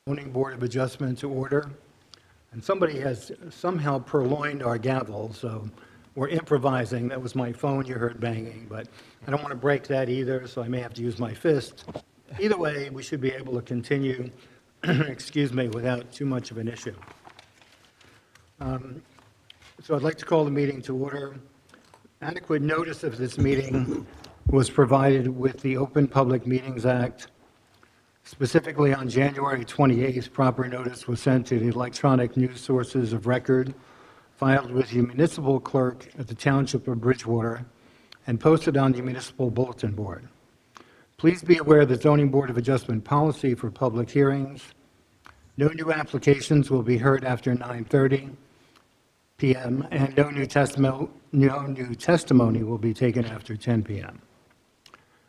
Zoning Board of Adjustment to order. And somebody has somehow purloined our gavel, so we're improvising. That was my phone you heard banging, but I don't want to break that either, so I may have to use my fist. Either way, we should be able to continue, excuse me, without too much of an issue. So I'd like to call the meeting to order. Adequate notice of this meeting was provided with the Open Public Meetings Act. Specifically, on January 28th, proper notice was sent to the electronic news sources of record, filed with the municipal clerk at the Township of Bridgewater, and posted on the municipal bulletin board. Please be aware of the Zoning Board of Adjustment policy for public hearings. No new applications will be heard after 9:30 p.m., and no new testimony will be taken after 10 p.m.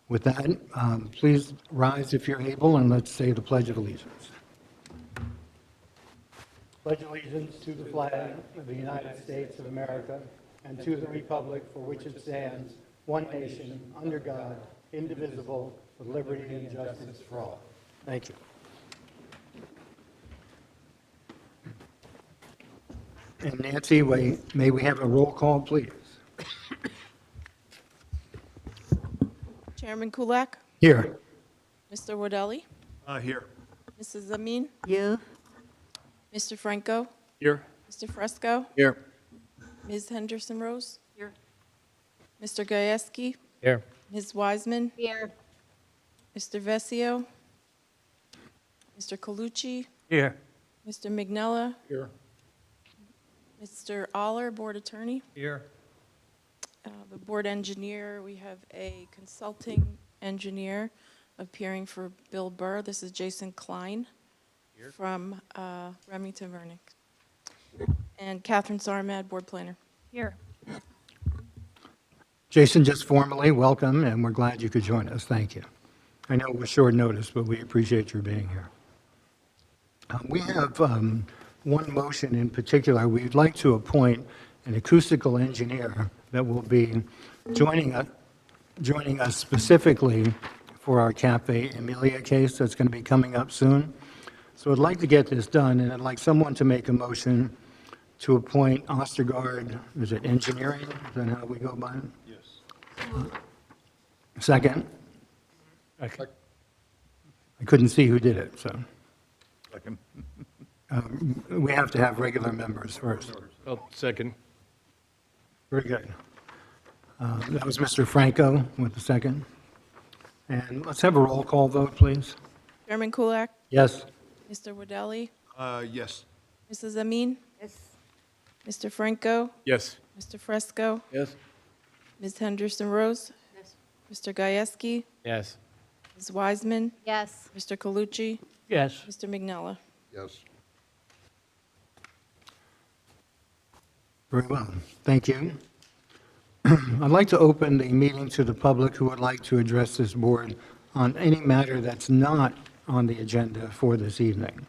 With that, please rise if you're able, and let's say the Pledge of Allegiance. Pledge allegiance to the flag of the United States of America and to the republic for which it stands, one nation, under God, indivisible, with liberty and justice for all. Thank you. And Nancy, may we have a roll call, please? Chairman Kulak, Here. Mr. Wardelli, Here. Mrs. Amin, Here. Mr. Franco, Here. Mr. Fresco, Here. Ms. Henderson Rose, Mr. Gajewski, Here. Ms. Wiseman, Here. Mr. Vesio, Mr. Colucci, Here. Mr. Mignella, Here. Mr. Aller, Board Attorney, Here. the Board Engineer. We have a consulting engineer appearing for Bill Burr. This is Jason Klein from Remington Vernick. And Catherine Sarmad, Board Planner. Here. Jason, just formally, welcome, and we're glad you could join us. Thank you. I know it was short notice, but we appreciate your being here. We have one motion in particular. We'd like to appoint an acoustical engineer that will be joining us specifically for our Cafe Emilia case that's going to be coming up soon. So I'd like to get this done, and I'd like someone to make a motion to appoint Ostergaard, is it engineering? Is that how we go by it? Yes. Second? I couldn't see who did it, so. Second. We have to have regular members first. Oh, second. Very good. That was Mr. Franco with the second. And let's have a roll call vote, please. Chairman Kulak, Yes? Mr. Wardelli, Yes. Mrs. Amin, Yes. Mr. Franco, Yes. Mr. Fresco, Yes. Ms. Henderson Rose, Yes. Mr. Gajewski, Yes. Ms. Wiseman, Yes. Mr. Colucci, Yes. Mr. Mignella. Yes. Very well. Thank you. I'd like to open the meeting to the public who would like to address this board on any matter that's not on the agenda for this evening.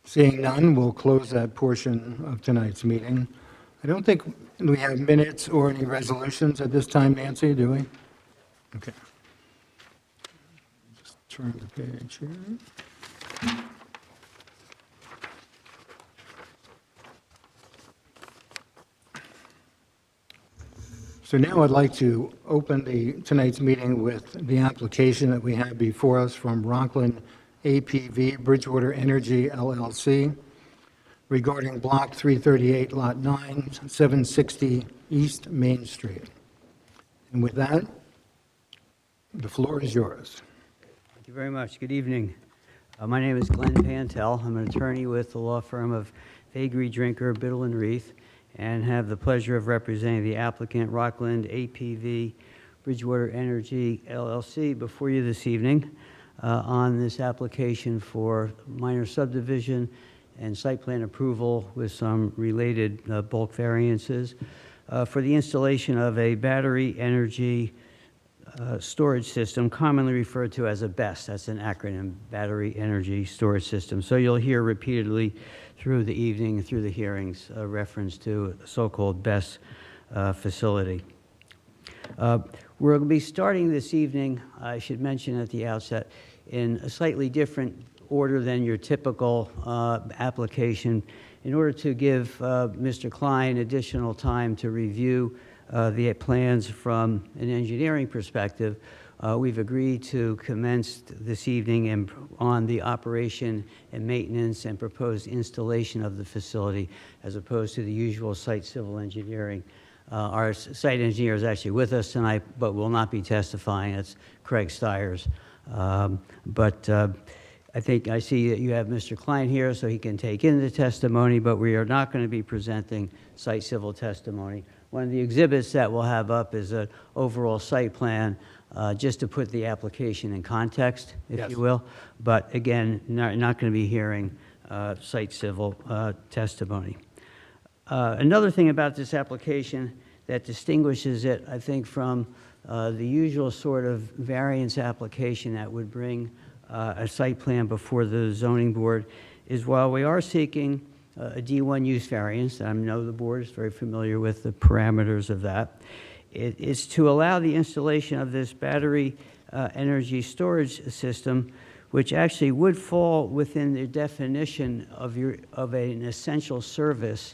Seeing none, we'll close that portion of tonight's meeting. I don't think we have minutes or any resolutions at this time, Nancy, do we? Okay. Just turn the page here. So now I'd like to open tonight's meeting with the application that we have before us from Rockland APV Bridgewater Energy LLC regarding Block 338, Lot 9, 760 East Main Street. And with that, the floor is yours. Thank you very much. Good evening. My name is Glenn Pantel. I'm an attorney with the law firm of Faegre, Drinker, Biddle and Reith, and have the pleasure of representing the applicant, Rockland APV Bridgewater Energy LLC, before you this evening on this application for minor subdivision and site plan approval with some related bulk variances for the installation of a battery energy storage system, commonly referred to as a BESS. That's an acronym, Battery Energy Storage System. So you'll hear repeatedly through the evening, through the hearings, a reference to a so-called BESS facility. We're going to be starting this evening, I should mention at the outset, in a slightly different order than your typical application, in order to give Mr. Klein additional time to review the plans from an engineering perspective. We've agreed to commence this evening on the operation and maintenance and proposed installation of the facility, as opposed to the usual site civil engineering. Our site engineer is actually with us tonight, but will not be testifying. It's Craig Stiers. I think I see that you have Mr. Klein here, so he can take in the testimony, but we are not going to be presenting site civil testimony. One of the exhibits that we'll have up is an overall site plan, just to put the application in context, if Yes. you will. But again, not going to be hearing site civil testimony. Another thing about this application that distinguishes it, I think, from the usual sort of variance application that would bring a site plan before the zoning board is, while we are seeking a D1 use variance, I know the board is very familiar with the parameters of that, it is to allow the installation of this battery energy storage system, which actually would fall within the definition of an essential service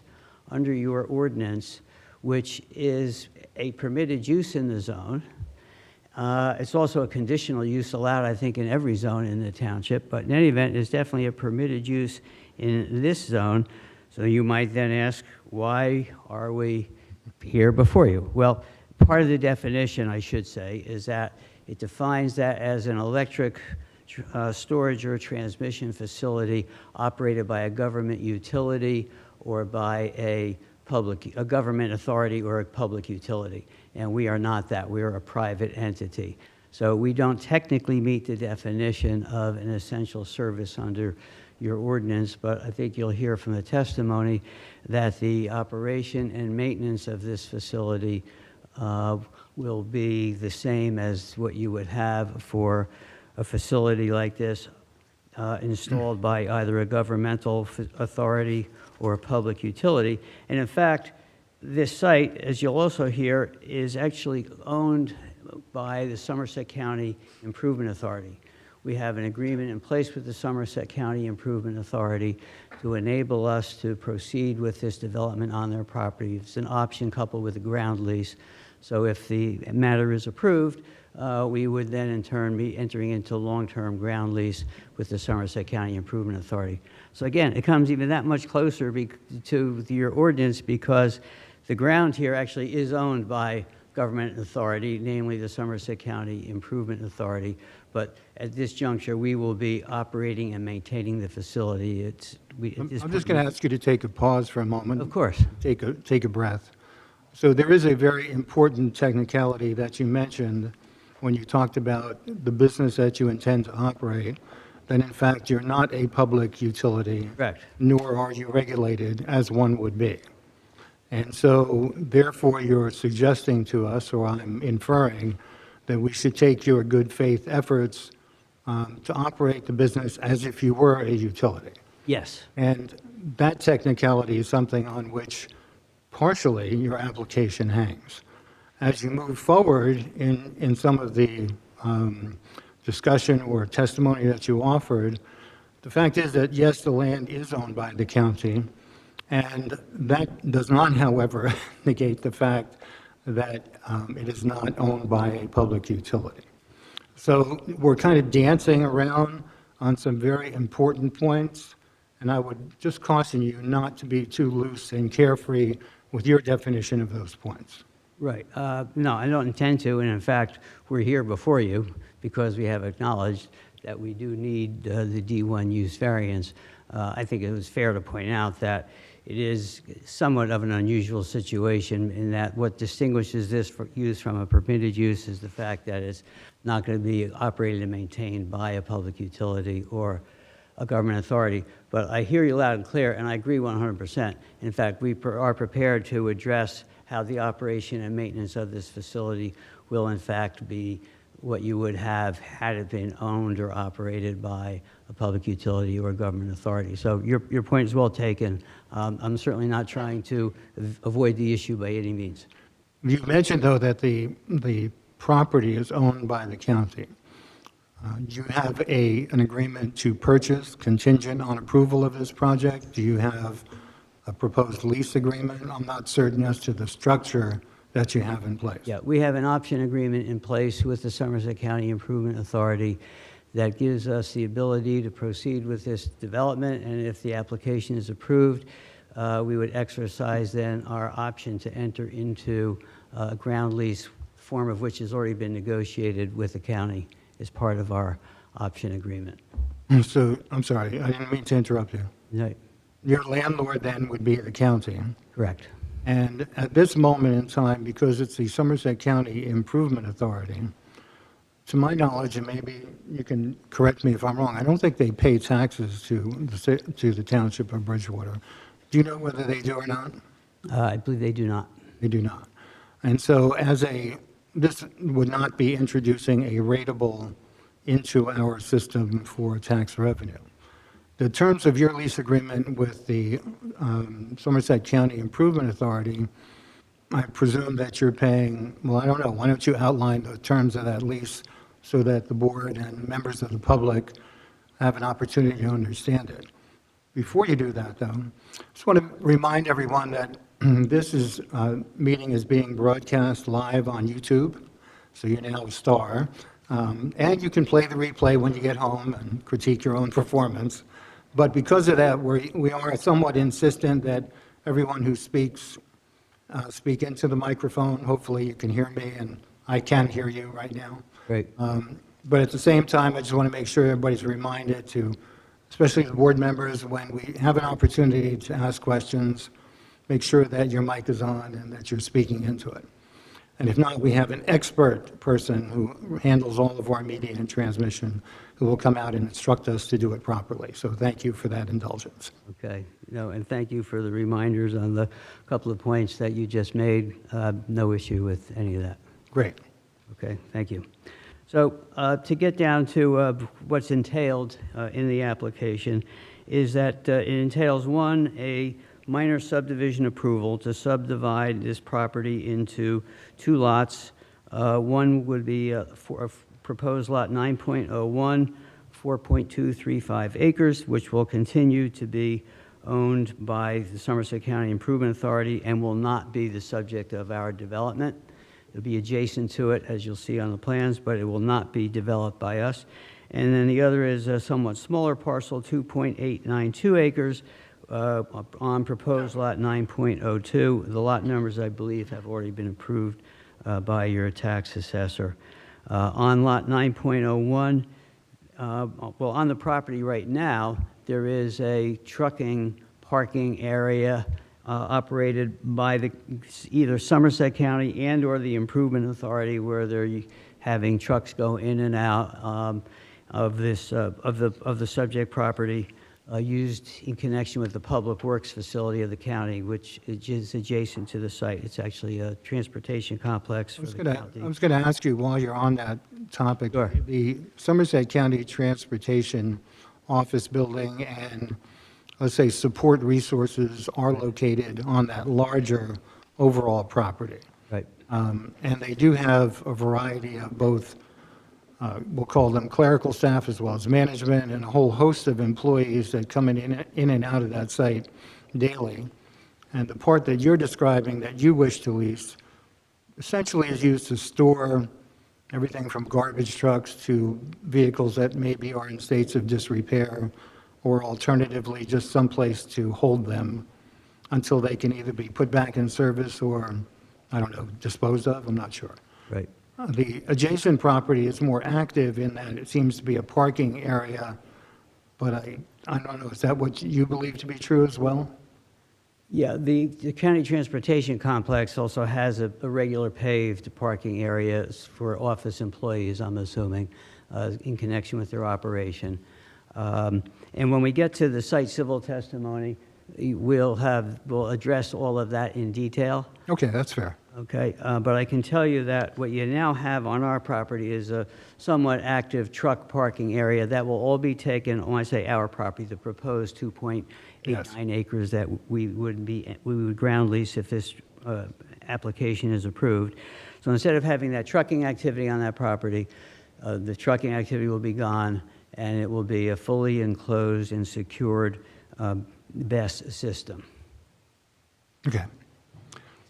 under your ordinance, which is a permitted use in the zone. It's also a conditional use allowed, I think, in every zone in the township, but in any event, it's definitely a permitted use in this zone. So you might then ask, why are we here before you? Well, part of the definition, I should say, is that it defines that as an electric storage or transmission facility operated by a government utility or by a government authority or a public utility. And we are not that. We are a private entity. So we don't technically meet the definition of an essential service under your ordinance, but I think you'll hear from the testimony that the operation and maintenance of this facility will be the same as what you would have for a facility like this installed by either a governmental authority or a public utility. And in fact, this site, as you'll also hear, is actually owned by the Somerset County Improvement Authority. We have an agreement in place with the Somerset County Improvement Authority to enable us to proceed with this development on their property. It's an option coupled with a ground lease. So if the matter is approved, we would then in turn be entering into long-term ground lease with the Somerset County Improvement Authority. So again, it comes even that much closer to your ordinance, because the ground here actually is owned by government authority, namely the Somerset County Improvement Authority. But at this juncture, we will be operating and maintaining the facility. I'm just going to ask you to take a pause for a moment. Of course. Take a breath. So there is a very important technicality that you mentioned when you talked about the business that you intend to operate, that in fact you're not a public utility. Correct. Nor are you regulated as one would be. And so therefore you're suggesting to us, or I'm inferring, that we should take your good faith efforts to operate the business as if you were a utility. Yes. And that technicality is something on which partially your application hangs. As you move forward in some of the discussion or testimony that you offered, the fact is that, yes, the land is owned by the county, and that does not, however, negate the fact that it is not owned by a public utility. So we're kind of dancing around on some very important points, and I would just caution you not to be too loose and carefree with your definition of those points. Right. No, I don't intend to, and in fact, we're here before you because we have acknowledged that we do need the D1 use variance. I think it was fair to point out that it is somewhat of an unusual situation in that what distinguishes this use from a permitted use is the fact that it's not going to be operated and maintained by a public utility or a government authority. But I hear you loud and clear, and I agree 100%. In fact, we are prepared to address how the operation and maintenance of this facility will in fact be what you would have had it been owned or operated by a public utility or a government authority. So your point is well taken. I'm certainly not trying to avoid the issue by any means. You mentioned, though, that the property is owned by the county. Do you have an agreement to purchase contingent on approval of this project? Do you have a proposed lease agreement? I'm not certain as to the structure that you have in place. Yeah, we have an option agreement in place with the Somerset County Improvement Authority that gives us the ability to proceed with this development, and if the application is approved, we would exercise then our option to enter into a ground lease, form of which has already been negotiated with the county as part of our option agreement. So, I'm sorry, I didn't mean to interrupt you. No, Your landlord then would be the county. correct. And at this moment in time, because it's the Somerset County Improvement Authority, to my knowledge, and maybe you can correct me if I'm wrong, I don't think they pay taxes to the township of Bridgewater. Do you know whether they do or not? I believe they do not. They do not. And so this would not be introducing a rateable into our system for tax revenue. The terms of your lease agreement with the Somerset County Improvement Authority, I presume that you're paying, well, I don't know, why don't you outline the terms of that lease so that the board and members of the public have an opportunity to understand it. Before you do that, though, I just want to remind everyone that this meeting is being broadcast live on YouTube, so you're now a star. And you can play the replay when you get home and critique your own performance. But because of that, we are somewhat insistent that everyone who speaks speak into the microphone. Hopefully you can hear me, and I can hear you right now. Great. But at the same time, I just want to make sure everybody's reminded to, especially the board members, when we have an opportunity to ask questions, make sure that your mic is on and that you're speaking into it. And if not, we have an expert person who handles all of our media and transmission who will come out and instruct us to do it properly. So thank you for that indulgence. Okay. No, and thank you for the reminders on the couple of points that you just made. No issue with any of that. Great. Okay, thank you. So to get down to what's entailed in the application is that it entails, one, a minor subdivision approval to subdivide this property into two lots. One would be for a proposed lot 9.01, 4.235 acres, which will continue to be owned by the Somerset County Improvement Authority and will not be the subject of our development. It'll be adjacent to it, as you'll see on the plans, but it will not be developed by us. And then the other is a somewhat smaller parcel, 2.892 acres, on proposed lot 9.02. The lot numbers, I believe, have already been approved by your tax assessor. On lot 9.01, well, on the property right now, there is a trucking parking area operated by either Somerset County and or the Improvement Authority, where they're having trucks go in and out of the subject property, used in connection with the Public Works facility of the county, which is adjacent to the site. It's actually a transportation complex for the county. I was going to ask you, while you're on that topic, Sure. the Somerset County Transportation Office Building and, let's say, support resources are located on that larger overall property. Right. And they do have a variety of both, we'll call them clerical staff as well as management, and a whole host of employees that come in and out of that site daily. And the part that you're describing that you wish to lease essentially is used to store everything from garbage trucks to vehicles that maybe are in states of disrepair, or alternatively just someplace to hold them until they can either be put back in service or, I don't know, disposed of. I'm not sure. Right. The adjacent property is more active in that it seems to be a parking area, but I don't know, is that what you believe to be true as well? Yeah, the county transportation complex also has a regular paved parking area for office employees, I'm assuming, in connection with their operation. And when we get to the site civil testimony, we'll address all of that in detail. Okay, that's fair. Okay, but I can tell you that what you now have on our property is a somewhat active truck parking area that will all be taken, when I say our property, the proposed 2.89 acres that we would ground lease if this application is approved. So instead of having that trucking activity on that property, the trucking activity will be gone, and it will be a fully enclosed and secured BESS system. Okay.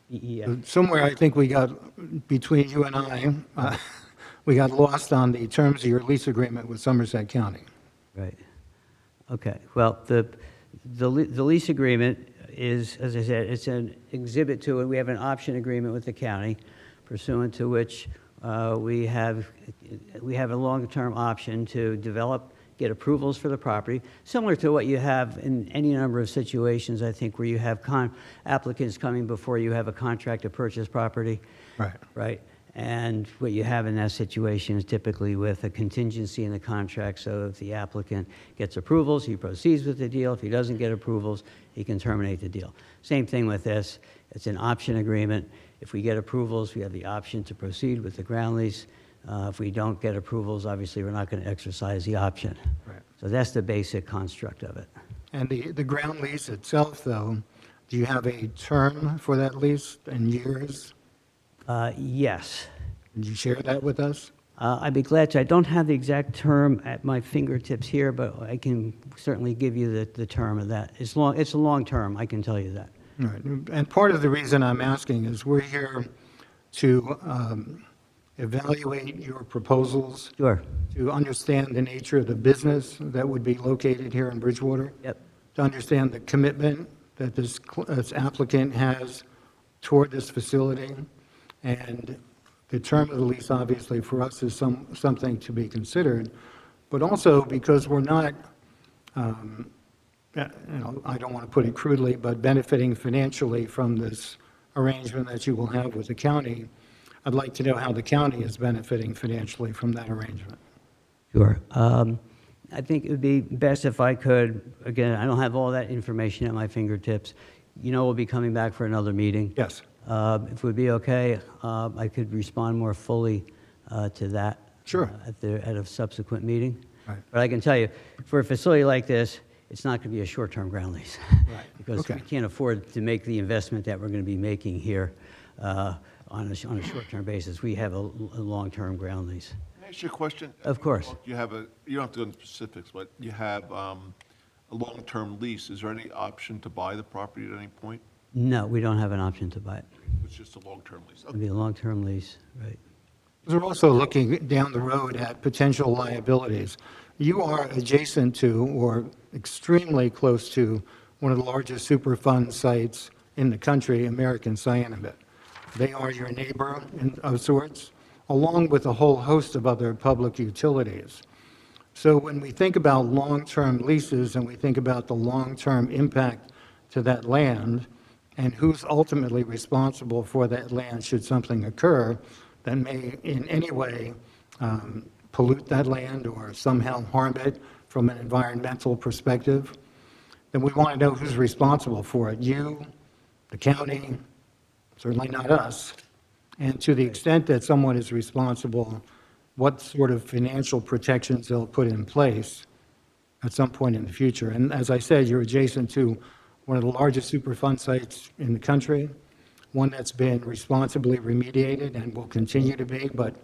BES. Somewhere, I think we got, between you and I, we got lost on the terms of your lease agreement with Somerset County. Right. Okay. Well, the lease agreement is, as I said, it's an exhibit to it. We have an option agreement with the county, pursuant to which we have a long-term option to develop, get approvals for the property, similar to what you have in any number of situations, I think, where you have applicants coming before you have a contract to purchase property. Right. Right? And what you have in that situation is typically with a contingency in the contract, so if the applicant gets approvals, he proceeds with the deal. If he doesn't get approvals, he can terminate the deal. Same thing with this. It's an option agreement. If we get approvals, we have the option to proceed with the ground lease. If we don't get approvals, obviously, we're not going to exercise the option. Right. So that's the basic construct of it. And the ground lease itself, though, do you have a term for that lease in years? Yes. Can you share that with us? I'd be glad to. I don't have the exact term at my fingertips here, but I can certainly give you the term of that. It's a long term, I can tell you that. All right. And part of the reason I'm asking is we're here to evaluate your proposals, Sure. to understand the nature of the business that would be located here in Bridgewater, Yep. to understand the commitment that this applicant has toward this facility. And the term of the lease, obviously, for us is something to be considered, but also because we're not, I don't want to put it crudely, but benefiting financially from this arrangement that you will have with the county. I'd like to know how the county is benefiting financially from that arrangement. Sure. I think it would be best if I could, again, I don't have all that information at my fingertips. You know, we'll be coming back for another meeting. Yes. If it would be okay, I could respond more fully to that. Sure. At a subsequent meeting. Right. But I can tell you, for a facility like this, it's not going to be a short-term ground lease. Right. Because Okay. we can't afford to make the investment that we're going to be making here on a short-term basis. We have a long-term ground lease. Can I ask you a question? Of course. You don't have to go into specifics, but you have a long-term lease. Is there any option to buy the property at any point? No, we don't have an option to buy it. It's just a long-term lease. It'll be a long-term lease, right? We're also looking down the road at potential liabilities. You are adjacent to or extremely close to one of the largest Superfund sites in the country, American Cyanamid. They are your neighbor of sorts, along with a whole host of other public utilities. So when we think about long-term leases and we think about the long-term impact to that land and who's ultimately responsible for that land should something occur that may in any way pollute that land or somehow harm it from an environmental perspective, then we want to know who's responsible for it. You, the county, certainly not us. And to the extent that someone is responsible, what sort of financial protections they'll put in place at some point in the future. And as I said, you're adjacent to one of the largest Superfund sites in the country, one that's been responsibly remediated and will continue to be, but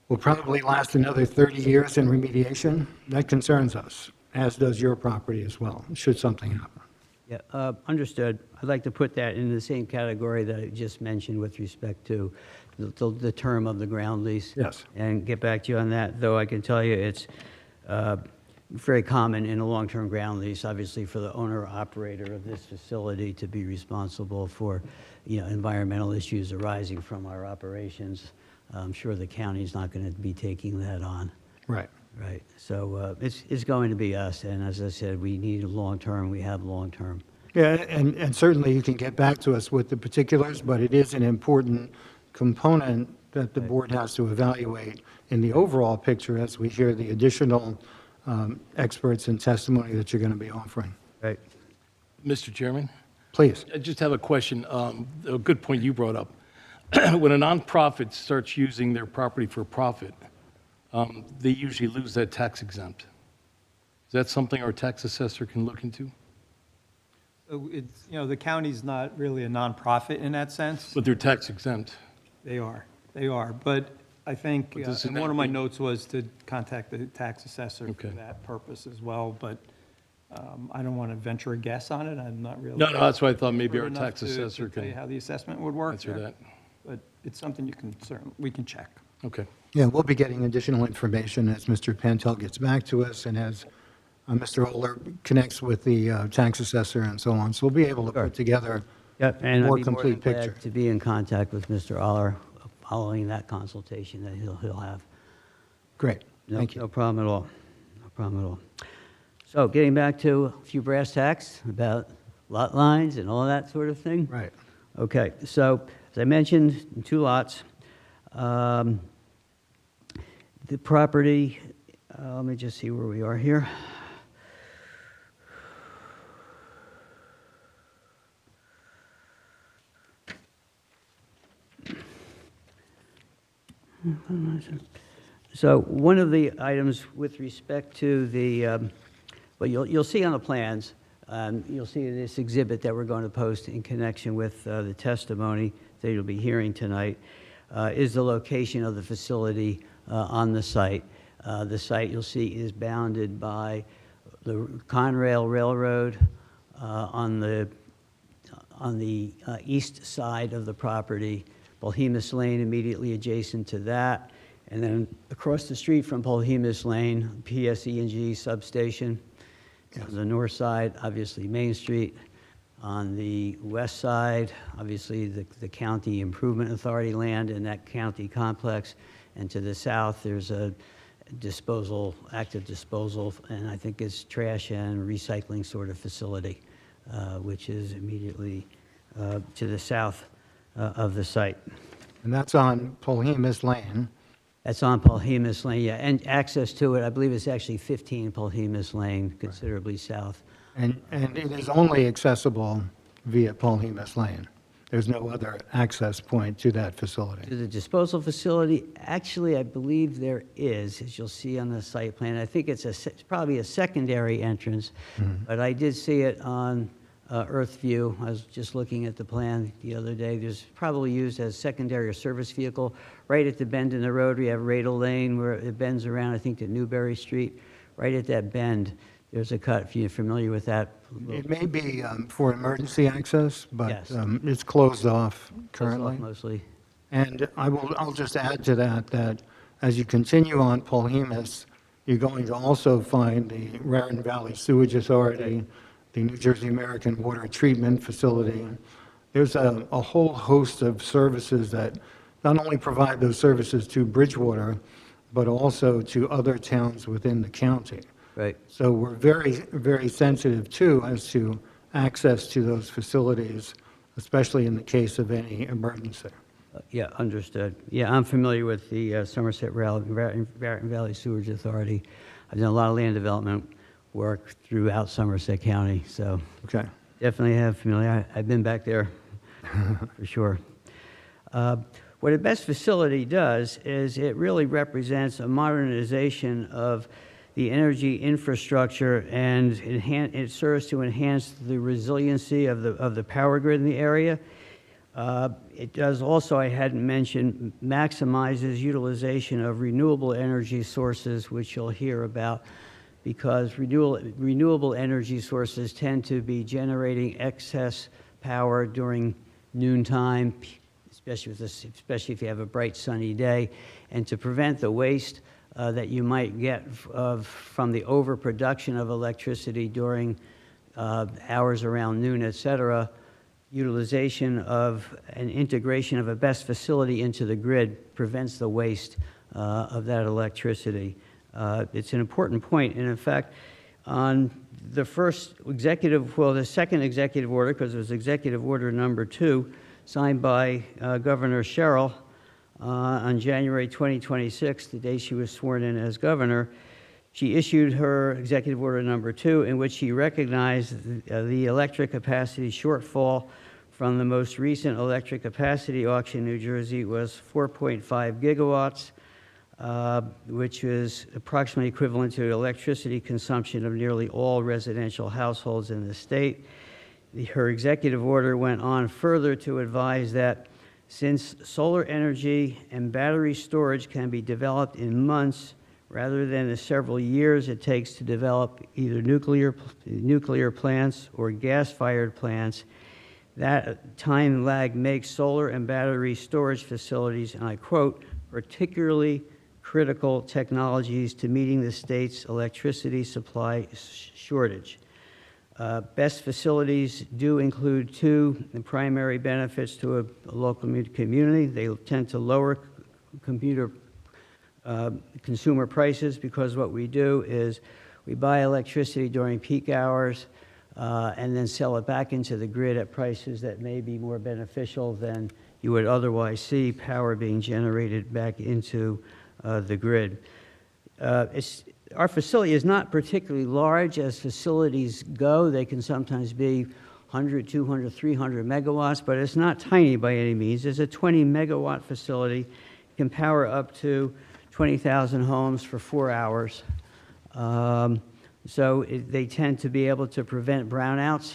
will probably last another 30 years in remediation. That concerns us, as does your property as well, should something happen. Yeah, understood. I'd like to put that in the same category that I just mentioned with respect to the term of the ground lease. Yes. And get back to you on that, though I can tell you it's very common in a long-term ground lease, obviously, for the owner-operator of this facility to be responsible for, environmental issues arising from our operations. I'm sure the county's not going to be taking that on. Right. Right. So it's going to be us, and as I said, we need a long-term, we have long-term. Yeah, and certainly you can get back to us with the particulars, but it is an important component that the board has to evaluate in the overall picture as we hear the additional experts and testimony that you're going to be offering. Right. Mr. Chairman, Please. I just have a question, a good point you brought up. When a nonprofit starts using their property for profit, they usually lose that tax exempt. Is that something our tax assessor can look into? So it's, the county's not really a nonprofit in that sense. But they're tax exempt. They are, but I think, But does and it one of my not- notes was to contact the tax assessor for Okay. that purpose as well, but I don't want to venture a guess on it, I'm not really. No, that's why I thought maybe expert our enough tax assessor to tell you can how the assessment would work answer there, that. but it's something you can certainly, we can check. Okay. Yeah, we'll be getting additional information as Mr. Pantel gets back to us and as Mr. Oler connects with the tax assessor and so on. So we'll be able to Sure. put together Yep, a and I'd more be more than complete picture. glad to be in contact with Mr. Aller following that consultation that he'll have. Great, No- thank you. No problem at all. No problem at all. So getting back to a few brass tacks about lot lines and all that sort of thing. Right. Okay, so as I mentioned, 2 lots. The property, let me just see where we are here. So one of the items with respect to the, well, you'll see on the plans, you'll see this exhibit that we're going to post in connection with the testimony that you'll be hearing tonight, is the location of the facility on the site. The site, you'll see, is bounded by the Conrail Railroad on the east side of the property, Polhemus Lane immediately adjacent to that, and then across the street from Polhemus Lane, PSE&G substation. On the north side, obviously Main Street. On the west side, obviously the County Improvement Authority land in that county complex. And to the south, there's a active disposal, and I think it's trash and recycling sort of facility, which is immediately to the south of the site. And that's on Polhemus Lane. That's on Polhemus Lane, yeah, and access to it, I believe it's actually 15 Polhemus Lane, considerably south. And it is only accessible via Polhemus Lane. There's no other access point to that To facility. the disposal facility, actually, I believe there is, as you'll see on the site plan. I think it's probably a secondary entrance, but I did see it on Earth View. I was just looking at the plan the other day. There's probably used as secondary or service vehicle. Right at the bend in the road, we have Radel Lane where it bends around, I think, to Newberry Street. Right at that bend, there's a cut, if you're familiar with that. It may be for emergency access, but Yes. it's closed off Closed off currently. Mostly. And I'll just add to that as you continue on Polhemus, you're going to also find the Raritan Valley Sewage Authority, the New Jersey American Water Treatment Facility. There's a whole host of services that not only provide those services to Bridgewater, but also to other towns within the county. Right. So we're very, very sensitive too as to access to those facilities, especially in the case of any emergency. Yeah, understood. Yeah, I'm familiar with the Somerset Raritan Valley Sewage Authority. I've done a lot of land development work throughout Somerset County, so Okay. definitely have familiar. I've been back there for sure. What a BEST facility does is it really represents a modernization of the energy infrastructure, and it serves to enhance the resiliency of the power grid in the area. It does also, I hadn't mentioned, maximizes utilization of renewable energy sources, which you'll hear about, because renewable energy sources tend to be generating excess power during noontime, especially if you have a bright sunny day, and to prevent the waste that you might get from the overproduction of electricity during hours around noon, et cetera. Utilization of and integration of a BEST facility into the grid prevents the waste of that electricity. It's an important point, and in fact, on the second executive order, because it was executive order number 2, signed by Governor Sherrill on January 2026, the day she was sworn in as governor, she issued her executive order number 2, in which she recognized the electric capacity shortfall from the most recent electric capacity auction in New Jersey was 4.5 gigawatts, which is approximately equivalent to the electricity consumption of nearly all residential households in the state. Her executive order went on further to advise that Since solar energy and battery storage can be developed in months rather than the several years it takes to develop either nuclear plants or gas-fired plants, that time lag makes solar and battery storage facilities, and I quote, particularly critical technologies to meeting the state's electricity supply shortage. Best facilities do include two primary benefits to a local community. They tend to lower consumer prices, because what we do is we buy electricity during peak hours and then sell it back into the grid at prices that may be more beneficial than you would otherwise see power being generated back into the grid. Our facility is not particularly large as facilities go. They can sometimes be 100, 200, 300 megawatts, but it's not tiny by any means. It's a 20 megawatt facility. It can power up to 20,000 homes for 4 hours. They tend to be able to prevent brownouts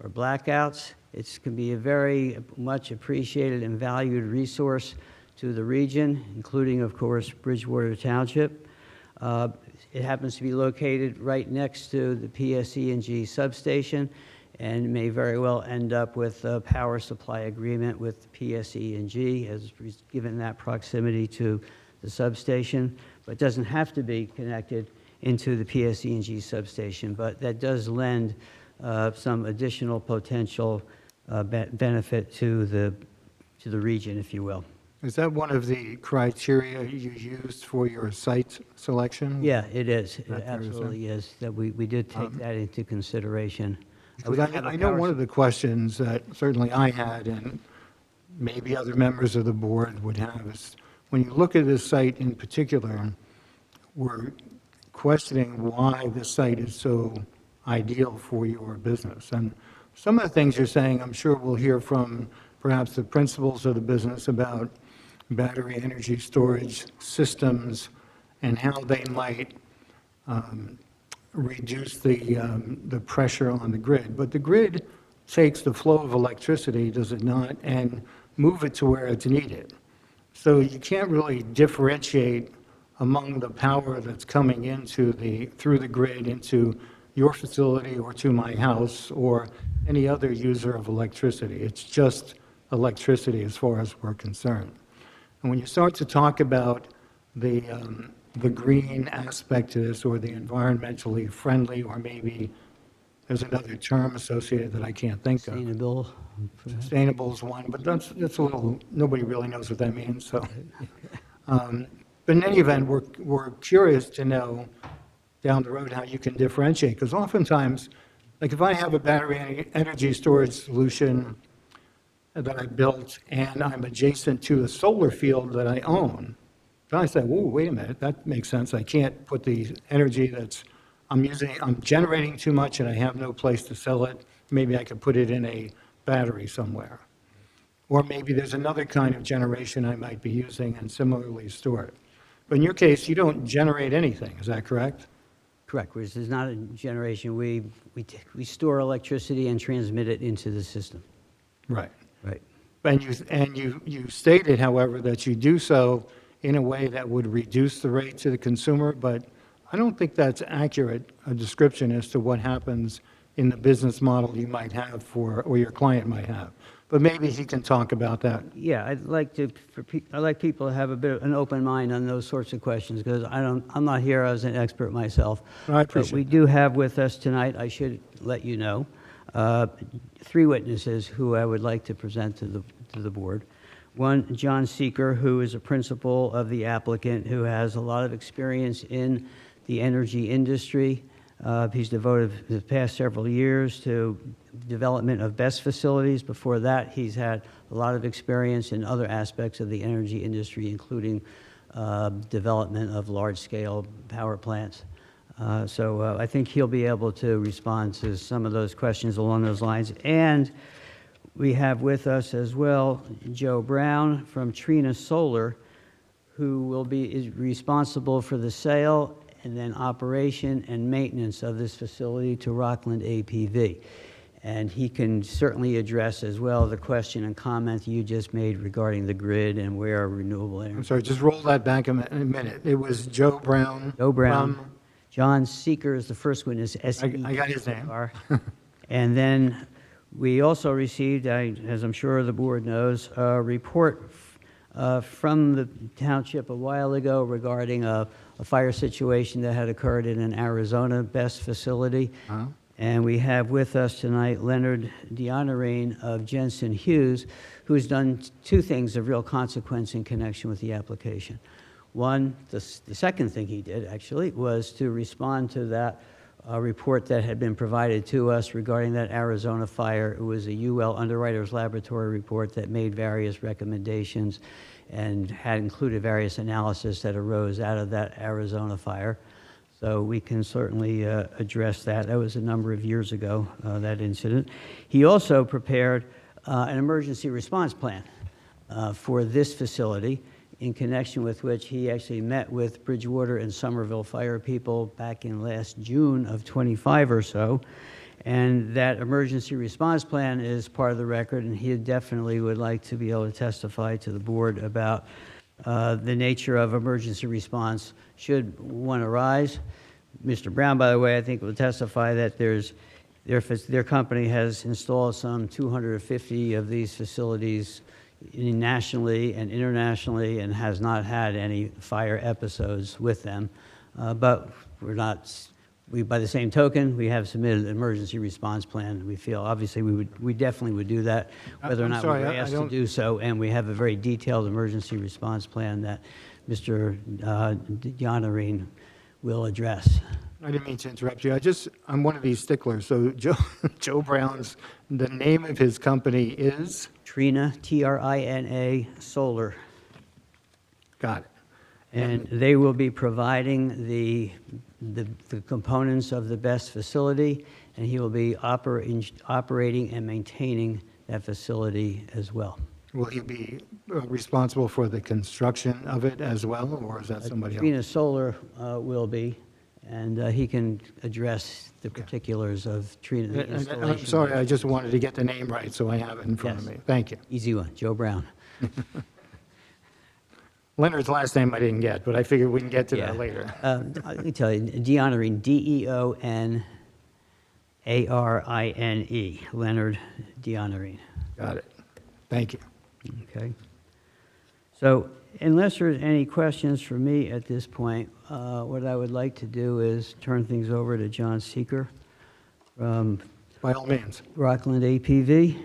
or blackouts. It can be a very much appreciated and valued resource to the region, including, of course, Bridgewater Township. It happens to be located right next to the PSE&G substation, and may very well end up with a power supply agreement with PSE&G, as given that proximity to the substation, but doesn't have to be connected into the PSE&G substation. But that does lend some additional potential benefit to the region, if you will. Is that one of the criteria you used for your site selection? Yeah, it is. It That fair to say? absolutely is, that we did take that into consideration. Because I know one of the questions that certainly I had, and maybe other members of the board would have, is when you look at this site in particular, we're questioning why this site is so ideal for your business. And some of the things you're saying, I'm sure we'll hear from perhaps the principals of the business about battery energy storage systems and how they might reduce the pressure on the grid. But the grid takes the flow of electricity, does it not, and move it to where it's needed. So you can't really differentiate among the power that's coming into through the grid into your facility or to my house or any other user of electricity. It's just electricity as far as we're concerned. And when you start to talk about the green aspect to this, or the environmentally friendly, or maybe there's another term associated that I can't think of. Sustainable. Sustainable is one, but that's a little, nobody really knows what that means, so. But in any event, we're curious to know down the road how you can differentiate, because oftentimes, like if I have a battery energy storage solution that I built and I'm adjacent to a solar field that I own, then I say, whoa, wait a minute, that makes sense. I can't put the energy I'm generating too much and I have no place to sell it. Maybe I could put it in a battery somewhere. Or maybe there's another kind of generation I might be using and similarly store it. But in your case, you don't generate anything, is that correct? Correct. This is not a generation. We store electricity and transmit it into the system. Right. Right. And you stated, however, that you do so in a way that would reduce the rate to the consumer, but I don't think that's accurate, a description as to what happens in the business model you might have or your client might have. But maybe he can talk about that. Yeah, I'd like people to have a bit of an open mind on those sorts of questions, because I'm not here as an expert myself. I appreciate But we do have with us tonight, I should let you know, 3 witnesses who I would like to present to the board. One, John Seeker, who is a principal of the applicant, who has a lot of experience in the energy industry. He's devoted the past several years to development of BESS facilities. Before that, he's had a lot of experience in other aspects of the energy industry, including development of large-scale power plants. So I think he'll be able to respond to some of those questions along those lines. And we have with us as well Joe Brown from Trina Solar, who is responsible for the sale and then operation and maintenance of this facility to Rockland APV. And he can certainly address as well the question and comment you just made regarding the grid and where renewable I'm energy. sorry, just roll that back a minute. It was Joe Brown. Joe Brown. from- John Seeker is the first witness, I got his name. S-E-E-K-R. And then we also received, as I'm sure the board knows, a report from the township a while ago regarding a fire situation that had occurred in an Arizona BESS facility. Uh-huh. And we have with us tonight Leonard Dionorine of Jensen Hughes, who's done two things of real consequence in connection with the application. One, the second thing he did, actually, was to respond to that report that had been provided to us regarding that Arizona fire. It was a UL Underwriters Laboratory report that made various recommendations and had included various analysis that arose out of that Arizona fire. So we can certainly address that. That was a number of years ago, that incident. He also prepared an emergency response plan for this facility, in connection with which he actually met with Bridgewater and Somerville fire people back in last June of 25 or so. And that emergency response plan is part of the record, and he definitely would like to be able to testify to the board about the nature of emergency response should one arise. Mr. Brown, by the way, I think will testify that their company has installed some 250 of these facilities nationally and internationally and has not had any fire episodes with them. But by the same token, we have submitted an emergency response plan. We feel, obviously, we definitely would do that, whether or I'm not sorry, we were I asked to don't- do so. And we have a very detailed emergency response plan that Mr. Dionorine will address. I didn't mean to interrupt you. I'm one of these sticklers. So Joe Brown's, the name of his company is? Trina, Trina Solar. Got it. And they will be providing the components of the BESS facility, and he will be operating and maintaining that facility as well. Will he be responsible for the construction of it as well, or is that somebody else? Trina Solar will be, and he can address the particulars of Trina the I'm installation. sorry, I just wanted to get the name right, so I have it in front of Yes. me. Thank you. Easy one, Joe Brown. Leonard's last name I didn't get, but I figured we can get to Yeah. that later. Let me tell you, Dionorine, Deonorine, Leonard Dionorine. Got it. Thank you. Okay. So unless there's any questions for me at this point, what I would like to do is turn things over to John Seeker from By all means. Rockland APV.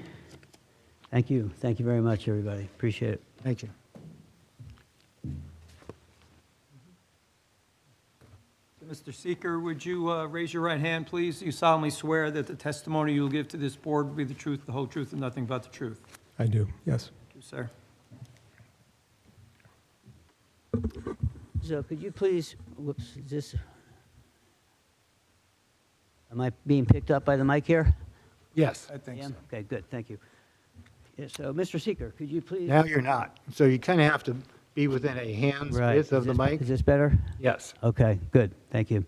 Thank you. Thank you very much, everybody. Appreciate it. Thank you. Mr. Seeker, would you raise your right hand, please? You solemnly swear that the testimony you will give to this board will be the truth, the whole truth, and nothing but the truth. I do, yes. Thank you, sir. So could you please, whoops, is this, am I being picked up by the mic here? Yes. I think I so. am? Okay, good, thank you. Yeah, so, Mr. Seeker, could you please? Now you're not. So you kind of have to be within a hand's Right. width of Is the this- mic. Is this better? Yes. Okay, good, thank you.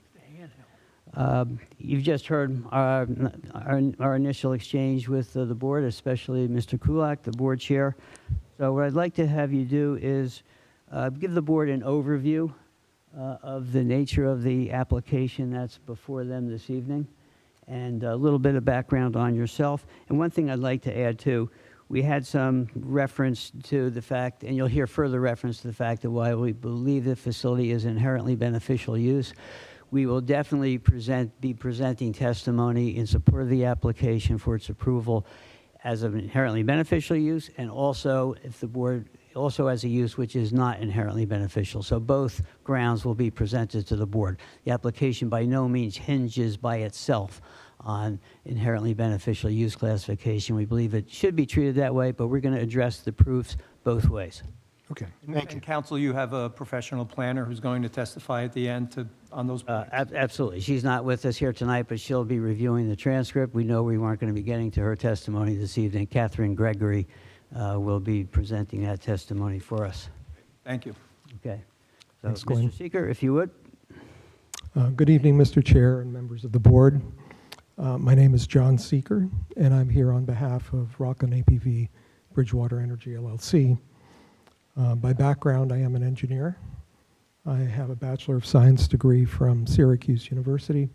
You've just heard our initial exchange with the board, especially Mr. Kulak, the board chair. So what I'd like to have you do is give the board an overview of the nature of the application that's before them this evening, and a little bit of background on yourself. And one thing I'd like to add too, we had some reference to the fact, and you'll hear further reference to the fact that while we believe the facility is inherently beneficial use, we will definitely be presenting testimony in support of the application for its approval as an inherently beneficial use, and also, if the board, also as a use which is not inherently beneficial. So both grounds will be presented to the board. The application by no means hinges by itself on inherently beneficial use classification. We believe it should be treated that way, but we're going to address the proofs both ways. Okay, thank you. And counsel, you have a professional planner who's going to testify at the end on those points? Absolutely. She's not with us here tonight, but she'll be reviewing the transcript. We know we weren't going to be getting to her testimony this evening. Catherine Gregory will be presenting that testimony for us. Thank you. Okay. So, Thanks, Glenn. Mr. Seeker, if you would. Good evening, Mr. Chair and members of the board. My name is John Seeker, and I'm here on behalf of Rockland APV Bridgewater Energy LLC. By background, I am an engineer. I have a Bachelor of Science degree from Syracuse University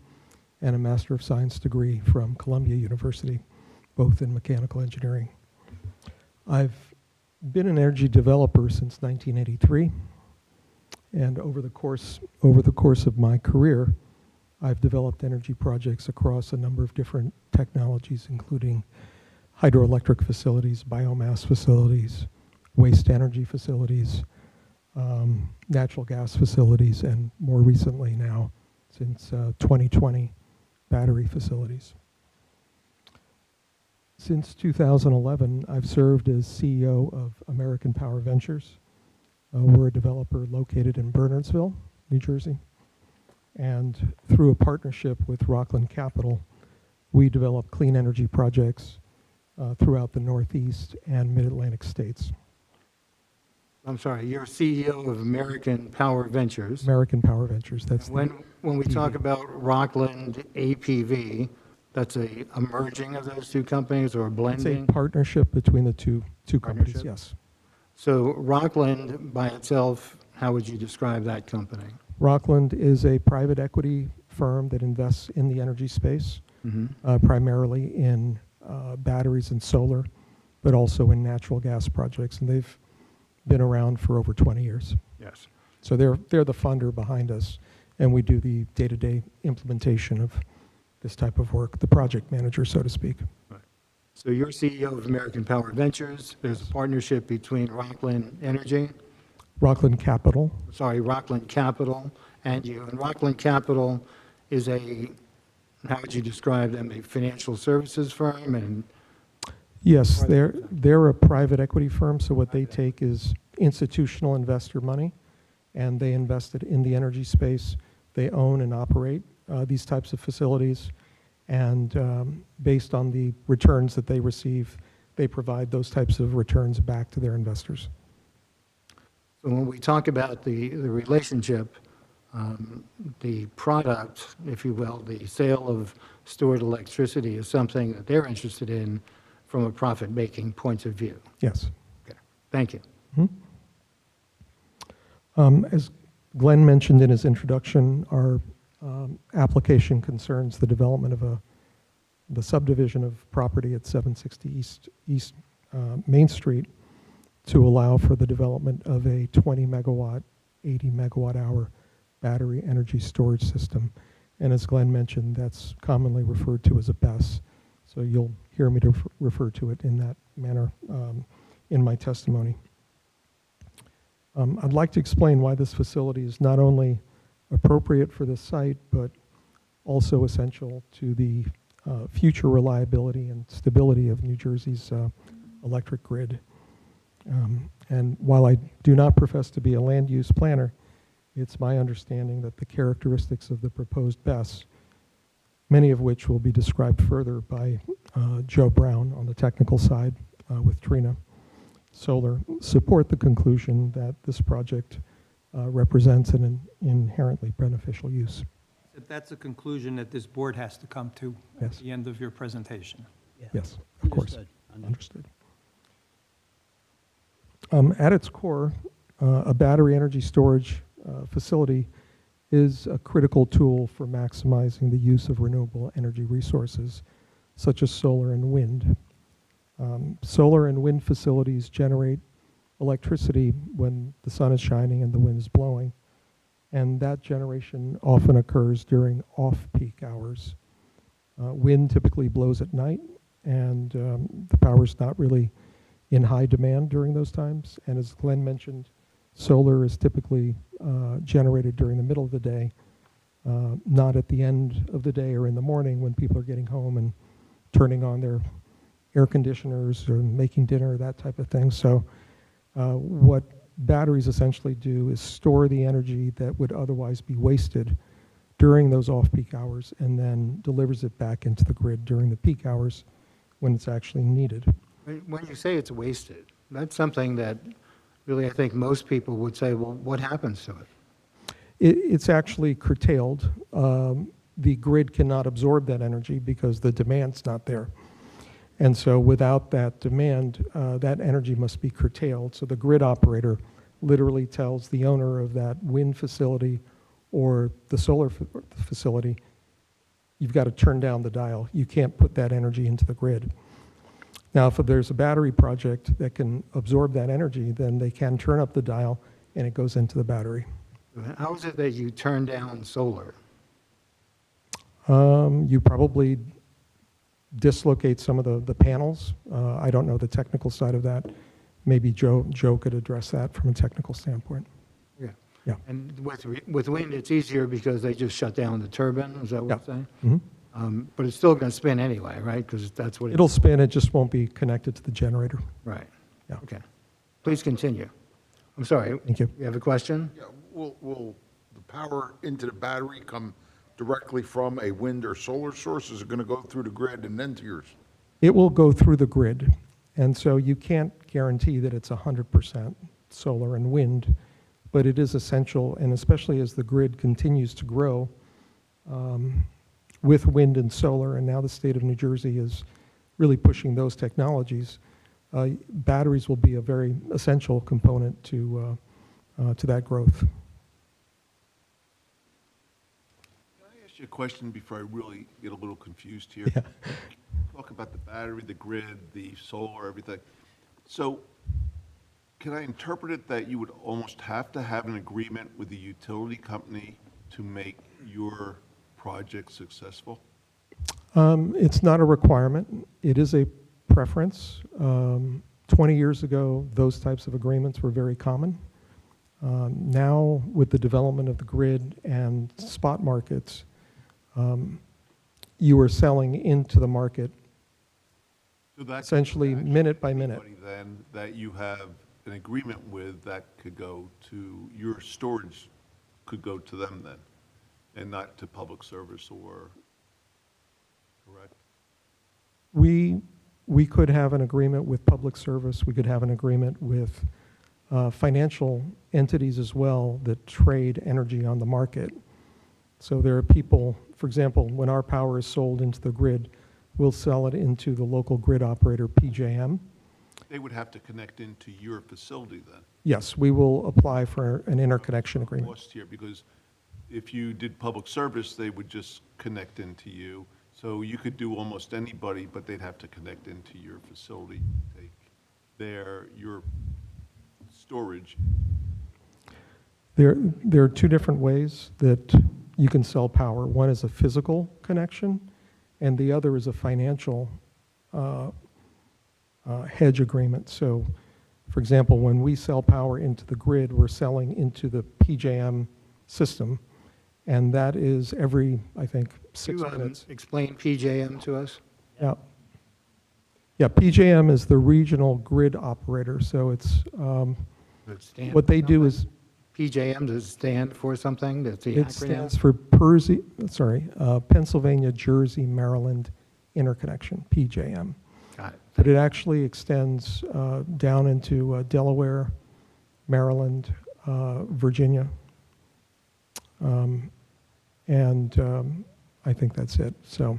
and a Master of Science degree from Columbia University, both in mechanical engineering. I've been an energy developer since 1983, and over the course of my career, I've developed energy projects across a number of different technologies, including hydroelectric facilities, biomass facilities, waste energy facilities, natural gas facilities, and more recently now, since 2020, battery facilities. Since 2011, I've served as CEO of American Power Ventures. We're a developer located in Bernardsville, New Jersey. And through a partnership with Rockland Capital, we develop clean energy projects throughout the Northeast and Mid-Atlantic states. I'm sorry, you're CEO of American Power Ventures. American Power Ventures, that's When we talk about Rockland APV, that's a merging of those two companies or a it's a blending? partnership between the two companies, Partnership? yes. So Rockland by itself, how would you describe that company? Rockland is a private equity firm that invests in the energy space, primarily in batteries and solar, but also in natural gas projects. And they've been around for over 20 years. Yes. So they're the funder behind us, and we do the day-to-day implementation of this type of work, the project manager, so to speak. So you're CEO of American Power Ventures. There's a partnership between Rockland Energy, Rockland Capital. Rockland Capital and you. And Rockland Capital is how would you describe them, a financial services firm? And Yes, they're a private equity firm, so what they take is institutional investor money, and they invest it in the energy space. They own and operate these types of facilities, and based on the returns that they receive, they provide those types of returns back to their investors. so when we talk about the relationship, the product, if you will, the sale of stored electricity is something that they're interested in from a profit-making point of view. Yes. Okay. Thank you. As Glenn mentioned in his introduction, our application concerns the development of the subdivision of property at 760 East Main Street to allow for the development of a 20 megawatt, 80 megawatt hour battery energy storage system. And as Glenn mentioned, that's commonly referred to as a BESS. So you'll hear me to refer to it in that manner in my testimony. I'd like to explain why this facility is not only appropriate for this site, but also essential to the future reliability and stability of New Jersey's electric grid. And while I do not profess to be a land use planner, it's my understanding that the characteristics of the proposed BESS, many of which will be described further by Joe Brown on the technical side with Trina Solar, support the conclusion that this project represents an inherently beneficial use. That's a conclusion that this board has to come to at Yes. the end of your presentation. Yes, of course. Understood. At its core, a battery energy storage facility is a critical tool for maximizing the use of renewable energy resources, such as solar and wind. Solar and wind facilities generate electricity when the sun is shining and the wind is blowing, and that generation often occurs during off-peak hours. Wind typically blows at night, and the power is not really in high demand during those times. And as Glenn mentioned, solar is typically generated during the middle of the day, not at the end of the day or in the morning when people are getting home and turning on their air conditioners or making dinner, that type of thing. So what batteries essentially do is store the energy that would otherwise be wasted during those off-peak hours and then delivers it back into the grid during the peak hours when it's actually needed. When you say it's wasted, that's something that really I think most people would say, well, what happens to it? It's actually curtailed the grid cannot absorb that energy because the demand's not there. And so without that demand, that energy must be curtailed. So the grid operator literally tells the owner of that wind facility or the solar facility, you've got to turn down the dial. You can't put that energy into the grid. Now, if there's a battery project that can absorb that energy, then they can turn up the dial and it goes into the battery. How is it that you turn down solar? You probably dislocate some of the panels. I don't know the technical side of that. Maybe Joe could address that from a technical standpoint. Yeah. Yeah. And with wind, it's easier because they just shut down the turbine, is that what you're saying? Mhm. But it's still going to spin anyway, right? Because that's what It'll spin, it just won't be connected to the generator. Right. Yeah. Okay. Please continue. I'm sorry. Thank you. You have a question? Yeah, will the power into the battery come directly from a wind or solar source? Is it going to go through the grid and then to yours? It will go through the grid. And so you can't guarantee that it's 100% solar and wind, but it is essential, and especially as the grid continues to grow with wind and solar, and now the state of New Jersey is really pushing those technologies, batteries will be a very essential component to that growth. Can I ask you a question before I really get a little confused here? Yeah. Talk about the battery, the grid, the solar, everything. So can I interpret it that you would almost have to have an agreement with the utility company to make your project successful? It's not a requirement. It is a preference. 20 years ago, those types of agreements were very common. Now, with the development of the grid and spot markets, you are selling into the market So that could essentially actually minute by minute. anybody then that you have an agreement with that could go to, your storage could go to them then, and not to public service or, correct? We could have an agreement with public service. We could have an agreement with financial entities as well that trade energy on the market. So there are people, for example, when our power is sold into the grid, we'll sell it into the local grid operator, PJM. They would have to connect into your facility then? Yes, we will apply for an interconnection agreement. Lost here, because if you did public service, they would just connect into you. So you could do almost anybody, but they'd have to connect into your facility, take your storage. There are two different ways that you can sell power. One is a physical connection, and the other is a financial hedge agreement. So, for example, when we sell power into the grid, we're selling into the PJM system, and that is every, I think, 6 Could you minutes. explain PJM to us? Yeah. Yeah, PJM is the regional grid operator, so it's, Does it stand what they for do something? is, PJM, does it stand for something? That's the it acronym? stands for Pennsylvania, Jersey, Maryland Interconnection, PJM. Got it. But it actually extends down into Delaware, Maryland, Virginia. And I think that's it. So,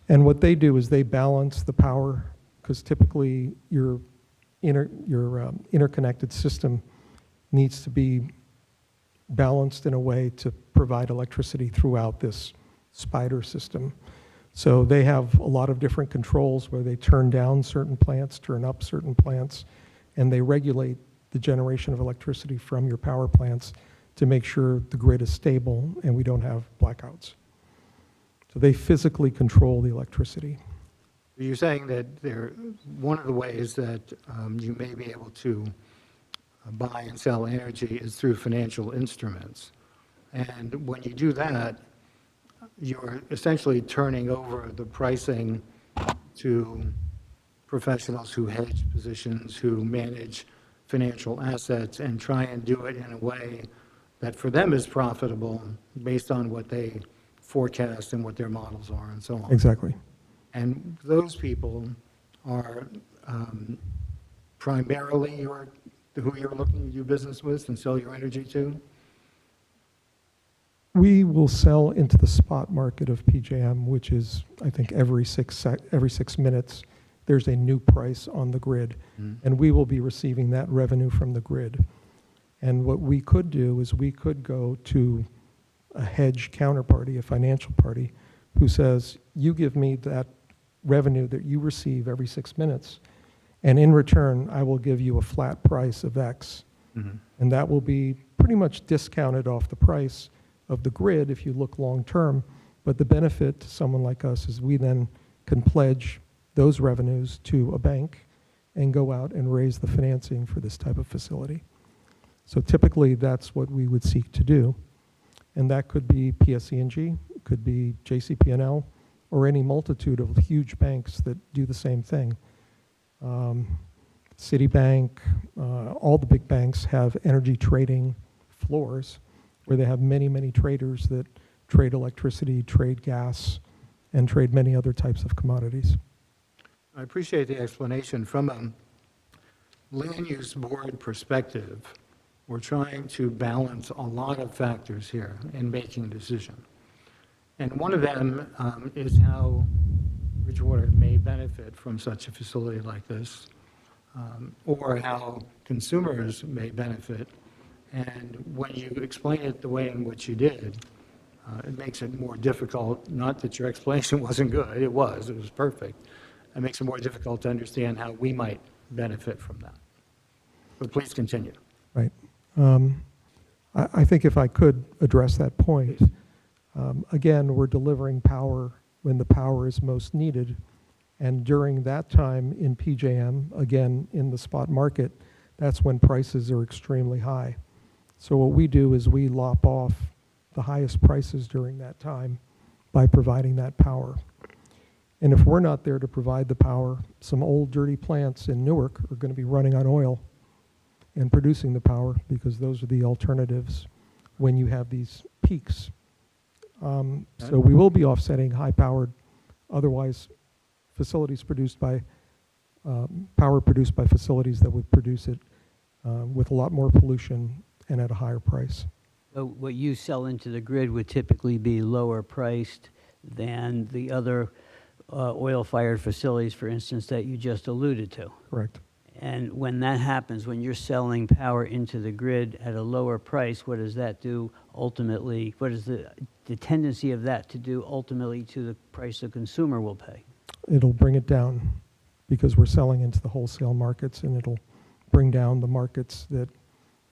and what they do is they balance the power, because typically your interconnected system needs to be balanced in a way to provide electricity throughout this spider system. So they have a lot of different controls where they turn down certain plants, turn up certain plants, and they regulate the generation of electricity from your power plants to make sure the grid is stable and we don't have blackouts. So they physically control the electricity. You're saying that one of the ways that you may be able to buy and sell energy is through financial instruments. And when you do that, you're essentially turning over the pricing to professionals who hedge positions, who manage financial assets, and try and do it in a way that for them is profitable based on what they forecast and what their models are and so on. Exactly. And those people are primarily who you're looking to do business with and sell your energy to? We will sell into the spot market of PJM, which is, I think, every 6 minutes, there's a new price on the grid. And we will be receiving that revenue from the grid. And what we could do is we could go to a hedge counterparty, a financial party, who says, you give me that revenue that you receive every 6 minutes, and in return, I will give you a flat price of X. And that will be pretty much discounted off the price of the grid if you look long-term. But the benefit to someone like us is we then can pledge those revenues to a bank and go out and raise the financing for this type of facility. So typically, that's what we would seek to do. And that could be PSE&G, could be JCP&L, or any multitude of huge banks that do the same thing. Citibank, all the big banks have energy trading floors where they have many, many traders that trade electricity, trade gas, and trade many other types of commodities. I appreciate the explanation. From a land use board perspective, we're trying to balance a lot of factors here in making a decision. And one of them is how Bridgewater may benefit from such a facility like this, or how consumers may benefit. And when you explain it the way in which you did, it makes it more difficult. Not that your explanation wasn't good, it was perfect. It makes it more difficult to understand how we might benefit from that. But please continue. Right. I think if I could address that point, again, we're delivering power when the power is most needed. And during that time in PJM, again, in the spot market, that's when prices are extremely high. So what we do is we lop off the highest prices during that time by providing that power. And if we're not there to provide the power, some old dirty plants in Newark are going to be running on oil and producing the power, because those are the alternatives when you have these peaks. So we will be offsetting high-powered, otherwise facilities produced by, power produced by facilities that would produce it with a lot more pollution and at a higher price. So what you sell into the grid would typically be lower priced than the other oil-fired facilities, for instance, that you just alluded to. Correct. And when that happens, when you're selling power into the grid at a lower price, what does that do ultimately? What is the tendency of that to do ultimately to the price the consumer will pay? It'll bring it down because we're selling into the wholesale markets, and it'll bring down the markets that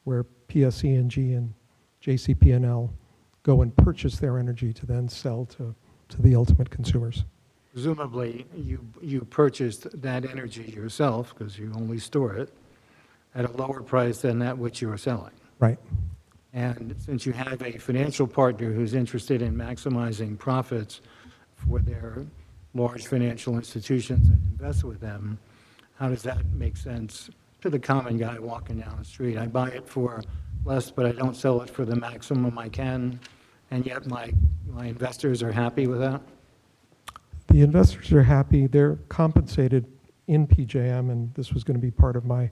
where PSE&G and JCP&L go and purchase their energy to then sell to the ultimate consumers. Presumably, you purchased that energy yourself, because you only store it, at a lower price than that which you are selling. Right. And since you have a financial partner who's interested in maximizing profits for their large financial institutions and invest with them, how does that make sense to the common guy walking down the street? I buy it for less, but I don't sell it for the maximum I can, and yet my investors are happy with that? The investors are happy. They're compensated in PJM, and this was going to be part of my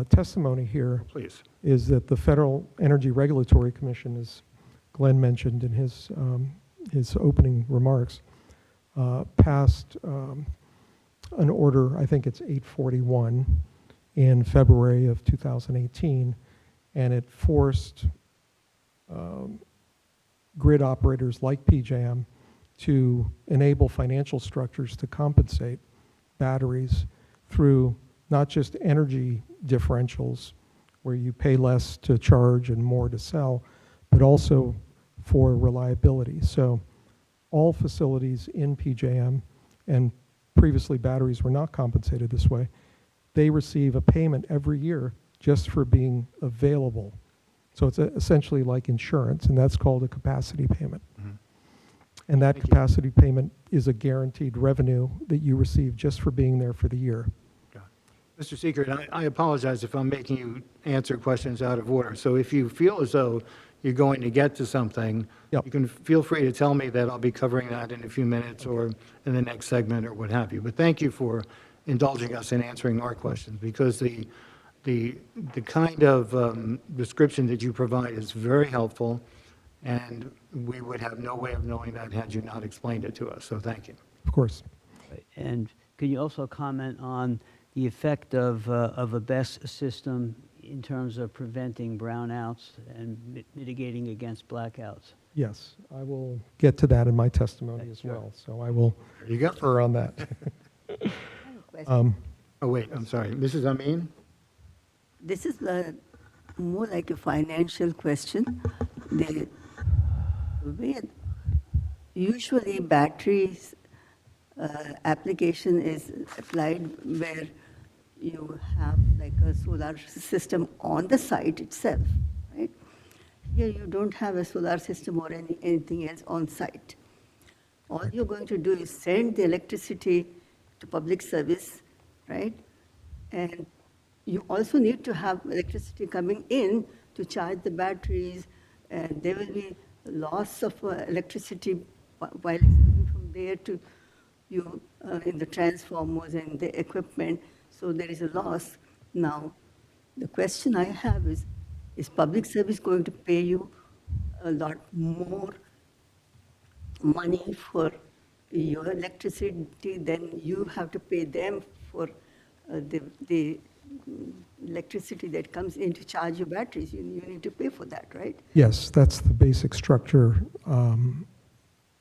testimony here. Please. Is that the Federal Energy Regulatory Commission, as Glenn mentioned in his opening remarks, passed an order, I think it's 841, in February of 2018, and it forced grid operators like PJM to enable financial structures to compensate batteries through not just energy differentials, where you pay less to charge and more to sell, but also for reliability. So all facilities in PJM, and previously batteries were not compensated this way, they receive a payment every year just for being available. So it's essentially like insurance, and that's called a capacity payment. Mm-hmm. And that capacity payment is a guaranteed revenue that you receive just for being there for the year. Mr. Seeker, I apologize if I'm making you answer questions out of order. So if you feel as though you're going to get to something, Yep. You can feel free to tell me that. I'll be covering that in a few minutes or in the next segment or what have you. But thank you for indulging us in answering our questions, because the kind of description that you provide is very helpful, and we would have no way of knowing that had you not explained it to us, so thank you. Of course. And can you also comment on the effect of a BESS system in terms of preventing brownouts and mitigating against blackouts? Yes, I will get to that in my testimony as Sure. well, so I will There you go. refer on that. Oh, wait, I'm sorry. Mrs. Amin? This is more like a financial question. The way usually batteries application is applied where you have like a solar system on the site itself, right? Here you don't have a solar system or anything else on site. All you're going to do is send the electricity to public service, right? And you also need to have electricity coming in to charge the batteries, and there will be loss of electricity while it's coming from there to you in the transformers and the equipment, so there is a loss. Now, the question I have is public service going to pay you a lot more money for your electricity than you have to pay them for the electricity that comes in to charge your batteries? You need to pay for that, right? Yes, that's the basic structure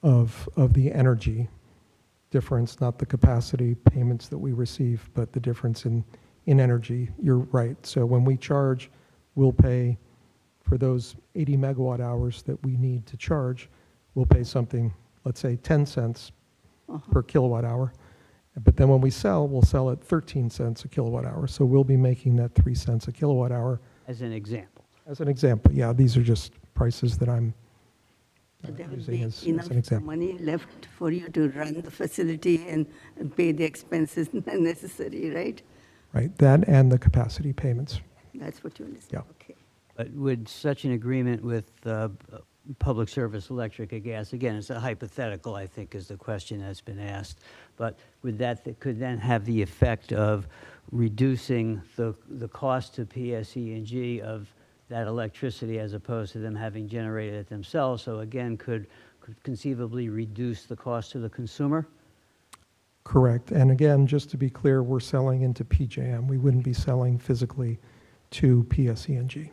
of the energy difference, not the capacity payments that we receive, but the difference in energy. You're right. So when we charge, we'll pay for those 80 megawatt hours that we need to charge, we'll pay something, let's say 10 cents per kilowatt hour. But then when we sell, we'll sell at 13 cents a kilowatt hour. So we'll be making that 3 cents a kilowatt hour. As an example. As an example, yeah, these are just prices that I'm So there will using be as enough an example. money left for you to run the facility and pay the expenses necessary, right? Right, that and the capacity payments. That's what you understand? Yeah. Okay. But would such an agreement with public service, electric and gas, again, it's a hypothetical, I think, is the question that's been asked, but would that could then have the effect of reducing the cost to PSE&G of that electricity as opposed to them having generated it themselves, so again, could conceivably reduce the cost to the consumer? Correct. And again, just to be clear, we're selling into PJM. We wouldn't be selling physically to PSE&G.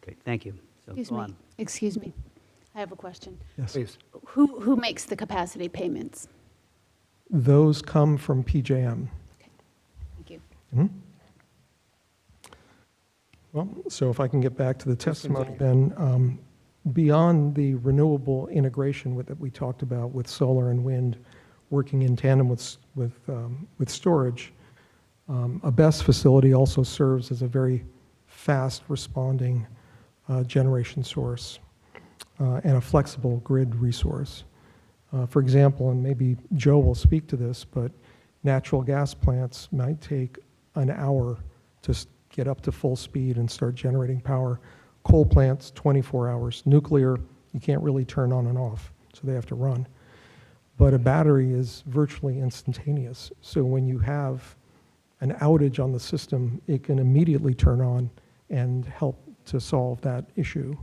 Great, thank you. So Excuse go me, on. excuse me. I have a question. Yes. Please. Who makes the capacity payments? Those come from PJM. Thank you. Mhm. Well, so if I can get back to the testimony then, beyond the renewable integration that we talked about with solar and wind, working in tandem with storage, a BESS facility also serves as a very fast responding generation source and a flexible grid resource. For example, and maybe Joe will speak to this, but natural gas plants might take an hour to get up to full speed and start generating power. Coal plants, 24 hours. Nuclear, you can't really turn on and off, so they have to run. But a battery is virtually instantaneous. So when you have an outage on the system, it can immediately turn on and help to solve that issue.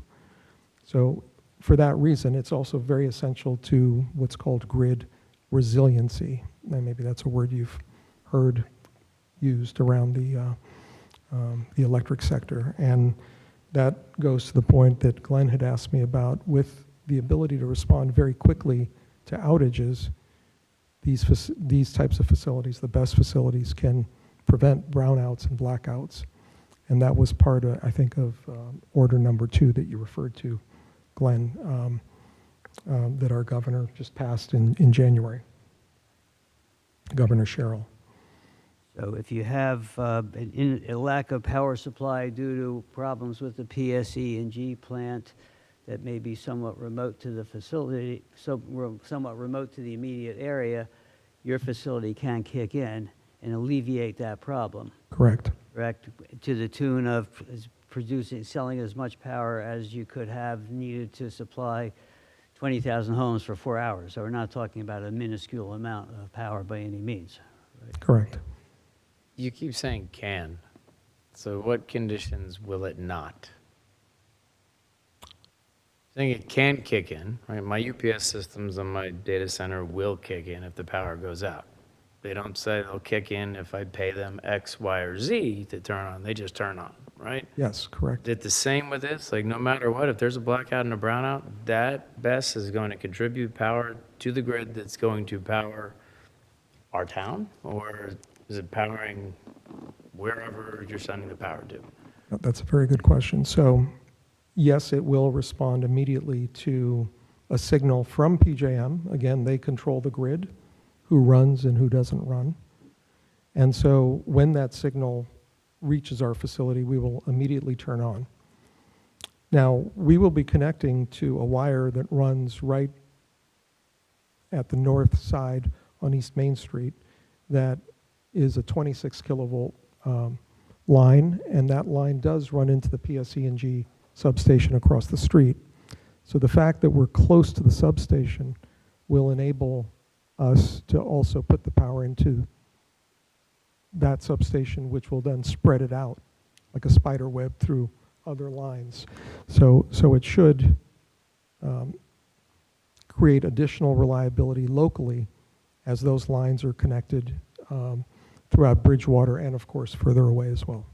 So for that reason, it's also very essential to what's called grid resiliency. And maybe that's a word you've heard used around the electric sector. And that goes to the point that Glenn had asked me about. With the ability to respond very quickly to outages, these types of facilities, the BESS facilities, can prevent brownouts and blackouts. And that was part, I think, of order number 2 that you referred to, Glenn, that our governor just passed in January, Governor Sherrill. So if you have a lack of power supply due to problems with the PSE&G plant that may be somewhat remote to the facility, somewhat remote to the immediate area, your facility can kick in and alleviate that problem. Correct. Correct? To the tune of selling as much power as you could have needed to supply 20,000 homes for 4 hours. So we're not talking about a minuscule amount of power by any means. Right? Correct. You keep saying can. So what conditions will it not? saying it can kick in, right? My UPS systems on my data center will kick in if the power goes out. They don't say they'll kick in if I pay them X, Y, or Z to turn on. They just turn on, right? Yes, correct. Is it the same with this? Like, no matter what, if there's a blackout and a brownout, that BESS is going to contribute power to the grid that's going to power our town? Or is it powering wherever you're sending the power to? That's a very good question. So, yes, it will respond immediately to a signal from PJM. Again, they control the grid, who runs and who doesn't run. And so when that signal reaches our facility, we will immediately turn on. Now, we will be connecting to a wire that runs right at the north side on East Main Street that is a 26 kilovolt line, and that line does run into the PSE&G substation across the street. So the fact that we're close to the substation will enable us to also put the power into that substation, which will then spread it out like a spider web through other lines. So it should create additional reliability locally as those lines are connected throughout Bridgewater and, of course, further away as well.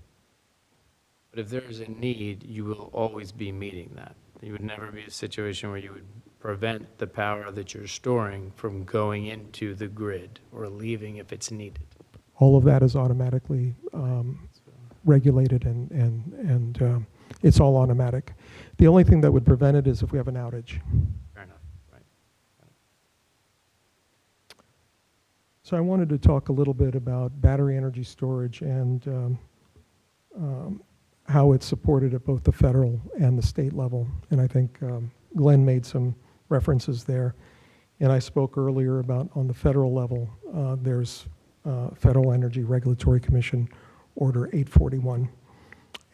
But if there's a need, you will always be meeting that. You would never be a situation where you would prevent the power that you're storing from going into the grid or leaving if it's needed. All of that is automatically regulated, and it's all automatic. The only thing that would prevent it is if we have an outage. Fair enough, right? So I wanted to talk a little bit about battery energy storage and how it's supported at both the federal and the state level. And I think Glenn made some references there. And I spoke earlier about on the federal level, there's Federal Energy Regulatory Commission Order 841.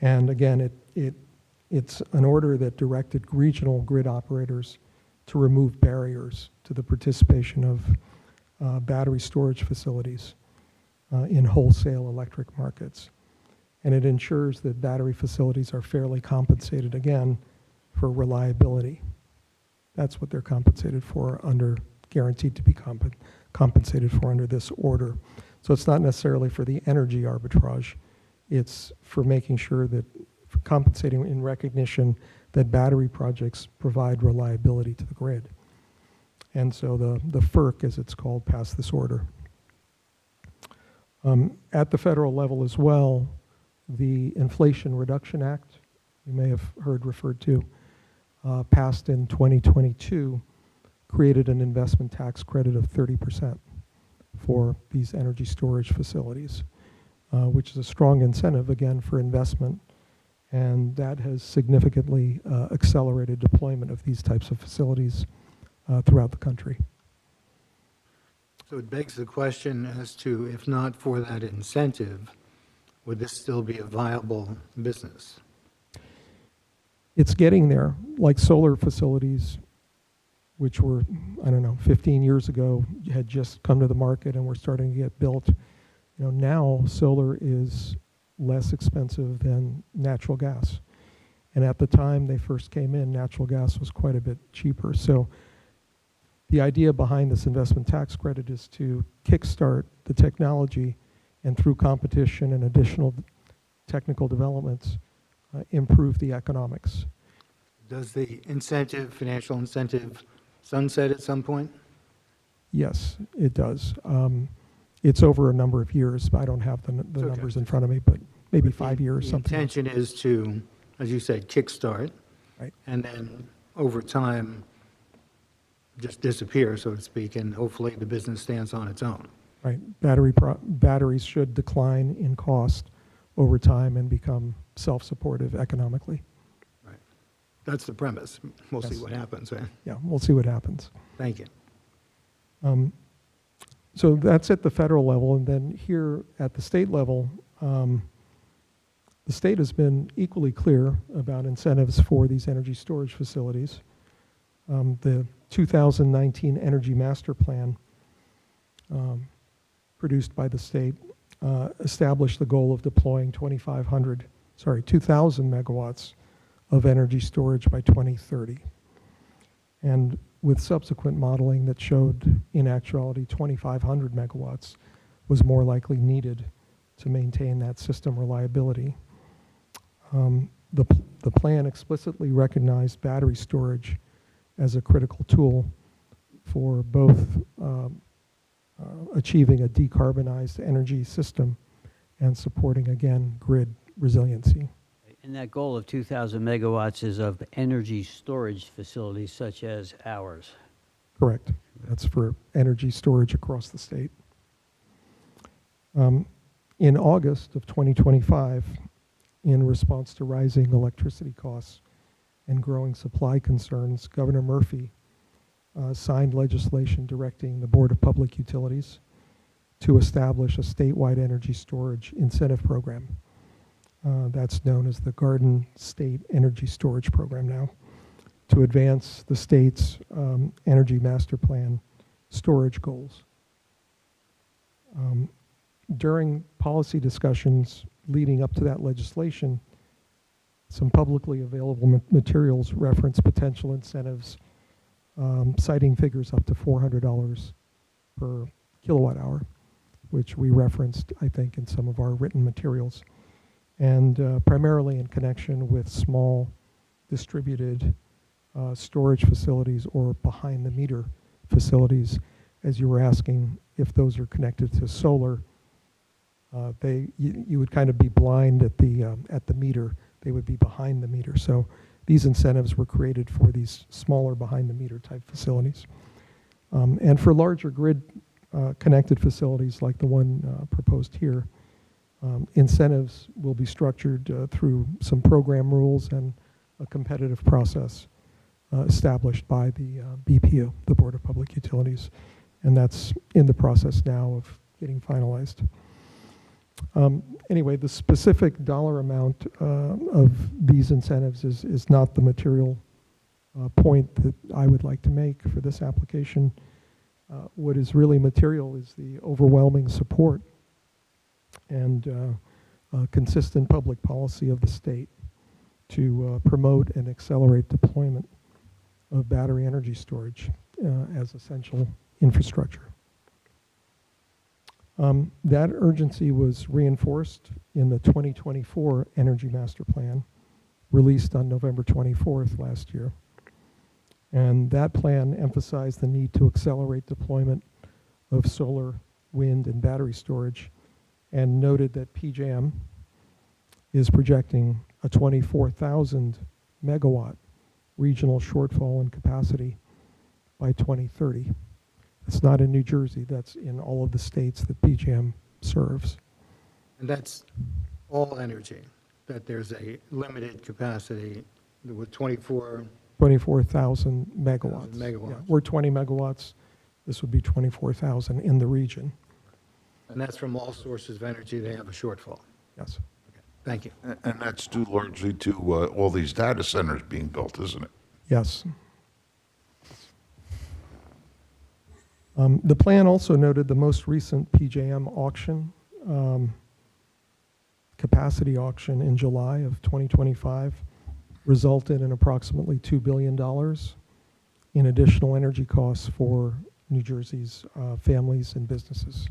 And again, it's an order that directed regional grid operators to remove barriers to the participation of battery storage facilities in wholesale electric markets. And it ensures that battery facilities are fairly compensated, again, for reliability. That's what they're compensated for guaranteed to be compensated for under this order. So it's not necessarily for the energy arbitrage. It's for making sure that, for compensating in recognition that battery projects provide reliability to the grid. And so the FERC, as it's called, passed this order. At the federal level as well, the Inflation Reduction Act, you may have heard referred to, passed in 2022, created an investment tax credit of 30% for these energy storage facilities, which is a strong incentive, again, for investment. And that has significantly accelerated deployment of these types of facilities throughout the country. So it begs the question as to, if not for that incentive, would this still be a viable business? It's getting there, like solar facilities, which were, 15 years ago, had just come to the market and were starting to get built. Now solar is less expensive than natural gas. And at the time they first came in, natural gas was quite a bit cheaper. So the idea behind this investment tax credit is to kickstart the technology and through competition and additional technical developments, improve the economics. Does the incentive, financial incentive, sunset at some point? Yes, it does. It's over a number of years. I don't have the okay. numbers in front of me, but maybe 5 years, The something. intention is to, as you said, kickstart, Right. and then over time, just disappear, so to speak, and hopefully the business stands on its own. Right. Batteries should decline in cost over time and become self-supportive economically. Right. That's the premise. We'll see Yes. what happens, right? Yeah, we'll see what happens. Thank you. So that's at the federal level, and then here at the state level, the state has been equally clear about incentives for these energy storage facilities. The 2019 Energy Master Plan produced by the state established the goal of deploying 2,000 megawatts of energy storage by 2030. and with subsequent modeling that showed, in actuality, 2,500 megawatts was more likely needed to maintain that system reliability. The plan explicitly recognized battery storage as a critical tool for both achieving a decarbonized energy system and supporting, again, grid resiliency. And that goal of 2,000 megawatts is of energy storage facilities such as ours. Correct. That's for energy storage across the state. In August of 2025, in response to rising electricity costs and growing supply concerns, Governor Murphy signed legislation directing the Board of Public Utilities to establish a statewide energy storage incentive program. That's known as the Garden State Energy Storage Program now, to advance the state's energy master plan storage goals. During policy discussions leading up to that legislation, some publicly available materials reference potential incentives, citing figures up to $400 per kilowatt hour, which we referenced, I think, in some of our written materials, and primarily in connection with small distributed storage facilities or behind-the-meter facilities. As you were asking if those are connected to solar, you would kind of be blind at the meter. They would be behind the meter. So these incentives were created for these smaller behind-the-meter type facilities. And for larger grid connected facilities like the one proposed here, incentives will be structured through some program rules and a competitive process established by the BPU, the Board of Public Utilities, and that's in the process now of getting finalized. Anyway, the specific dollar amount of these incentives is not the material point that I would like to make for this application. What is really material is the overwhelming support and consistent public policy of the state to promote and accelerate deployment of battery energy storage as essential infrastructure. That urgency was reinforced in the 2024 Energy Master Plan, released on November 24th last year. And that plan emphasized the need to accelerate deployment of solar, wind, and battery storage, and noted that PJM is projecting a 24,000 megawatt regional shortfall in capacity by 2030. It's not in New Jersey, that's in all of the states that PJM serves. And that's all energy, that there's a limited capacity with 24,000 megawatts. megawatts. Yeah, we're 20 megawatts. This would be 24,000 in the region. And that's from all sources of energy, they have a shortfall. Yes. Thank you. And that's due largely to all these data centers being built, isn't it? Yes. The plan also noted the most recent PJM auction, capacity auction in July of 2025, resulted in approximately $2 billion in additional energy costs for New Jersey's families and businesses.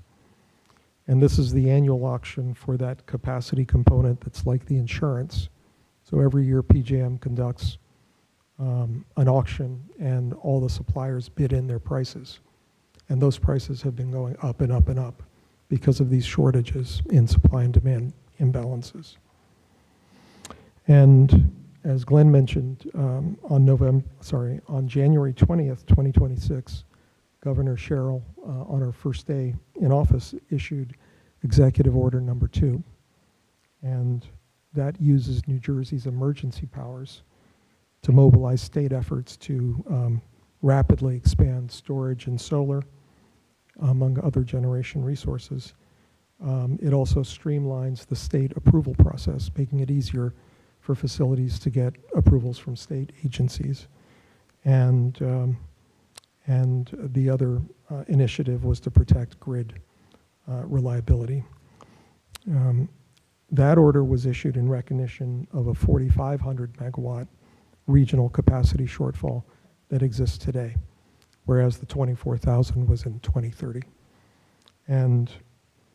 And this is the annual auction for that capacity component that's like the insurance. So every year PJM conducts an auction and all the suppliers bid in their prices. And those prices have been going up and up and up because of these shortages in supply and demand imbalances. And as Glenn mentioned, on January 20th, 2026, Governor Sherrill, on her first day in office, issued Executive Order Number 2. And that uses New Jersey's emergency powers to mobilize state efforts to rapidly expand storage and solar, among other generation resources. It also streamlines the state approval process, making it easier for facilities to get approvals from state agencies. And the other initiative was to protect grid reliability. That order was issued in recognition of a 4,500 megawatt regional capacity shortfall that exists today, whereas the 24,000 was in 2030. And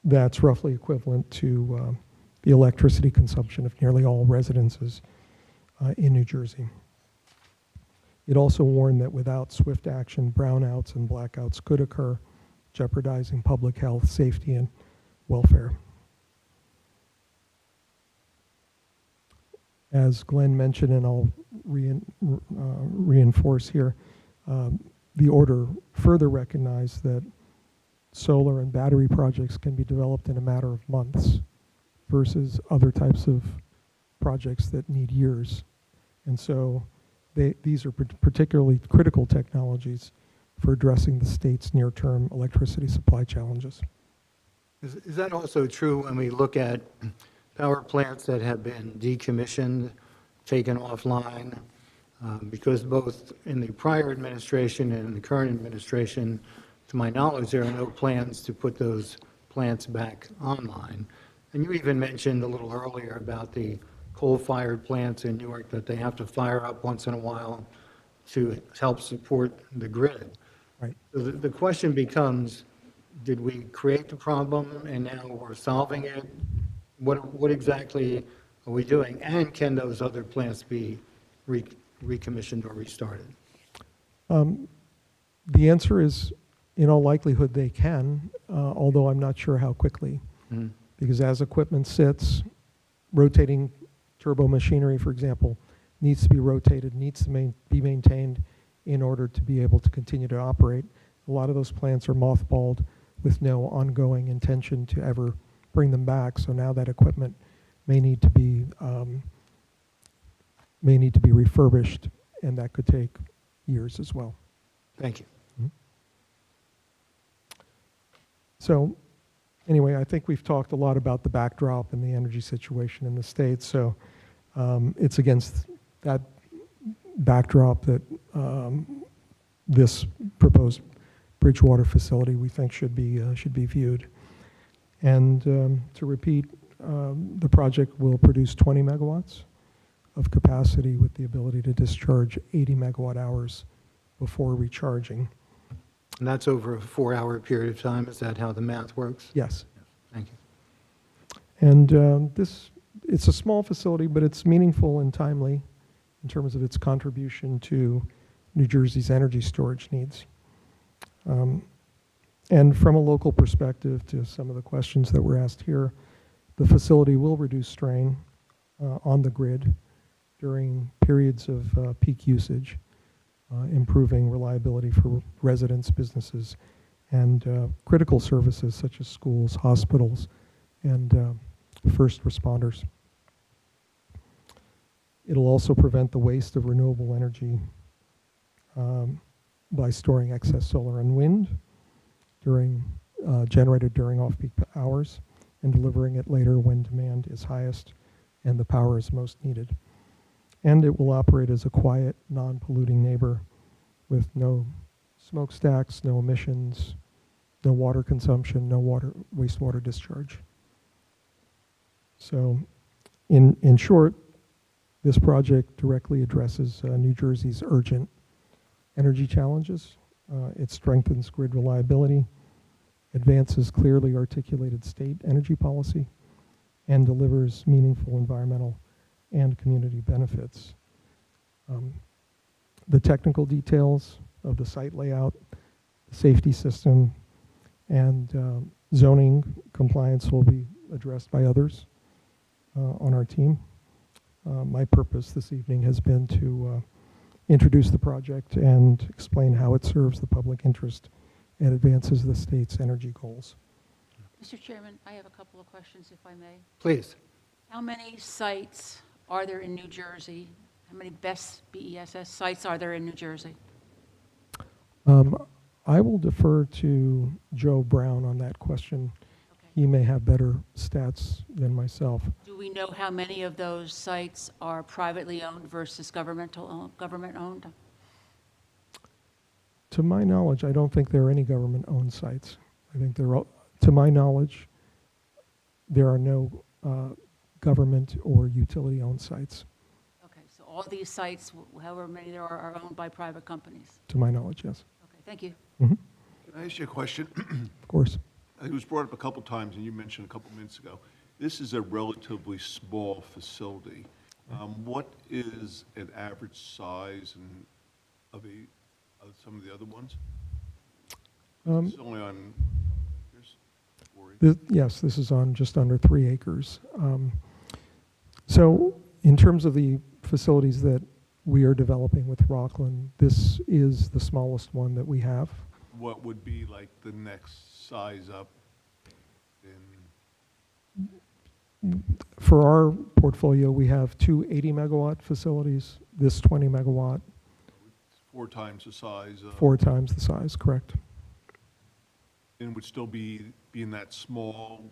that's roughly equivalent to the electricity consumption of nearly all residences in New Jersey. It also warned that without swift action, brownouts and blackouts could occur, jeopardizing public health, safety, and welfare. As Glenn mentioned, and I'll reinforce here, the order further recognized that solar and battery projects can be developed in a matter of months versus other types of projects that need years. And so these are particularly critical technologies for addressing the state's near-term electricity supply challenges. Is that also true when we look at power plants that have been decommissioned, taken offline? Because both in the prior administration and in the current administration, to my knowledge, there are no plans to put those plants back online. And you even mentioned a little earlier about the coal-fired plants in Newark that they have to fire up once in a while to help support the grid. Right. So the question becomes, did we create the problem and now we're solving it? What exactly are we doing? And can those other plants be recommissioned or restarted? The answer is, in all likelihood, they can, although I'm not sure how quickly. Because as equipment sits, rotating turbo machinery, for example, needs to be rotated, needs to be maintained in order to be able to continue to operate. A lot of those plants are mothballed with no ongoing intention to ever bring them back. So now that equipment may need to be refurbished, and that could take years as well. Thank you. So anyway, I think we've talked a lot about the backdrop and the energy situation in the state. So it's against that backdrop that this proposed Bridgewater facility we think should be viewed. And to repeat, the project will produce 20 megawatts of capacity with the ability to discharge 80 megawatt hours before recharging. And that's over a 4-hour period of time. Is that how the math works? Yes. Thank you. And it's a small facility, but it's meaningful and timely in terms of its contribution to New Jersey's energy storage needs. And from a local perspective, to some of the questions that were asked here, the facility will reduce strain on the grid during periods of peak usage, improving reliability for residents, businesses, and critical services such as schools, hospitals, and first responders. It'll also prevent the waste of renewable energy by storing excess solar and wind generated during off-peak hours and delivering it later when demand is highest and the power is most needed. And it will operate as a quiet, non-polluting neighbor with no smokestacks, no emissions, no water consumption, no wastewater discharge. So in short, this project directly addresses New Jersey's urgent energy challenges. It strengthens grid reliability, advances clearly articulated state energy policy, and delivers meaningful environmental and community benefits. The technical details of the site layout, the safety system, and zoning compliance will be addressed by others on our team. My purpose this evening has been to introduce the project and explain how it serves the public interest and advances the state's energy goals. Mr. Chairman, I have a couple of questions, if I may. Please. How many sites are there in New Jersey? How many BESS sites are there in New Jersey? I will defer to Joe Brown on that question. Okay. He may have better stats than myself. Do we know how many of those sites are privately owned versus government-owned? To my knowledge, I don't think there are any government-owned sites. I think to my knowledge, there are no government or utility-owned sites. Okay, so all these sites, however many there are owned by private companies? To my knowledge, yes. Okay, thank you. Can I ask you a question? Of course. It was brought up a couple times, and you mentioned a couple minutes ago. This is a relatively small facility. What is an average size of some of the other ones? It's only on acres? 4 acres? Yes, this is on just under 3 acres. So in terms of the facilities that we are developing with Rockland, this is the smallest one that we have. What would be like the next size up in, For our portfolio, we have 2 80-megawatt facilities, this 20 megawatt, 4 times the size of? 4 times the size, correct? And would still be, being that small,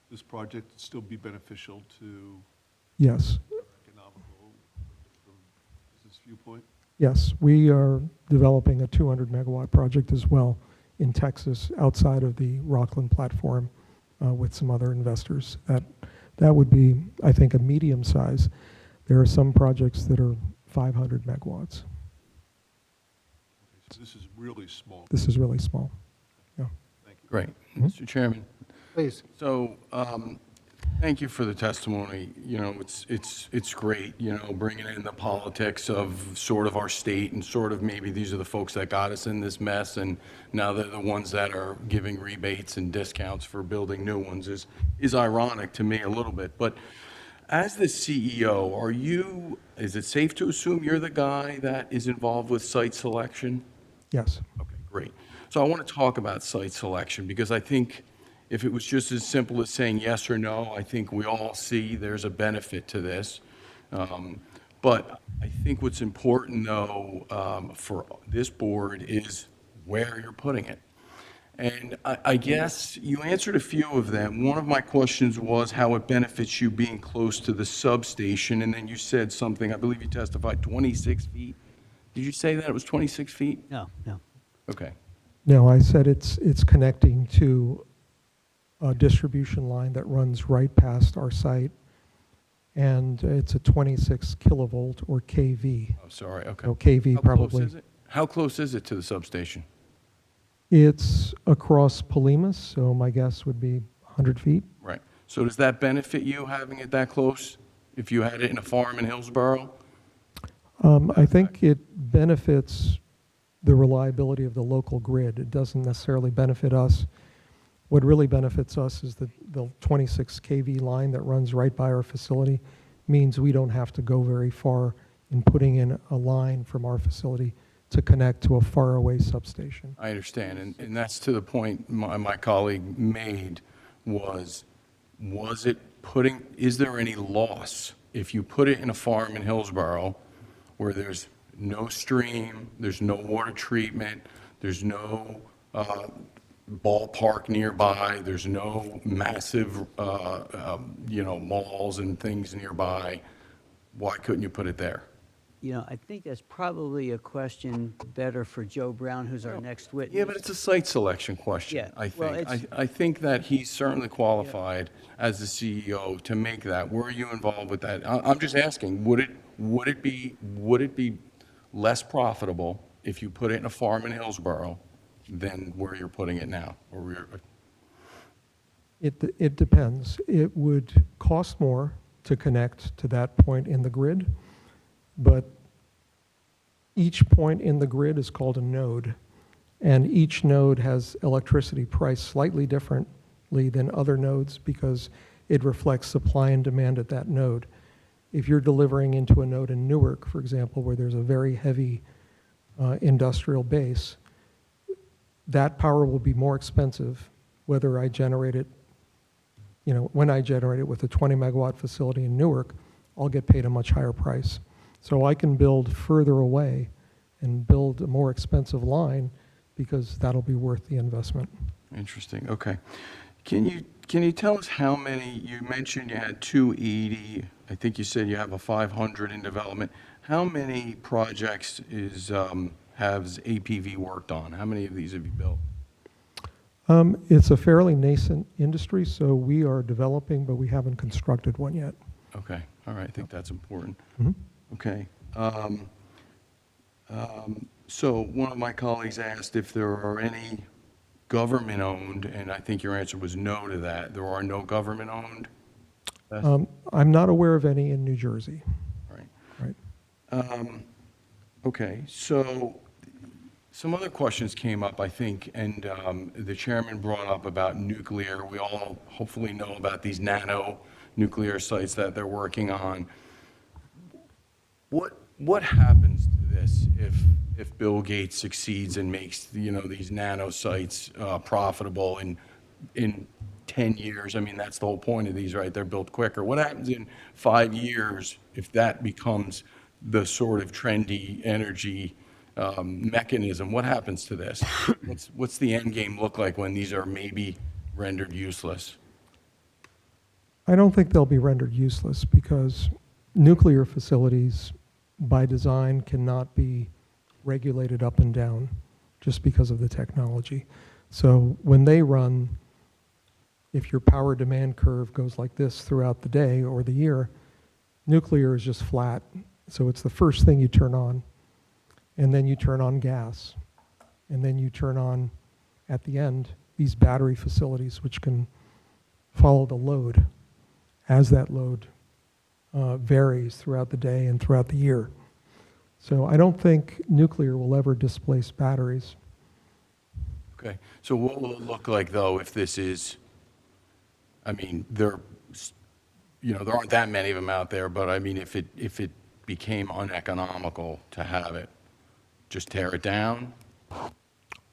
this project would still be beneficial to Yes, economical, from business viewpoint? yes. We are developing a 200-megawatt project as well in Texas, outside of the Rockland platform, with some other investors. That would be, I think, a medium size. There are some projects that are 500 megawatts. So this is really small. This is really small. Yeah. Thank you. Great. Mr. Chairman, Please. so, thank you for the testimony. You know, it's great, you know, bringing in the politics of sort of our state and sort of maybe these are the folks that got us in this mess, and now they're the ones that are giving rebates and discounts for building new ones is ironic to me a little bit. But as the CEO, is it safe to assume you're the guy that is involved with site selection? Yes. Okay, great. So I want to talk about site selection because I think if it was just as simple as saying yes or no, I think we all see there's a benefit to this. But I think what's important, though, for this board is where you're putting it. And I guess you answered a few of them. One of my questions was how it benefits you being close to the substation, and then you said something, I believe you testified 26 feet. Did you say that it was 26 feet? No, no. Okay. No, I said it's connecting to a distribution line that runs right past our site, and it's a 26 kilovolt or KV. Oh, sorry, okay. So KV How probably. close is it? How close is it to the substation? It's across Palimas, so my guess would be 100 feet. Right. So does that benefit you, having it that close? If you had it in a farm in Hillsborough? I think it benefits the reliability of the local grid. It doesn't necessarily benefit us. What really benefits us is the 26 kV line that runs right by our facility means we don't have to go very far in putting in a line from our facility to connect to a faraway substation. I understand, and that's to the point my colleague made is there any loss if you put it in a farm in Hillsborough where there's no stream, there's no water treatment, there's no ballpark nearby, there's no massive, malls and things nearby, why couldn't you put it there? You know, I think that's probably a question better for Joe Brown, who's our next witness. Yeah, but it's a site selection question, Yeah, I well, think. it's- I think that he's certainly qualified as the CEO to make that. Were you involved with that? I'm just asking, would it be less profitable if you put it in a farm in Hillsborough than where you're putting it now? It depends. It would cost more to connect to that point in the grid, but each point in the grid is called a node, and each node has electricity priced slightly differently than other nodes because it reflects supply and demand at that node. If you're delivering into a node in Newark, for example, where there's a very heavy industrial base, that power will be more expensive whether I generate it, when I generate it with a 20 megawatt facility in Newark, I'll get paid a much higher price. So I can build further away and build a more expensive line because that'll be worth the investment. Interesting, okay. Can you tell us how many, you mentioned you had 280, I think you said you have a 500 in development. How many projects has APV worked on? How many of these have you built? It's a fairly nascent industry, so we are developing, but we haven't constructed one yet. Okay, all right, I think that's important. Mhm. Okay. So one of my colleagues asked if there are any government-owned, and I think your answer was no to that. There are no government-owned? I'm not aware of any in New Jersey. Right. Right. Okay, so some other questions came up, I think, and the chairman brought up about nuclear. We all hopefully know about these nano-nuclear sites that they're working on. What happens to this if Bill Gates succeeds and makes, these nano sites profitable in 10 years? I mean, that's the whole point of these, right? They're built quicker. What happens in 5 years if that becomes the sort of trendy energy mechanism? What happens to this? What's the end game look like when these are maybe rendered useless? I don't think they'll be rendered useless because nuclear facilities by design cannot be regulated up and down just because of the technology. So when they run, if your power demand curve goes like this throughout the day or the year, nuclear is just flat. So it's the first thing you turn on, and then you turn on gas, and then you turn on, at the end, these battery facilities which can follow the load as that load varies throughout the day and throughout the year. So I don't think nuclear will ever displace batteries. Okay, so what will it look like, though, if this is, I mean, there aren't that many of them out there, but I mean, if it became uneconomical to have it, just tear it down?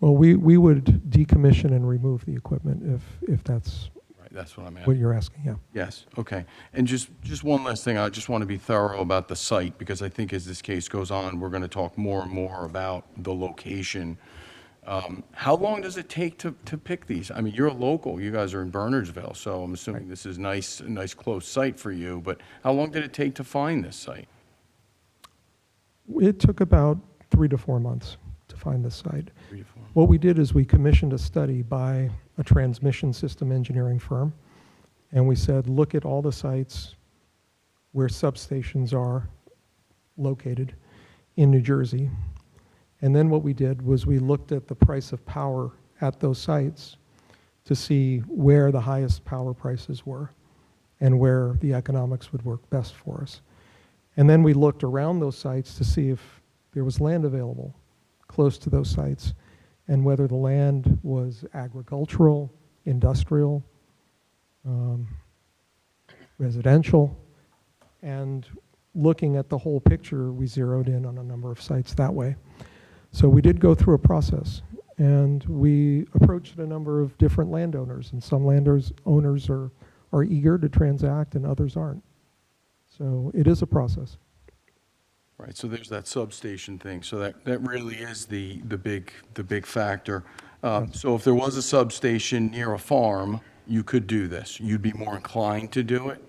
Well, we would decommission and remove the equipment if that's Right, that's what I'm asking. what you're asking, yeah. Yes, okay. And just one last thing, I just want to be thorough about the site, because I think as this case goes on, we're going to talk more and more about the location. How long does it take to pick these? I mean, you're a local, you guys are in Bernardsville, so I'm assuming this is a nice close site for you, but how long did it take to find this site? It took about 3 to 4 months to find this site. 3 to 4. What we did is we commissioned a study by a transmission system engineering firm, and we said, look at all the sites where substations are located in New Jersey. And then what we did was we looked at the price of power at those sites to see where the highest power prices were and where the economics would work best for us. And then we looked around those sites to see if there was land available close to those sites and whether the land was agricultural, industrial, residential. And looking at the whole picture, we zeroed in on a number of sites that way. So we did go through a process, and we approached a number of different landowners, and some owners are eager to transact and others aren't. So it is a process. Right, so there's that substation thing, so that really is the big factor. So if there was a substation near a farm, you could do this. You'd be more inclined to do it?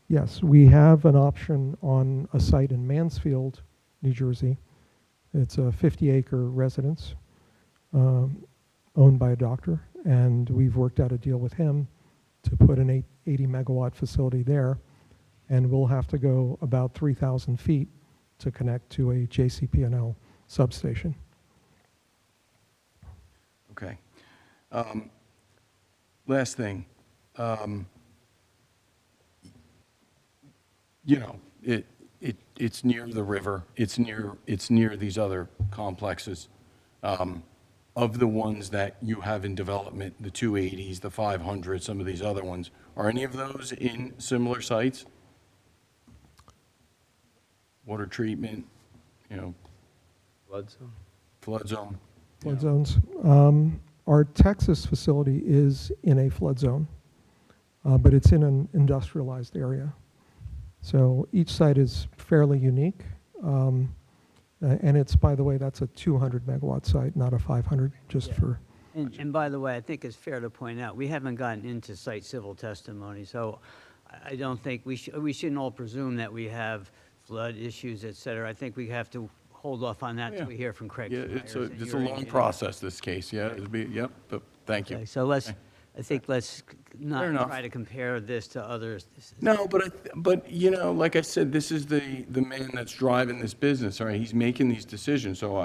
Yes, we have an option on a site in Mansfield, New Jersey. It's a 50-acre residence owned by a doctor, and we've worked out a deal with him to put an 80-megawatt facility there, and we'll have to go about 3,000 feet to connect to a JCP&L substation. Okay. Last thing. It's near the river. It's near these other complexes. Of the ones that you have in development, the 280s, the 500s, some of these other ones, are any of those in similar sites? Water treatment, Flood zone? flood zone? Flood zones. Our Texas facility is in a flood zone, but it's in an industrialized area. So each site is fairly unique. And it's, by the way, that's a 200-megawatt site, not a 500, just for... And by the way, I think it's fair to point out, we haven't gotten into site civil testimony, so I don't think we shouldn't all presume that we have flood issues, et cetera. I think we have to hold off on that till we hear from Craig. Yeah, it's a long process, this case, yeah. Yep, but thank you. Okay, so let's, I think let's not Fair enough. try to compare this to others. No, but you know, like I said, this is the man that's driving this business, all right? He's making these decisions, so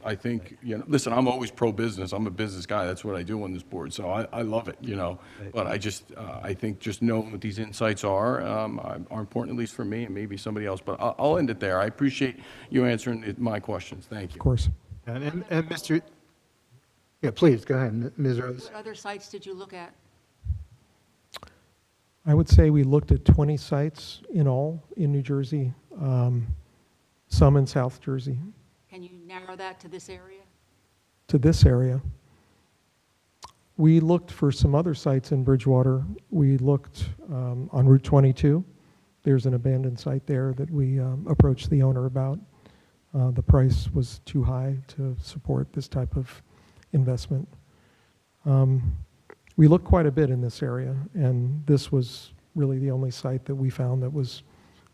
I think, you know, listen, I'm always pro-business. I'm a business guy. That's what I do on this board, so I love it, you know? But I think just knowing what these insights are important, at least for me and maybe somebody else. But I'll end it there. I appreciate you answering my questions. Thank you. Of course. And Mr., yeah, please, go ahead, Ms. Rose. What other sites did you look at? I would say we looked at 20 sites in all in New Jersey, some in South Jersey. Can you narrow that to this area? To this area. We looked for some other sites in Bridgewater. We looked on Route 22. There's an abandoned site there that we approached the owner about. The price was too high to support this type of investment. We looked quite a bit in this area, and this was really the only site that we found that was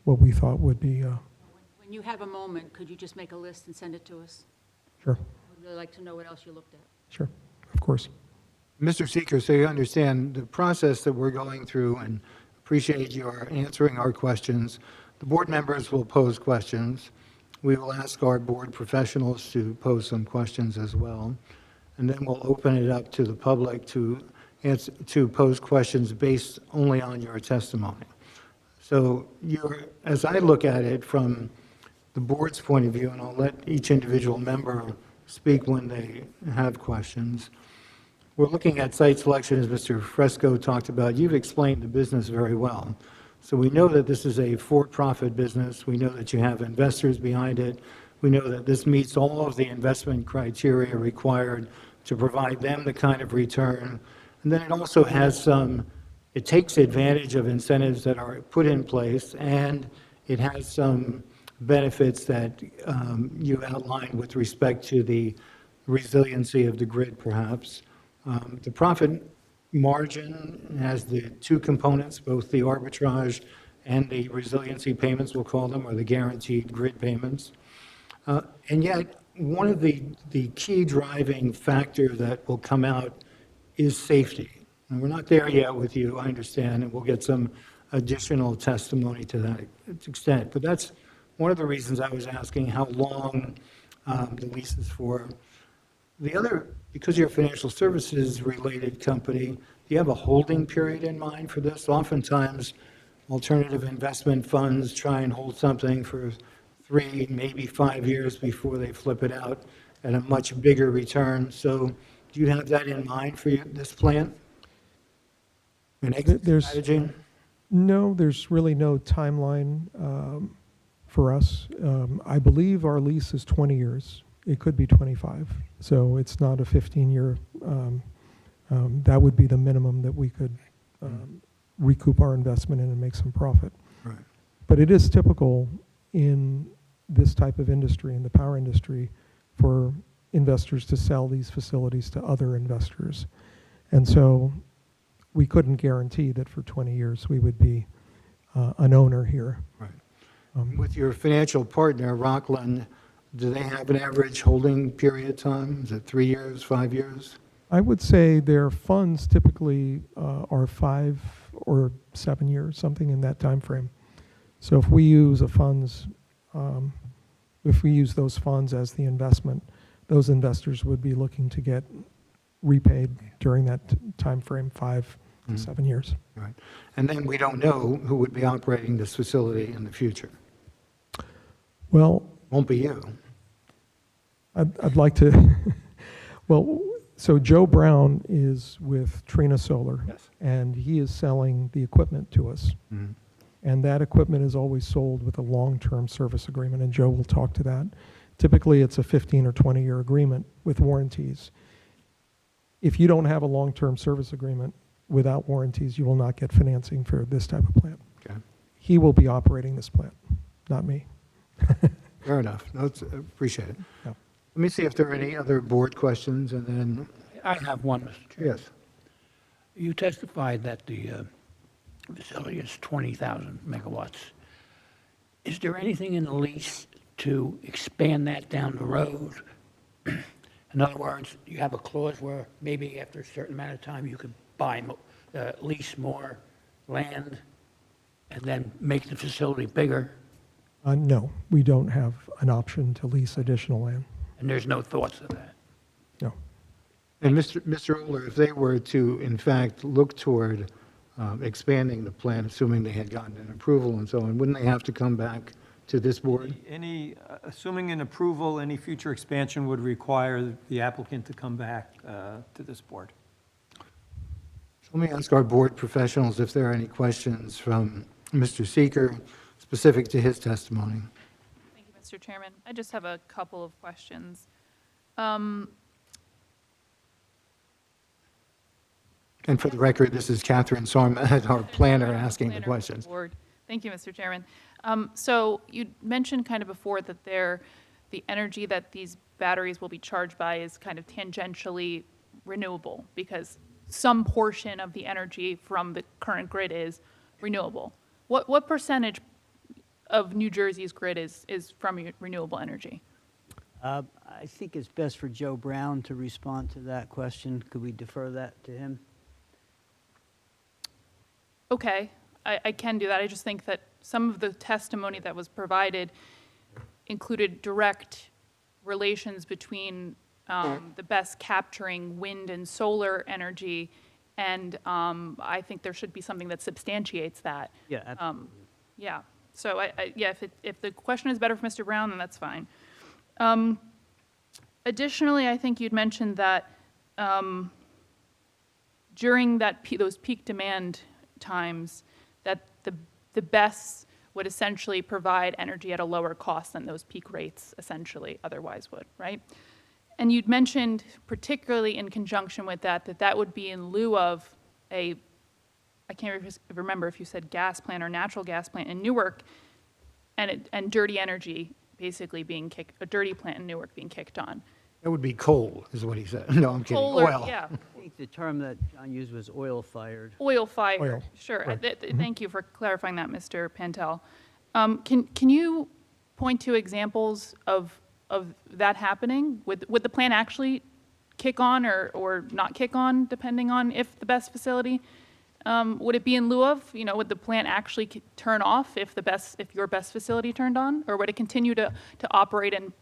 what we thought would be. When you have a moment, could you just make a list and send it to us? Sure, We'd really like to know what else you looked at. sure, of course. Mr. Seeker, so you understand the process that we're going through and appreciate your answering our questions. The board members will pose questions. We will ask our board professionals to pose some questions as well. And then we'll open it up to the public to pose questions based only on your testimony. So as I look at it from the board's point of view, and I'll let each individual member speak when they have questions, we're looking at site selection, as Mr. Fresco talked about. You've explained the business very well. So we know that this is a for-profit business. We know that you have investors behind it. We know that this meets all of the investment criteria required to provide them the kind of return. And then it also has it takes advantage of incentives that are put in place, and it has some benefits that you outlined with respect to the resiliency of the grid, perhaps. The profit margin has the two components, both the arbitrage and the resiliency payments, we'll call them, or the guaranteed grid payments. And yet, one of the key driving factor that will come out is safety. And we're not there yet with you, I understand, and we'll get some additional testimony to that extent. But that's one of the reasons I was asking how long the lease is for. The other, because you're a financial services related company, do you have a holding period in mind for this? Oftentimes, alternative investment funds try and hold something for 3, maybe 5 years before they flip it out at a much bigger return. So do you have that in mind for this plan? An exit strategy? No, there's really no timeline for us. I believe our lease is 20 years. It could be 25, so it's not a 15-year. That would be the minimum that we could recoup our investment in and make some profit. Right. But it is typical in this type of industry, in the power industry, for investors to sell these facilities to other investors. And so we couldn't guarantee that for 20 years we would be an owner here. Right. With your financial partner, Rockland, do they have an average holding period of time? Is it 3 years, 5 years? I would say their funds typically are 5 or 7 years, something in that time frame. So if we use if we use those funds as the investment, those investors would be looking to get repaid during that time frame, 5 to 7 years. Right. And then we don't know who would be operating this facility in the future. Well, Won't be you. I'd like to, well, so Joe Brown is with Trina Solar. Yes. And he is selling the equipment to us. Mhm. And that equipment is always sold with a long-term service agreement, and Joe will talk to that. Typically, it's a 15 or 20-year agreement with warranties. If you don't have a long-term service agreement without warranties, you will not get financing for this type of plant. Okay. He will be operating this plant, not me. Fair enough. No, appreciate it. Yeah. Let me see if there are any other board questions, and then, I have one, Mr. Chair. yes. You testified that the facility is 20,000 megawatts. Is there anything in the lease to expand that down the road? In other words, you have a clause where maybe after a certain amount of time you could lease more land and then make the facility bigger? No, we don't have an option to lease additional land. And there's no thoughts of that? No. And Mr. Oler, if they were to, in fact, look toward expanding the plan, assuming they had gotten an approval and so on, wouldn't they have to come back to this board? Assuming an approval, any future expansion would require the applicant to come back to this board. So let me ask our board professionals if there are any questions from Mr. Seeker specific to his testimony. Thank you, Mr. Chairman. I just have a couple of questions. And for the record, this is Catherine Sarmat, our planner, asking the Planner questions. Board. Thank you, Mr. Chairman. So you mentioned kind of before that the energy that these batteries will be charged by is kind of tangentially renewable because some portion of the energy from the current grid is renewable. What percentage of New Jersey's grid is from renewable energy? I think it's best for Joe Brown to respond to that question. Could we defer that to him? Okay, I can do that. I just think that some of the testimony that was provided included direct relations between the best capturing wind and solar energy, and I think there should be something that substantiates that. Yeah, absolutely. Yeah, so yeah, if the question is better for Mr. Brown, then that's fine. Additionally, I think you'd mentioned that during those peak demand times, that the BESS would essentially provide energy at a lower cost than those peak rates essentially otherwise would, right? And you'd mentioned, particularly in conjunction with that would be in lieu of I can't remember if you said gas plant or natural gas plant in Newark, and dirty energy basically being a dirty plant in Newark being kicked on. That would be coal, is what he said. No, I'm kidding. Coal or- Oil. Yeah, I think the term that John used was oil-fired. oil-fired, Oil, sure. right. Thank you for clarifying that, Mr. Pantel. Can you point to examples of that happening? Would the plant actually kick on or not kick on, depending on if the BESS facility? Would it be in lieu of, would the plant actually turn off if your BESS facility turned on? Or would it continue to operate and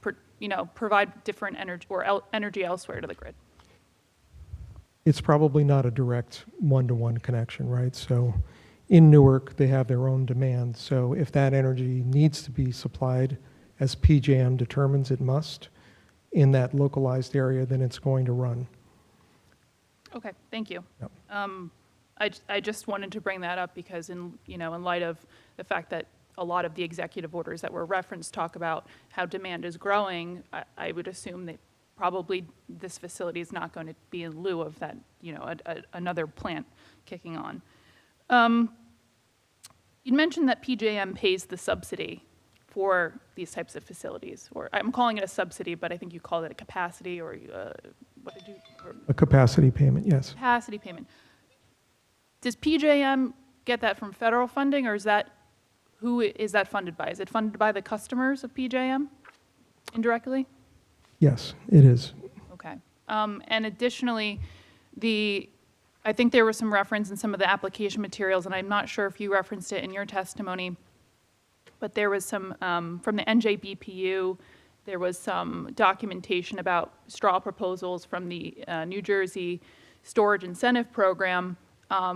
provide different energy or energy elsewhere to the grid? It's probably not a direct one-to-one connection, right? So in Newark, they have their own demand. So if that energy needs to be supplied as PJM determines it must in that localized area, then it's going to run. Okay, thank you. Yep. I just wanted to bring that up because in light of the fact that a lot of the executive orders that were referenced talk about how demand is growing, I would assume that probably this facility is not going to be in lieu of that, another plant kicking on. You mentioned that PJM pays the subsidy for these types of facilities, or I'm calling it a subsidy, but I think you called it a capacity, or what did you? A capacity payment, yes. Capacity payment. Does PJM get that from federal funding, or who is that funded by? Is it funded by the customers of PJM indirectly? Yes, it is. Okay. And additionally, I think there was some reference in some of the application materials, and I'm not sure if you referenced it in your testimony, but there was some, from the NJBPU, there was some documentation about straw proposals from the New Jersey Storage Incentive Program,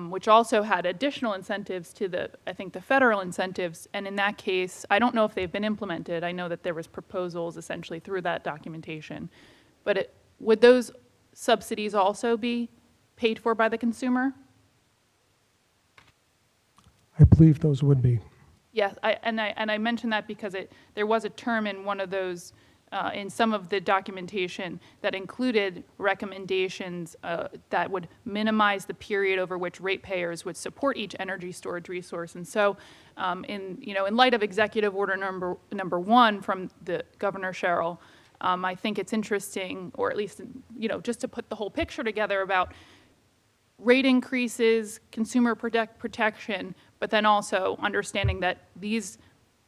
which also had additional incentives to I think the federal incentives. And in that case, I don't know if they've been implemented. I know that there was proposals essentially through that documentation. But would those subsidies also be paid for by the consumer? I believe those would be. Yes, I mentioned that because there was a term in one of those, in some of the documentation that included recommendations that would minimize the period over which ratepayers would support each energy storage resource. And so, in light of Executive Order number 1 from the Governor Sherrill, I think it's interesting, or at least just to put the whole picture together about rate increases, consumer protection, but then also understanding that these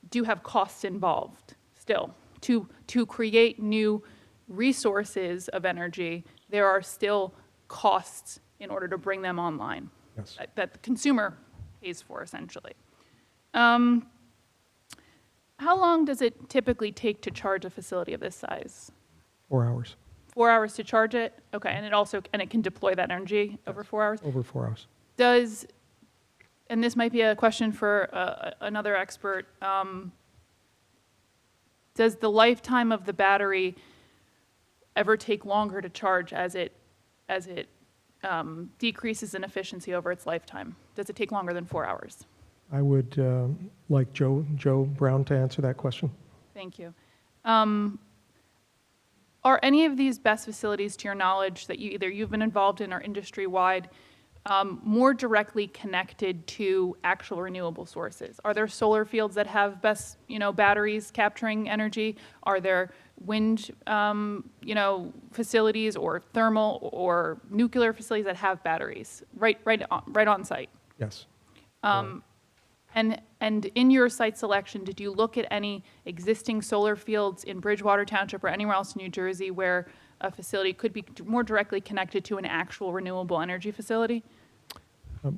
do have costs involved still. To create new resources of energy, there are still costs in order to bring them online. Yes. That the consumer pays for, essentially. How long does it typically take to charge a facility of this size? 4 hours, 4 hours to charge it? Okay, and it can deploy that energy over 4 hours? over 4 hours. And this might be a question for another expert, does the lifetime of the battery ever take longer to charge as it decreases in efficiency over its lifetime? Does it take longer than 4 hours? I would like Joe Brown to answer that question. Thank you. Are any of these BESS facilities, to your knowledge, that you've been involved in or industry-wide, more directly connected to actual renewable sources? Are there solar fields that have BESS, batteries capturing energy? Are there wind, facilities or thermal or nuclear facilities that have batteries right on site? Yes. And in your site selection, did you look at any existing solar fields in Bridgewater Township or anywhere else in New Jersey where a facility could be more directly connected to an actual renewable energy facility?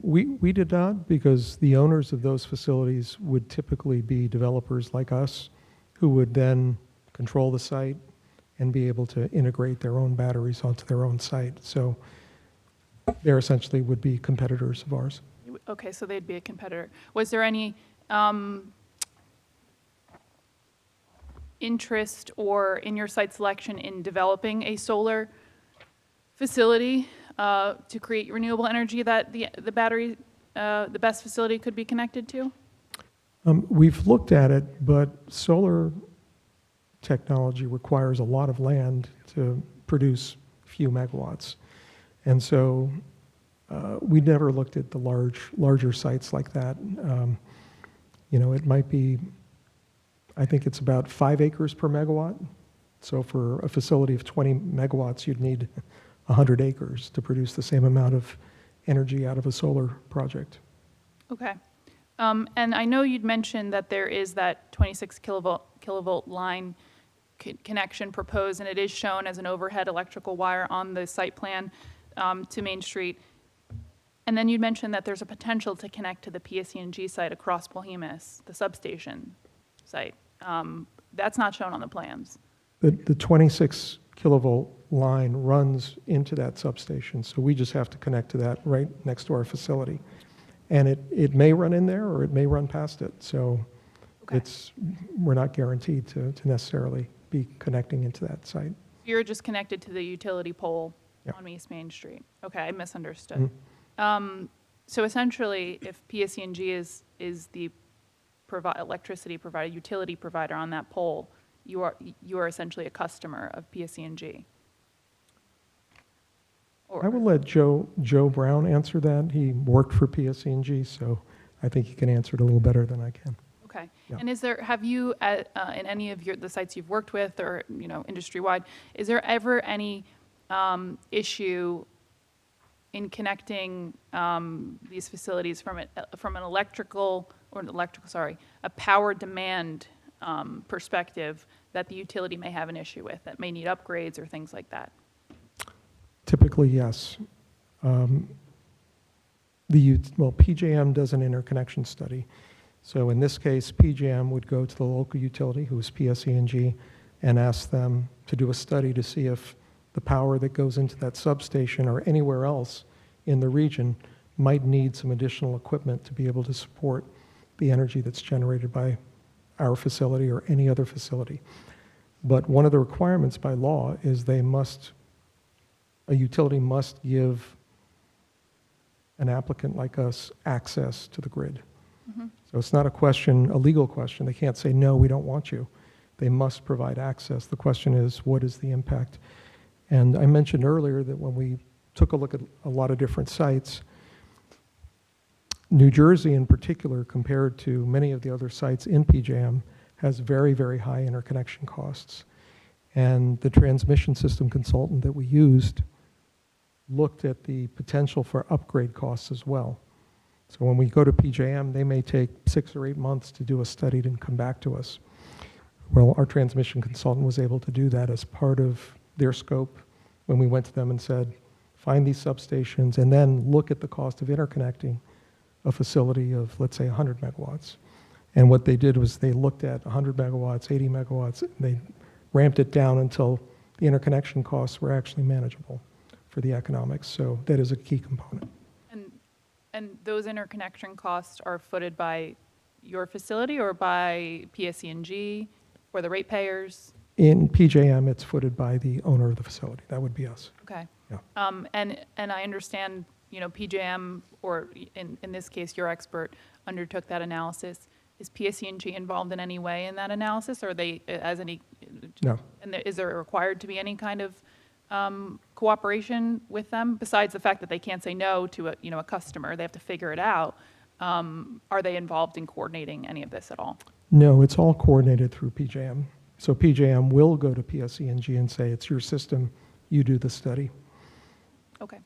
We did not, because the owners of those facilities would typically be developers like us who would then control the site and be able to integrate their own batteries onto their own site. So they essentially would be competitors of ours. Okay, so they'd be a competitor. Was there any interest or in your site selection in developing a solar facility to create renewable energy that the battery, the BESS facility could be connected to? We've looked at it, but solar technology requires a lot of land to produce few megawatts. And so we never looked at the larger sites like that. It might be, I think it's about 5 acres per megawatt. So for a facility of 20 megawatts, you'd need 100 acres to produce the same amount of energy out of a solar project. Okay. And I know you'd mentioned that there is that 26 kilovolt line connection proposed, and it is shown as an overhead electrical wire on the site plan to Main Street. And then you mentioned that there's a potential to connect to the PSE&G site across Polhemus, the substation site. That's not shown on the plans. The 26 kilovolt line runs into that substation, so we just have to connect to that right next to our facility. And it may run in there or it may run past it, so Okay. we're not guaranteed to necessarily be connecting into that site. You're just connected to the utility pole Yep. on East Main Street. Okay, I misunderstood. So essentially, if PSE&G is the electricity provider, utility provider on that pole, you are essentially a customer of PSE&G. I will let Joe Brown answer that. He worked for PSE&G, so I think he can answer it a little better than I can. Okay. Yeah. And have you, in any of the sites you've worked with or, industry-wide, is there ever any issue in connecting these facilities from a power demand perspective that the utility may have an issue with, that may need upgrades or things like that? Typically, yes. PJM does an interconnection study. So in this case, PJM would go to the local utility, who is PSE&G, and ask them to do a study to see if the power that goes into that substation or anywhere else in the region might need some additional equipment to be able to support the energy that's generated by our facility or any other facility. But one of the requirements by law is a utility must give an applicant like us access to the grid. Mm-hmm. So it's not a legal question. They can't say, no, we don't want you. They must provide access. The question is, what is the impact? And I mentioned earlier that when we took a look at a lot of different sites, New Jersey in particular, compared to many of the other sites in PJM, has very, very high interconnection costs. And the transmission system consultant that we used looked at the potential for upgrade costs as well. So when we go to PJM, they may take 6 or 8 months to do a study and come back to us. Well, our transmission consultant was able to do that as part of their scope when we went to them and said, find these substations, and then look at the cost of interconnecting a facility of, let's say, 100 megawatts. And what they did was they looked at 100 megawatts, 80 megawatts, and they ramped it down until the interconnection costs were actually manageable for the economics. So that is a key component. And those interconnection costs are footed by your facility or by PSE&G or the ratepayers? In PJM, it's footed by the owner of the facility. That would be us. Okay. Yeah. And I understand, PJM, or in this case, your expert, undertook that analysis. Is PSE&G involved in any way in that analysis, or are they, No. and is there required to be any kind of cooperation with them, besides the fact that they can't say no to a customer? They have to figure it out. Are they involved in coordinating any of this at all? No, it's all coordinated through PJM. So PJM will go to PSE&G and say, it's your system, you do the study. Okay.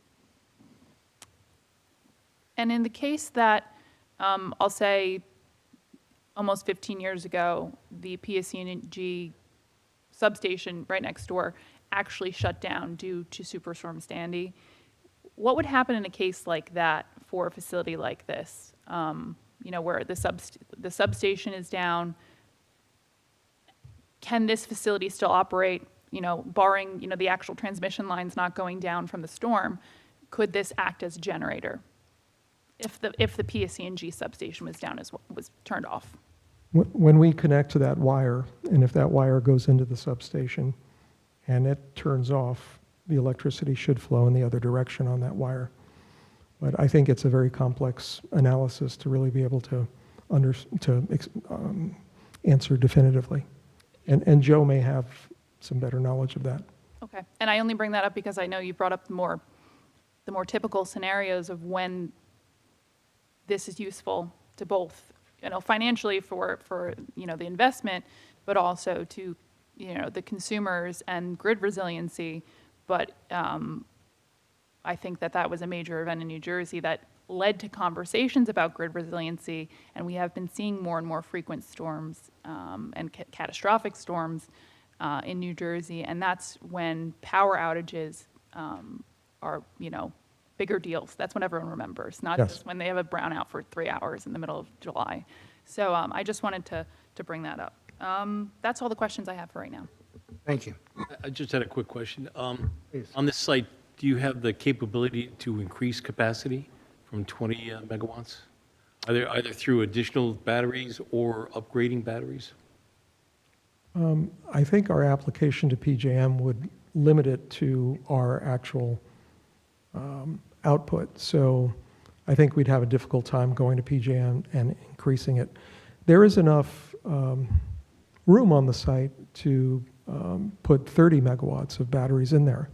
And in the case that, I'll say, almost 15 years ago, the PSE&G substation right next door actually shut down due to Superstorm Sandy, what would happen in a case like that for a facility like this? Where the substation is down, can this facility still operate, barring, the actual transmission lines not going down from the storm? Could this act as a generator if the PSE&G substation was down, was turned off? When we connect to that wire, and if that wire goes into the substation and it turns off, the electricity should flow in the other direction on that wire. But I think it's a very complex analysis to really be able to answer definitively. And Joe may have some better knowledge of that. Okay, and I only bring that up because I know you brought up the more typical scenarios of when this is useful to both, financially for the investment, but also to, the consumers and grid resiliency. But I think that was a major event in New Jersey that led to conversations about grid resiliency, and we have been seeing more and more frequent storms and catastrophic storms in New Jersey, and that's when power outages are, bigger deals. That's when everyone remembers, not Yes. just when they have a brownout for 3 hours in the middle of July. So I just wanted to bring that up. That's all the questions I have for right now. Thank you. I just had a quick question. Please. On this site, do you have the capability to increase capacity from 20 megawatts? Either through additional batteries or upgrading batteries? I think our application to PJM would limit it to our actual output. So I think we'd have a difficult time going to PJM and increasing it. There is enough room on the site to put 30 megawatts of batteries in there.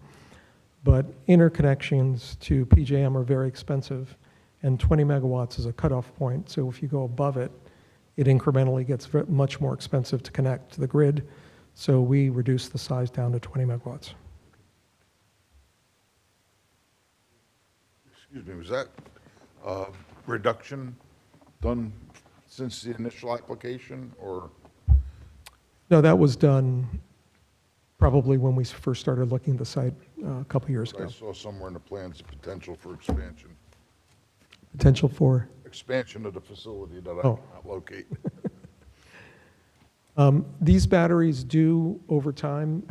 But interconnections to PJM are very expensive, and 20 megawatts is a cutoff point. So if you go above it, it incrementally gets much more expensive to connect to the grid. So we reduce the size down to 20 megawatts. Excuse me, was that reduction done since the initial application, or? No, that was done probably when we first started looking at the site a couple years ago. I saw somewhere in the plans the potential for expansion. Potential for? Expansion of the facility that I Oh. cannot locate. These batteries do, over time,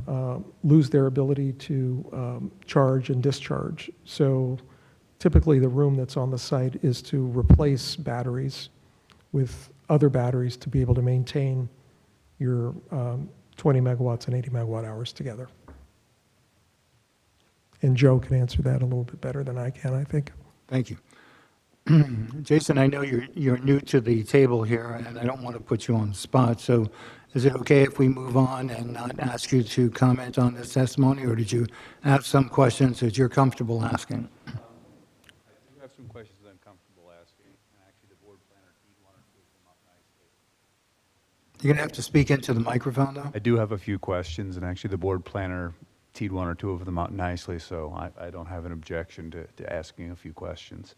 lose their ability to charge and discharge. So typically, the room that's on the site is to replace batteries with other batteries to be able to maintain your 20 megawatts and 80 megawatt hours together. And Joe can answer that a little bit better than I can, I think. Thank you. Jason, I know you're new to the table here, and I don't want to put you on the spot, so is it okay if we move on and not ask you to comment on this testimony, or did you have some questions that you're comfortable asking? I do have some questions that I'm comfortable asking, and actually the board planner teed one or two of them up nicely. You're going to have to speak into the microphone, though. I do have a few questions, and actually the board planner teed one or two of them out nicely, so I don't have an objection to asking a few questions.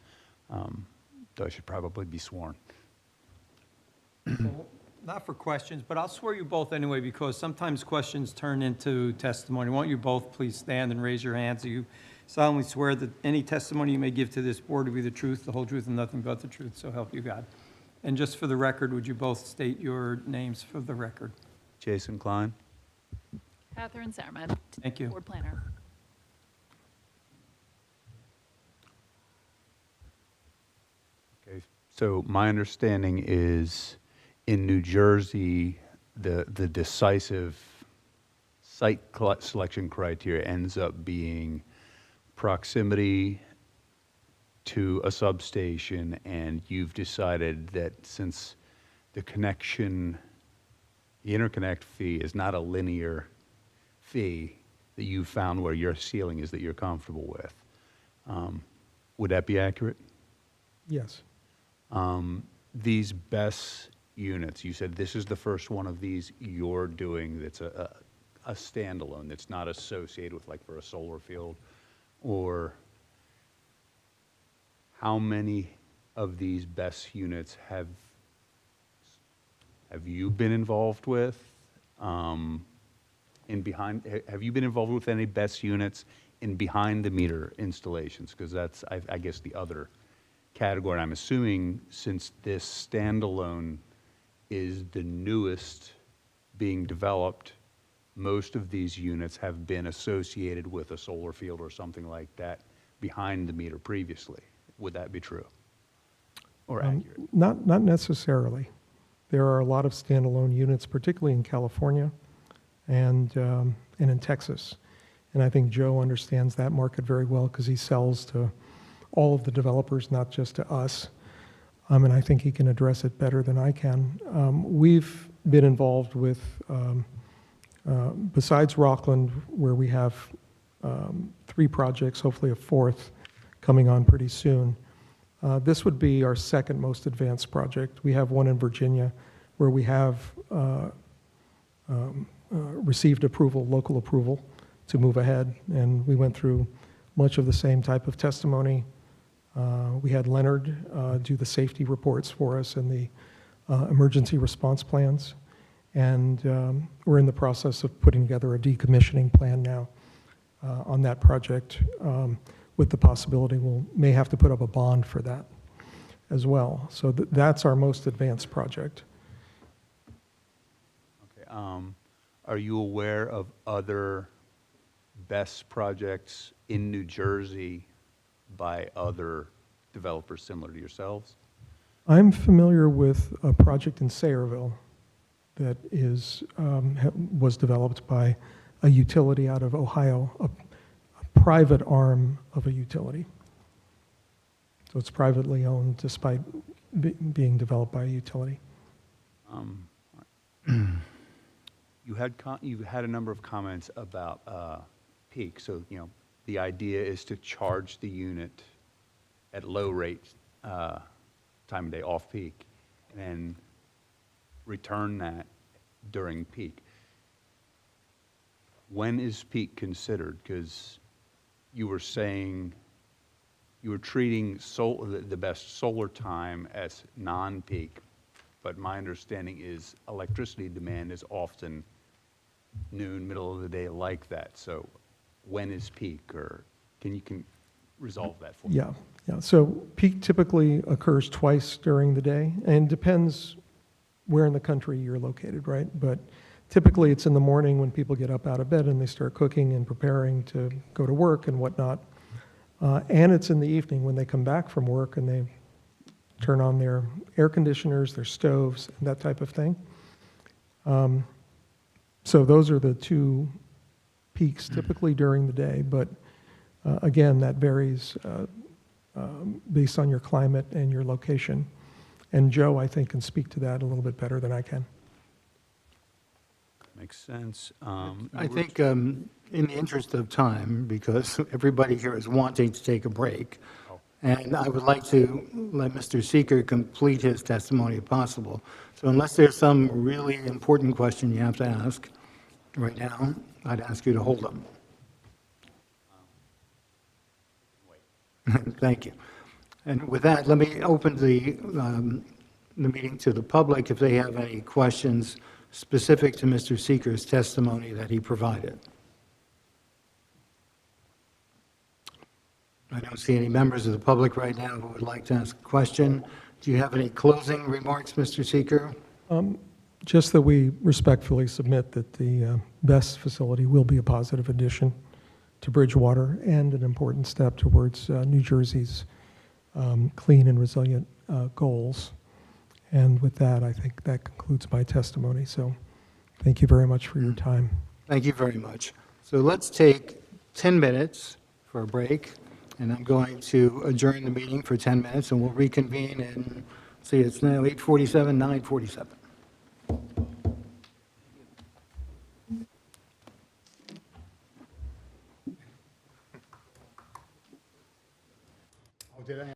Though I should probably be sworn. Not for questions, but I'll swear you both anyway, because sometimes questions turn into testimony. Won't you both please stand and raise your hands? Do you solemnly swear that any testimony you may give to this board will be the truth, the whole truth, and nothing but the truth, so help you God? And just for the record, would you both state your names for the record? Jason Klein. Catherine Sarmed. Thank you. Board planner. Okay, so my understanding is in New Jersey, the decisive site selection criteria ends up being proximity to a substation, and you've decided that since the connection, the interconnect fee is not a linear fee, that you've found where your ceiling is that you're comfortable with. Would that be accurate? Yes. These BESS units, you said this is the first one of these you're doing that's a standalone, that's not associated with, like, for a solar field? Or how many of these BESS units have you been involved with? Have you been involved with any BESS units in behind the meter installations? Because that's, I guess, the other category. I'm assuming since this standalone is the newest being developed, most of these units have been associated with a solar field or something like that behind the meter previously. Would that be true or accurate? Not necessarily. There are a lot of standalone units, particularly in California and in Texas. And I think Joe understands that market very well because he sells to all of the developers, not just to us. And I think he can address it better than I can. We've been involved with, besides Rockland, where we have 3 projects, hopefully a 4th coming on pretty soon. This would be our second most advanced project. We have one in Virginia where we have received approval, local approval, to move ahead, and we went through much of the same type of testimony. We had Leonard do the safety reports for us and the emergency response plans, and we're in the process of putting together a decommissioning plan now on that project, with the possibility we may have to put up a bond for that as well. So that's our most advanced project. Okay. Are you aware of other BESS projects in New Jersey by other developers similar to yourselves? I'm familiar with a project in Sayreville that is, was developed by a utility out of Ohio, a private arm of a utility. So it's privately owned despite being developed by a utility. You had a number of comments about peak. So, the idea is to charge the unit at low rate time of day, off peak, and return that during peak. When is peak considered? Because you were saying you were treating the best solar time as non-peak, but my understanding is electricity demand is often noon, middle of the day like that. So when is peak, or can you resolve that for me? Yeah. So peak typically occurs twice during the day, and depends where in the country you're located, right? But typically it's in the morning when people get up out of bed and they start cooking and preparing to go to work and whatnot. And it's in the evening when they come back from work and they turn on their air conditioners, their stoves, and that type of thing. So those are the 2 peaks typically during the day, but again, that varies based on your climate and your location. And Joe, I think, can speak to that a little bit better than I can. Makes sense. I think in the interest of time, because everybody here is wanting to take a break, and I would like to let Mr. Seeker complete his testimony if possible. So unless there's some really important question you have to ask right now, I'd ask you to hold them. Thank you. And with that, let me open the the meeting to the public if they have any questions specific to Mr. Seeker's testimony that he provided. I don't see any members of the public right now who would like to ask a question. Do you have any closing remarks, Mr. Seeker? Just that we respectfully submit that the BESS facility will be a positive addition to Bridgewater and an important step towards New Jersey's clean and resilient goals. And with that, I think that concludes my testimony. So thank you very much for your time. Thank you very much. So let's take 10 minutes for a break, and I'm going to adjourn the meeting for 10 minutes, and we'll reconvene in, see, it's now 8:47, 9:47. Oh, did I?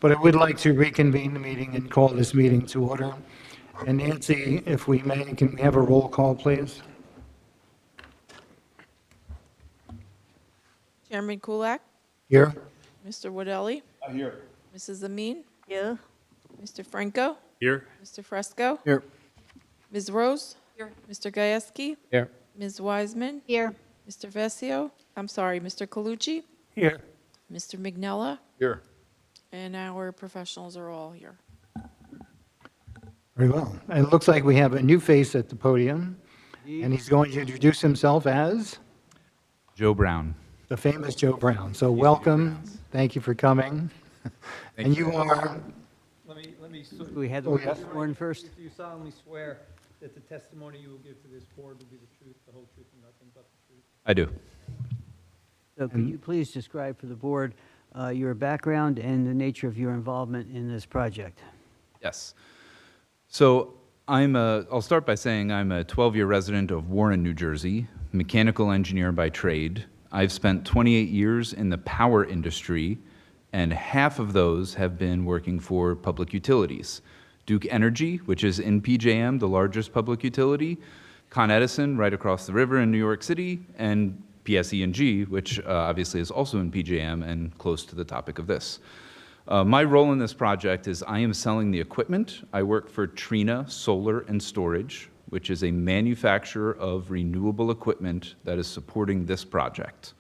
But I would like to reconvene the meeting and call this meeting to order. And Nancy, if we may, can we have a roll call, please? Chairman Kulak, Here? Mr. Woodell, Here. Mrs. Amin, Here, Mr. Franco, Here. Mr. Fresco, Here. Ms. Rose, Here. Mr. Gajewski, Here. Ms. Wiseman, Here. Mr. Vesio, Mr. Colucci, Here. Mr. Mignella, Here. and our professionals are all here. Very well. And it looks like we have a new face at the podium, and he's going to introduce himself as Joe Brown. the famous Joe Brown. So welcome. Thank you for coming. And you are, Let me, We had the Oh, yes. sworn first. do you solemnly swear that the testimony you will give to this board will be the truth, the whole truth, and nothing but the truth? I do. So could you please describe for the board your background and the nature of your involvement in this project? Yes. So I'll start by saying I'm a 12-year resident of Warren, New Jersey, mechanical engineer by trade. I've spent 28 years in the power industry, and half of those have been working for public utilities. Duke Energy, which is in PJM, the largest public utility, Con Edison, right across the river in New York City, and PSE&G, which obviously is also in PJM and close to the topic of this. My role in this project is I am selling the equipment. I work for Trina Solar and Storage, which is a manufacturer of renewable equipment that is supporting this project.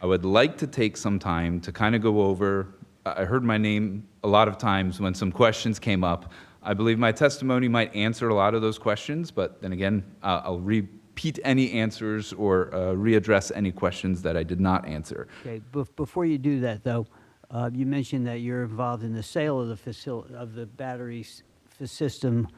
I would like to take some time to kind of go over, I heard my name a lot of times when some questions came up. I believe my testimony might answer a lot of those questions, but then again, I'll repeat any answers or readdress any questions that I did not answer. Okay, before you do that, though, you mentioned that you're involved in the sale of the battery system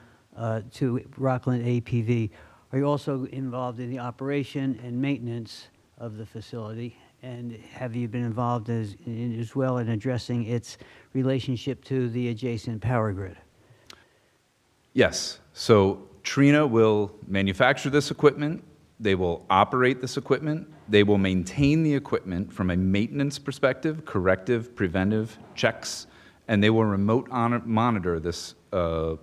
to Rockland APV. Are you also involved in the operation and maintenance of the facility? And have you been involved as well in addressing its relationship to the adjacent power grid? Yes. So Trina will manufacture this equipment. They will operate this equipment. They will maintain the equipment from a maintenance perspective, corrective, preventive checks, and they will remote monitor this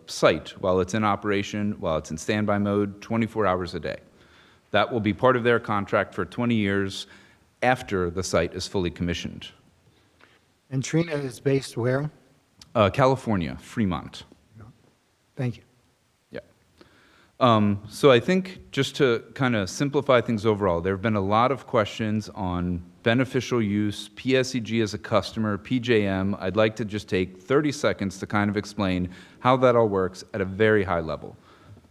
site while it's in operation, while it's in standby mode, 24 hours a day. That will be part of their contract for 20 years after the site is fully commissioned. and Trina is based where? California, Fremont. Thank you. So I think just to kind of simplify things overall, there have been a lot of questions on beneficial use, PSEG as a customer, PJM. I'd like to just take 30 seconds to kind of explain how that all works at a very high level.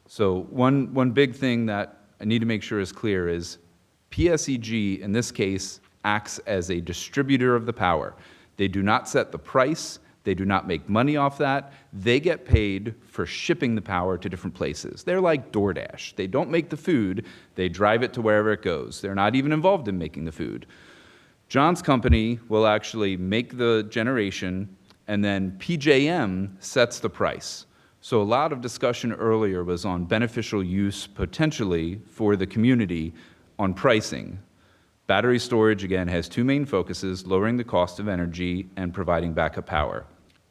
So one big thing that I need to make sure is clear is PSEG, in this case, acts as a distributor of the power. They do not set the price. They do not make money off that. They get paid for shipping the power to different places. They're like DoorDash. They don't make the food. They drive it to wherever it goes. They're not even involved in making the food. John's company will actually make the generation, and then PJM sets the price. So a lot of discussion earlier was on beneficial use potentially for the community on pricing. Battery storage, again, has two main focuses: lowering the cost of energy and providing backup power.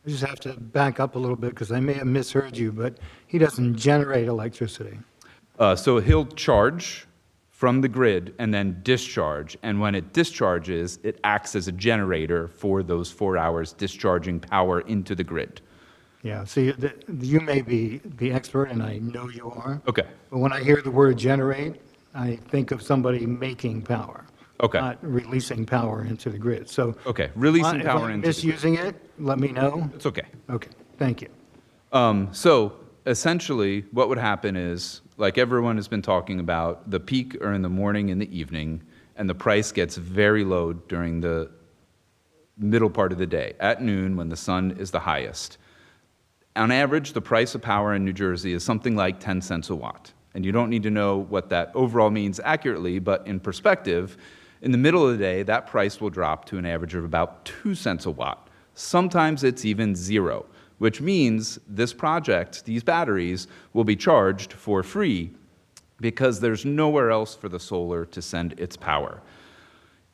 I just have to back up a little bit because I may have misheard you, but he doesn't generate electricity. So he'll charge from the grid and then discharge, and when it discharges, it acts as a generator for those 4 hours, discharging power into the grid. Yeah, see, you may be the expert, and I know you are. Okay. But when I hear the word generate, I think of somebody making power. Okay. Not releasing power into the grid. So. Okay, releasing if power I'm into the misusing it, let me know. It's okay. Okay, thank you. So essentially, what would happen is, like everyone has been talking about, the peak are in the morning and the evening, and the price gets very low during the middle part of the day, at noon when the sun is the highest. On average, the price of power in New Jersey is something like 10 cents a watt. And you don't need to know what that overall means accurately, but in perspective, in the middle of the day, that price will drop to an average of about 2 cents a watt. Sometimes it's even zero, which means this project, these batteries, will be charged for free because there's nowhere else for the solar to send its power.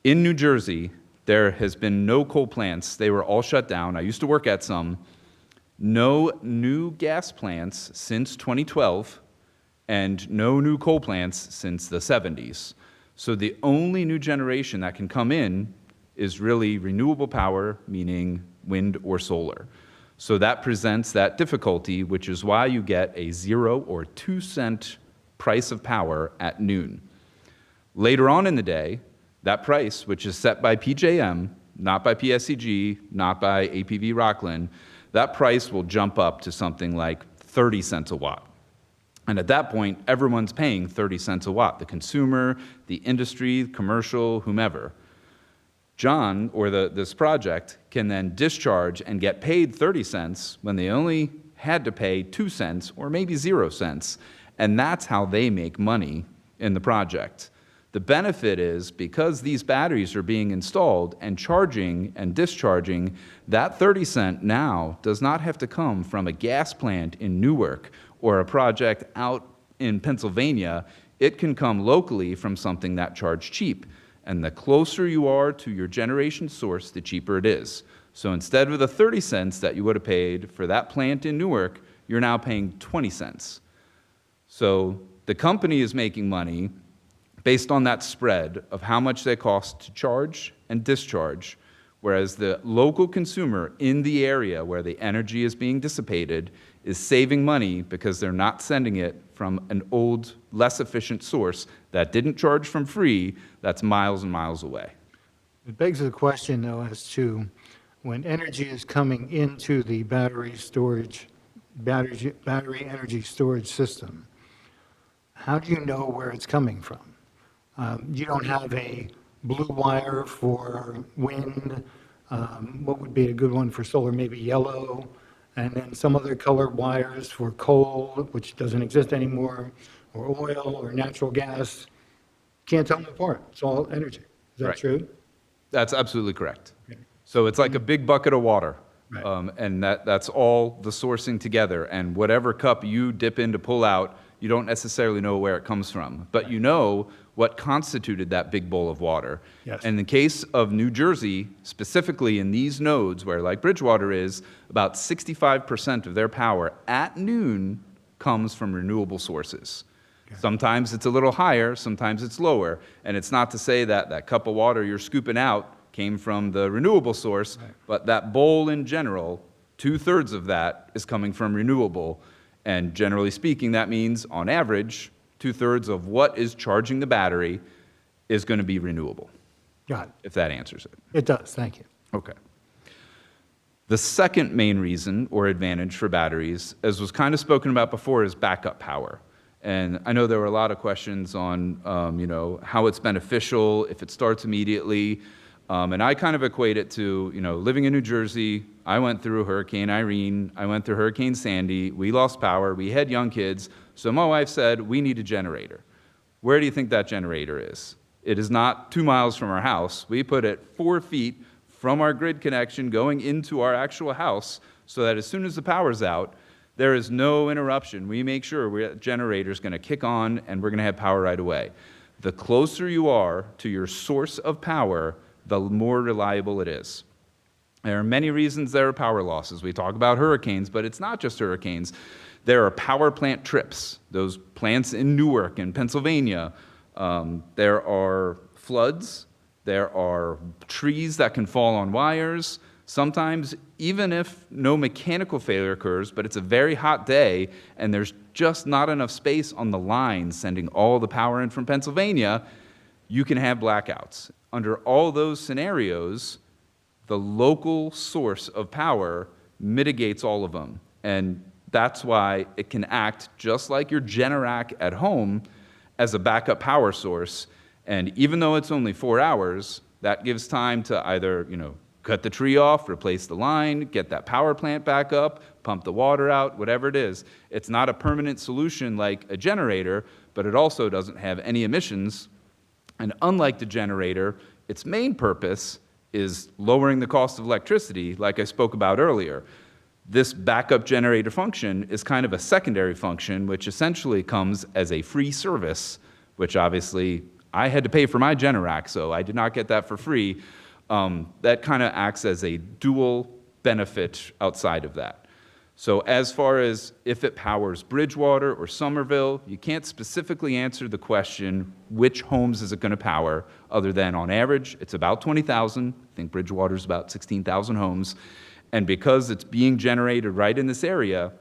In New Jersey, There has been no coal plants. They were all shut down. I used to work at some. No new gas plants since 2012, and no new coal plants since the 70s. So the only new generation that can come in is really renewable power, meaning wind or solar. So that presents that difficulty, which is why you get a 0 or 2 cent price of power at noon. Later on in the day, that price, which is set by PJM, not by PSEG, not by APV Rockland, that price will jump up to something like 30 cents a watt. And at that point, everyone's paying 30 cents a watt, the consumer, the industry, commercial, whomever. John, or this project, can then discharge and get paid 30 cents when they only had to pay 2 cents or maybe 0 cents. And that's how they make money in the project. The benefit is because these batteries are being installed and charging and discharging, that 30 cent now does not have to come from a gas plant in Newark or a project out in Pennsylvania. It can come locally from something that charges cheap. And the closer you are to your generation source, the cheaper it is. So instead of the 30 cents that you would have paid for that plant in Newark, you're now paying 20 cents. So the company is making money based on that spread of how much they cost to charge and discharge, whereas the local consumer in the area where the energy is being dissipated is saving money because they're not sending it from an old, less efficient source that didn't charge from free, that's miles and miles away. It begs the question, though, as to when energy is coming into the battery energy storage system, how do you know where it's coming from? You don't have a blue wire for wind. What would be a good one for solar? Maybe yellow. And then some other color wires for coal, which doesn't exist anymore, or oil or natural gas. Can't tell them apart. It's all energy. Is that Right. true? That's absolutely correct. So it's like a big bucket of water. Right. And that's all the sourcing together. And whatever cup you dip in to pull out, you don't necessarily know where it comes from. But you know what constituted that big bowl of water. Yes. And in the case of New Jersey, specifically in these nodes where like Bridgewater is, about 65% of their power at noon comes from renewable sources. Sometimes it's a little higher, sometimes it's lower. And it's not to say that that cup of water you're scooping out came from the renewable source, but that bowl in general, 2/3 of that is coming from renewable. And generally speaking, that means on average, 2/3 of what is charging the battery is going to be renewable. Got it. If that answers it. It does. Thank you. Okay. The second main reason or advantage for batteries, as was kind of spoken about before, is backup power. And I know there were a lot of questions on, how it's beneficial, if it starts immediately. And I kind of equate it to, living in New Jersey, I went through Hurricane Irene, I went through Hurricane Sandy, we lost power, we had young kids, so my wife said, we need a generator. Where do you think that generator is? It is not 2 miles from our house. We put it 4 feet from our grid connection going into our actual house so that as soon as the power's out, there is no interruption. We make sure the generator's going to kick on and we're going to have power right away. The closer you are to your source of power, the more reliable it is. There are many reasons there are power losses. We talk about hurricanes, but it's not just hurricanes. There are power plant trips, those plants in Newark and Pennsylvania. There are floods. There are trees that can fall on wires. Sometimes, even if no mechanical failure occurs, but it's a very hot day and there's just not enough space on the line sending all the power in from Pennsylvania, you can have blackouts. Under all those scenarios, the local source of power mitigates all of them. And that's why it can act just like your Generac at home as a backup power source. And even though it's only 4 hours, that gives time to either, cut the tree off, replace the line, get that power plant back up, pump the water out, whatever it is. It's not a permanent solution like a generator, but it also doesn't have any emissions. And unlike the generator, its main purpose is lowering the cost of electricity, like I spoke about earlier. This backup generator function is kind of a secondary function, which essentially comes as a free service, which obviously I had to pay for my Generac, so I did not get that for free. That kind of acts as a dual benefit outside of that. So as far as if it powers Bridgewater or Somerville, you can't specifically answer the question, which homes is it going to power, other than on average, it's about 20,000. I think Bridgewater's about 16,000 homes. And because it's being generated right in this area,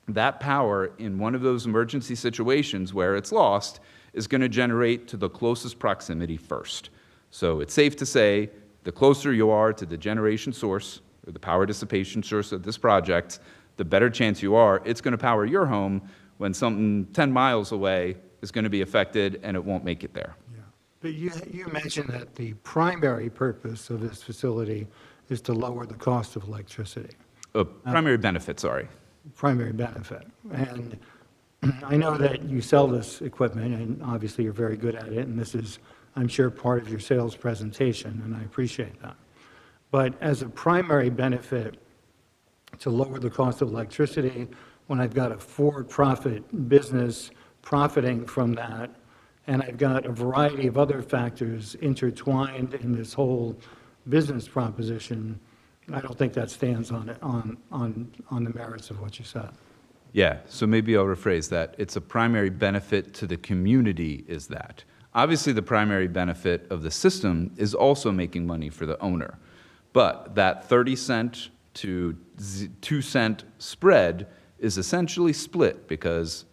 that power in one of those emergency situations where it's lost is going to generate to the closest proximity first. So it's safe to say the closer you are to the generation source or the power dissipation source of this project, the better chance you are it's going to power your home when something 10 miles away is going to be affected and it won't make it there. But you mentioned that the primary purpose of this facility is to lower the cost of electricity. Primary benefit, sorry. Primary benefit. And I know that you sell this equipment, and obviously you're very good at it, and this is, I'm sure, part of your sales presentation, and I appreciate that. But as a primary benefit to lower the cost of electricity, when I've got a for-profit business profiting from that, and I've got a variety of other factors intertwined in this whole business proposition, I don't think that stands on the merits of what you said. Yeah, so maybe I'll rephrase that. It's a primary benefit to the community is that. Obviously, the primary benefit of the system is also making money for the owner. But that 30-cent to 2-cent spread is essentially split because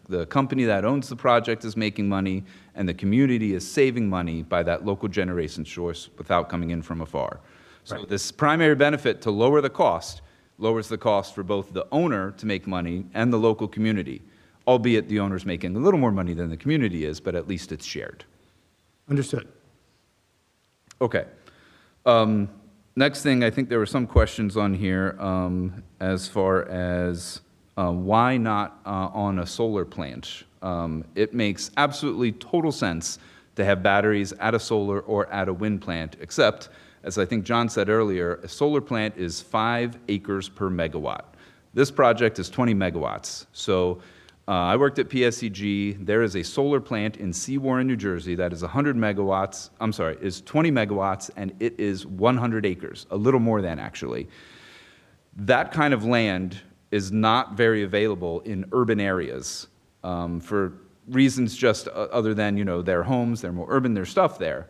the company that owns the project is making money and the community is saving money by that local generation source without coming in from afar. So this primary benefit to lower the cost lowers the cost for both the owner to make money and the local community, albeit the owner's making a little more money than the community is, but at least it's shared. Understood. Okay. Next thing, I think there were some questions on here as far as why not on a solar plant. It makes absolutely total sense to have batteries at a solar or at a wind plant, except, as I think John said earlier, a solar plant is 5 acres per megawatt. This project is 20 megawatts. So I worked at PSEG. There is a solar plant in Seawarren, New Jersey that is 100 megawatts, is 20 megawatts, and it is 100 acres, a little more than actually. That kind of land is not very available in urban areas for reasons just other than, their homes, they're more urban, there's stuff there.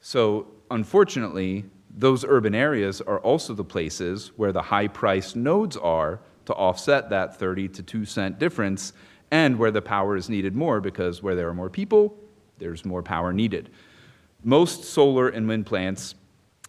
So unfortunately, those urban areas are also the places where the high-priced nodes are to offset that 30 to 2 cent difference and where the power is needed more because where there are more people, there's more power needed. Most solar and wind plants,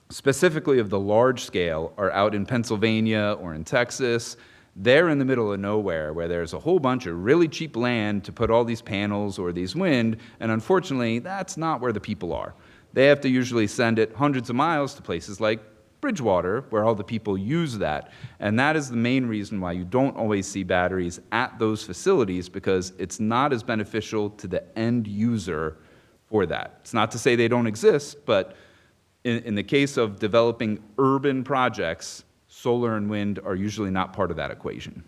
specifically of the large scale, are out in Pennsylvania or in Texas. They're in the middle of nowhere where there's a whole bunch of really cheap land to put all these panels or these wind, and unfortunately, that's not where the people are. They have to usually send it hundreds of miles to places like Bridgewater, where all the people use that. And that is the main reason why you don't always see batteries at those facilities, because it's not as beneficial to the end user for that. It's not to say they don't exist, but in the case of developing urban projects, solar and wind are usually not part of that equation.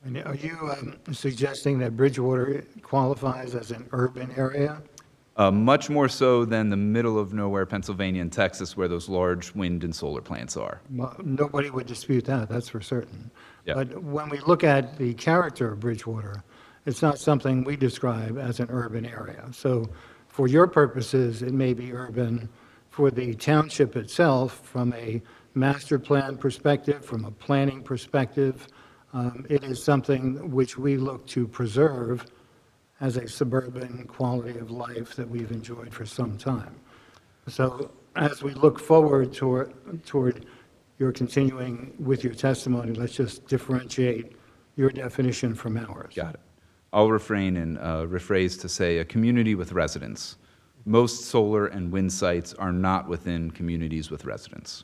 And are you suggesting that Bridgewater qualifies as an urban area? Much more so than the middle of nowhere, Pennsylvania and Texas, where those large wind and solar plants are. Well, nobody would dispute that, that's for certain. Yeah. But when we look at the character of Bridgewater, it's not something we describe as an urban area. So for your purposes, it may be urban. For the township itself, from a master plan perspective, from a planning perspective, it is something which we look to preserve as a suburban quality of life that we've enjoyed for some time. So as we look forward toward your continuing with your testimony, let's just differentiate your definition from ours. Got it. I'll refrain and rephrase to say a community with residents. Most solar and wind sites are not within communities with residents.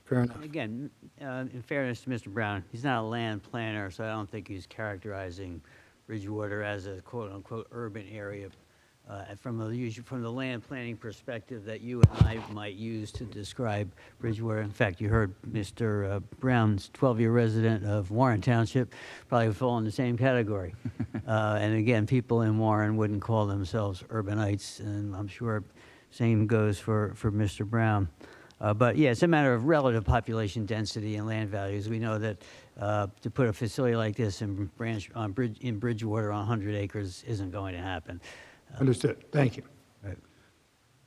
Fair enough. Again, in fairness to Mr. Brown, he's not a land planner, so I don't think he's characterizing Bridgewater as a quote-unquote urban area from the land planning perspective that you and I might use to describe Bridgewater. In fact, you heard Mr. Brown's 12-year resident of Warren Township probably would fall in the same category. And again, people in Warren wouldn't call themselves urbanites, and I'm sure Same goes for Mr. Brown. But yeah, it's a matter of relative population density and land values. We know that to put a facility like this in Bridgewater on 100 acres isn't going to happen. Understood. Thank you.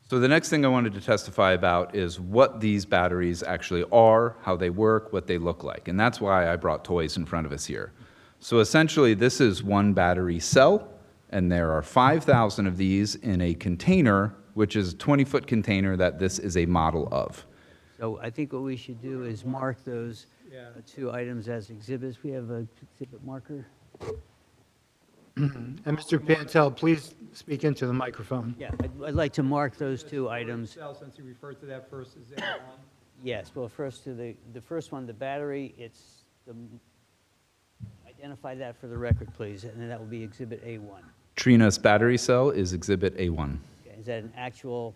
So the next thing I wanted to testify about is what these batteries actually are, how they work, what they look like. And that's why I brought toys in front of us here. So essentially, this is one battery cell, and there are 5,000 of these in a container, which is a 20-foot container that this is a model of. So I think what we should do is mark those two items as exhibits. We have an exhibit marker. And Mr. Pantel, please speak into the microphone. Yeah, I'd like to mark those two items. Since you referred to that first, is there one? Yes, well, first to the first one, the battery, it's identify that for the record, please, and then that will be Exhibit A1. Trina's battery cell is Exhibit A1. Okay, is that an actual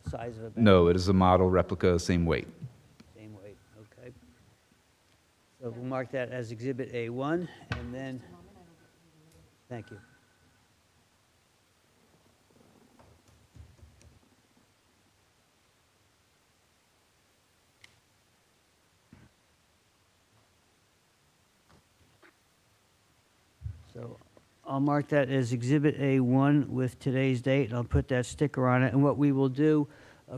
size of a battery? No, it is a model replica, same weight. Same weight, okay. So we'll mark that as Exhibit A1, and then, thank you. So I'll mark that as Exhibit A1 with today's date, and I'll put that sticker on it. And what we will do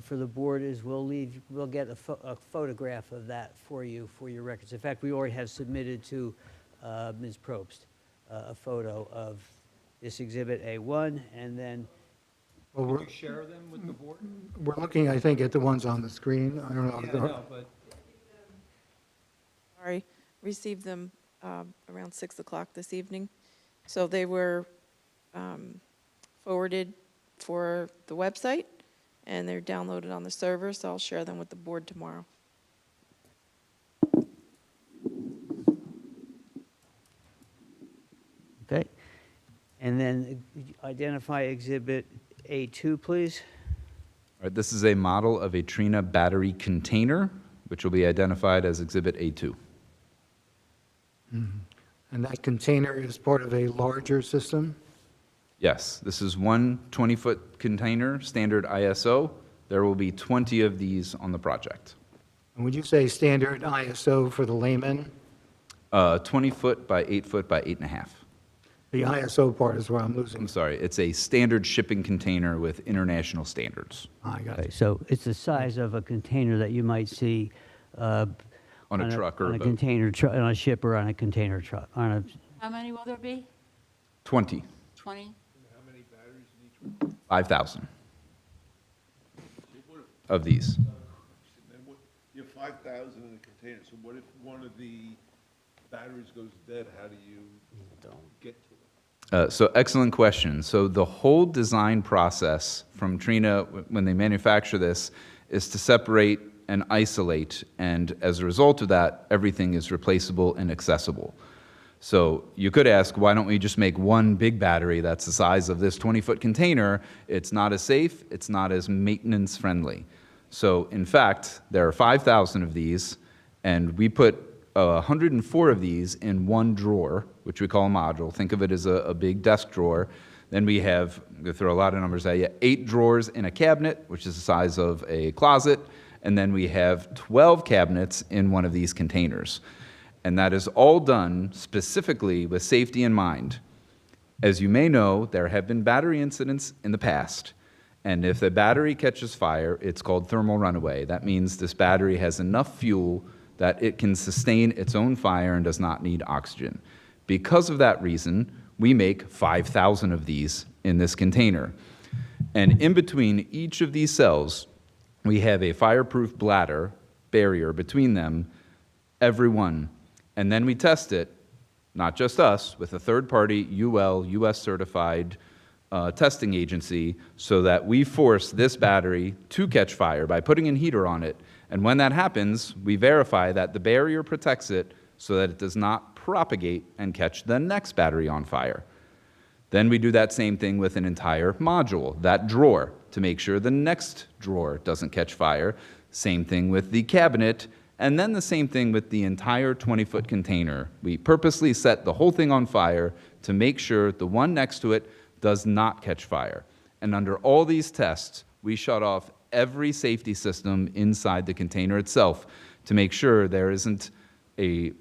for the board is we'll get a photograph of that for you, for your records. In fact, we already have submitted to Ms. Probst a photo of this Exhibit A1, and then... Well, Will you share them with the board? we're looking, I think, at the ones on the screen. I don't know. Yeah, I know, but Sorry, received them around 6 o'clock this evening. So they were forwarded for the website, and they're downloaded on the server, so I'll share them with the board tomorrow. Okay. And then identify Exhibit A2, please. All right, this is a model of a Trina battery container, which will be identified as Exhibit A2. And that container is part of a larger system? Yes, this is one 20-foot container, standard ISO. There will be 20 of these on the project. And would you say standard ISO for the layman? 20-foot by 8-foot by 8.5. The ISO part is where I'm losing. I'm sorry, it's a standard shipping container with international standards. I got Okay, it. so it's the size of a container that you might see On a truck or on a a boat. container truck, on a ship or on a container truck, on a, How many will there be? 20, 20? 5,000 of these. You have 5,000 in a container, so what if one of the batteries goes dead? How do you get to it? So excellent question. So the whole design process from Trina, when they manufacture this, is to separate and isolate, and as a result of that, everything is replaceable and accessible. So you could ask, why don't we just make one big battery that's the size of this 20-foot container? It's not as safe, it's not as maintenance friendly. So in fact, there are 5,000 of these, and we put 104 of these in one drawer, which we call a module. Think of it as a big desk drawer. Then we have, I'm going to throw a lot of numbers at you, 8 drawers in a cabinet, which is the size of a closet, and then we have 12 cabinets in one of these containers. And that is all done specifically with safety in mind. As you may know, there have been battery incidents in the past, and if the battery catches fire, it's called thermal runaway. That means this battery has enough fuel that it can sustain its own fire and does not need oxygen. Because of that reason, we make 5,000 of these in this container. And in between each of these cells, we have a fireproof bladder barrier between them, every one. And then we test it, not just us, with a third-party UL, US certified testing agency, so that we force this battery to catch fire by putting a heater on it. And when that happens, we verify that the barrier protects it so that it does not propagate and catch the next battery on fire. Then we do that same thing with an entire module, that drawer, to make sure the next drawer doesn't catch fire. Same thing with the cabinet, and then the same thing with the entire 20-foot container. We purposely set the whole thing on fire to make sure the one next to it does not catch fire. And under all these tests, we shut off every safety system inside the container itself to make sure there isn't a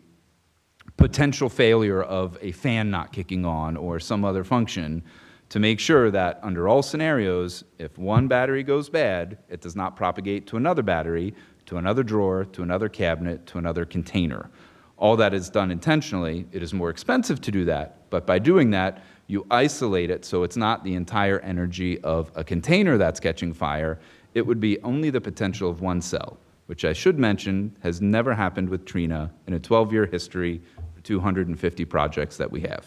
potential failure of a fan not kicking on or some other function, to make sure that under all scenarios, if one battery goes bad, it does not propagate to another battery, to another drawer, to another cabinet, to another container. All that is done intentionally. It is more expensive to do that, but by doing that, you isolate it so it's not the entire energy of a container that's catching fire. It would be only the potential of one cell, which I should mention has never happened with Trina in a 12-year history for 250 projects that we have.